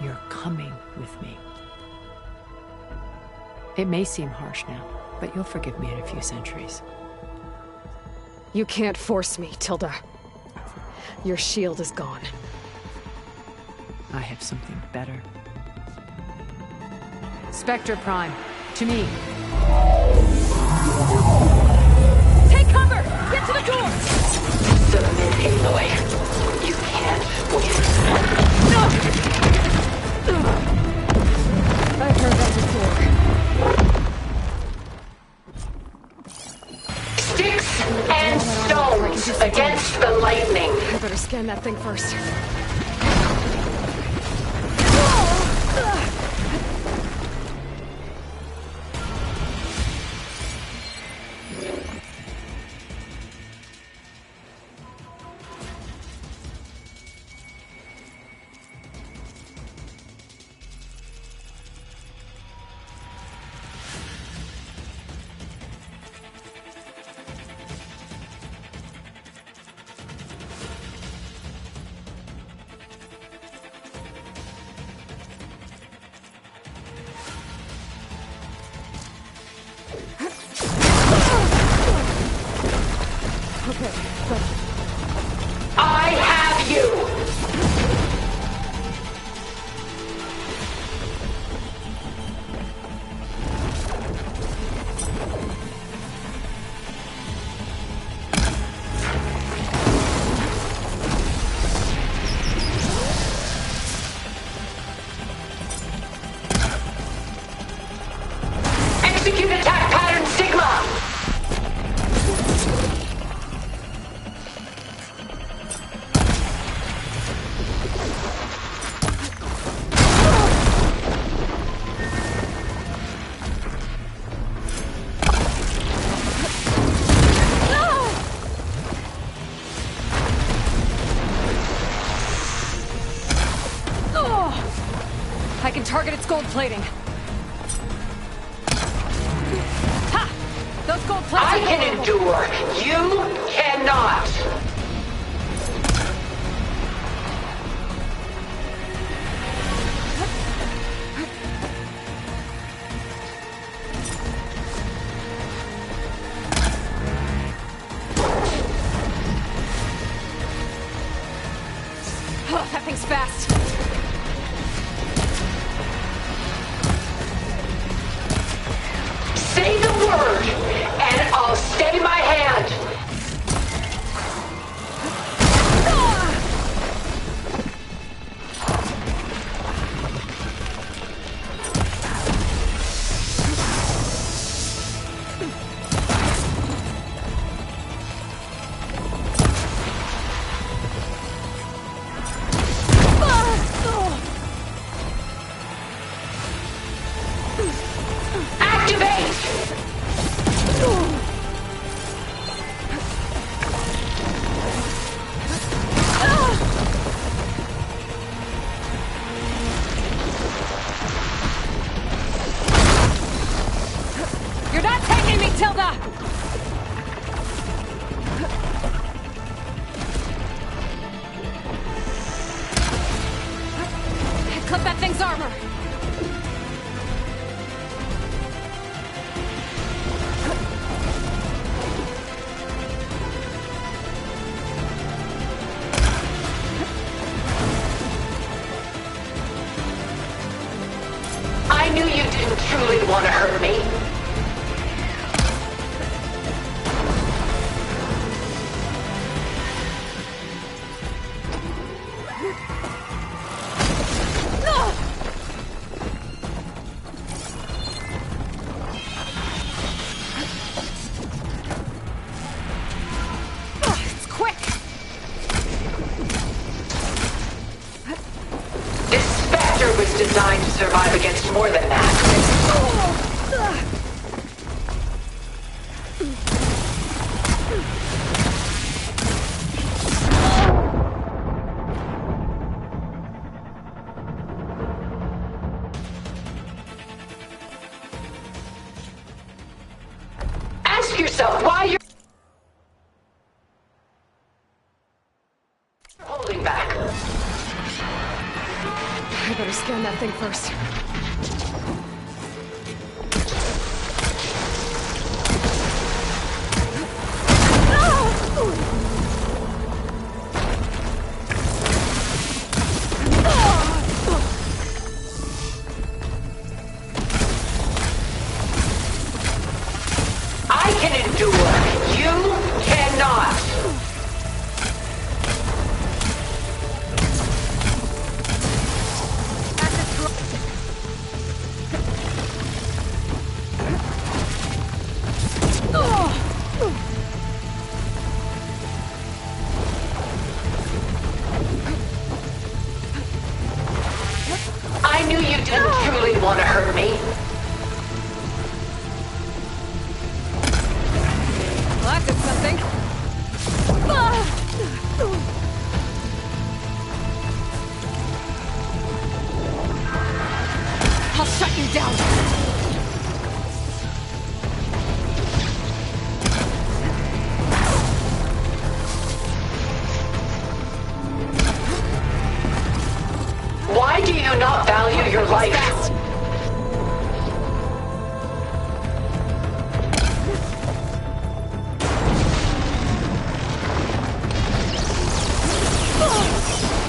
You're coming with me. It may seem harsh now, but you'll forgive me in a few centuries. You can't force me, Tilda. Your shield is gone. I have something better. Spectre Prime, to me. Take cover! Get to the door! Submit, Aloy. You can't win. I've heard that before. Sticks and stones against the lightning. I better scan that thing first. I have you! Execute attack pattern Sigma! I can target its gold plating. Ha! Those gold plates I can endure. You cannot. Oh, that thing's fast. Say the word, and I'll stay my hand. want to hurt me? Designed to survive against more than that. Ask yourself why you're holding back. I better scan that thing first. I can endure. You cannot. I knew you didn't truly want to hurt me. Well, that did something. I'll shut you down. Why do you not value your life?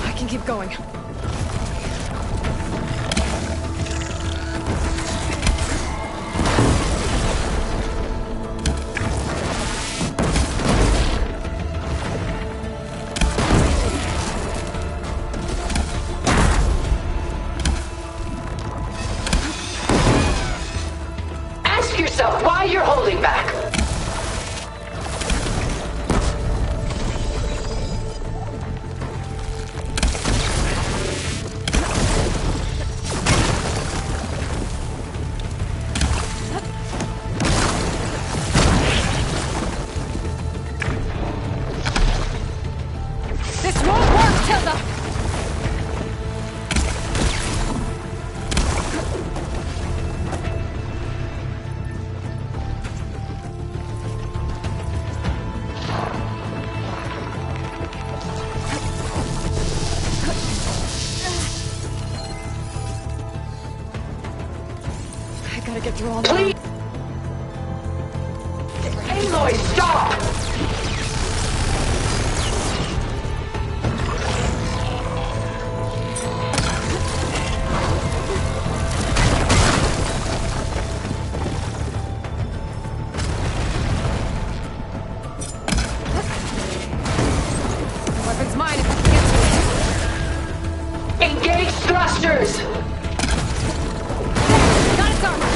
I can keep going. Ask yourself why you're holding back. This won't work, Tilda! I gotta get through all that. Please! Aloy, stop! The weapon's mine if I can get to it. Engage thrusters! Got its armor!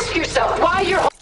Ask yourself why you're...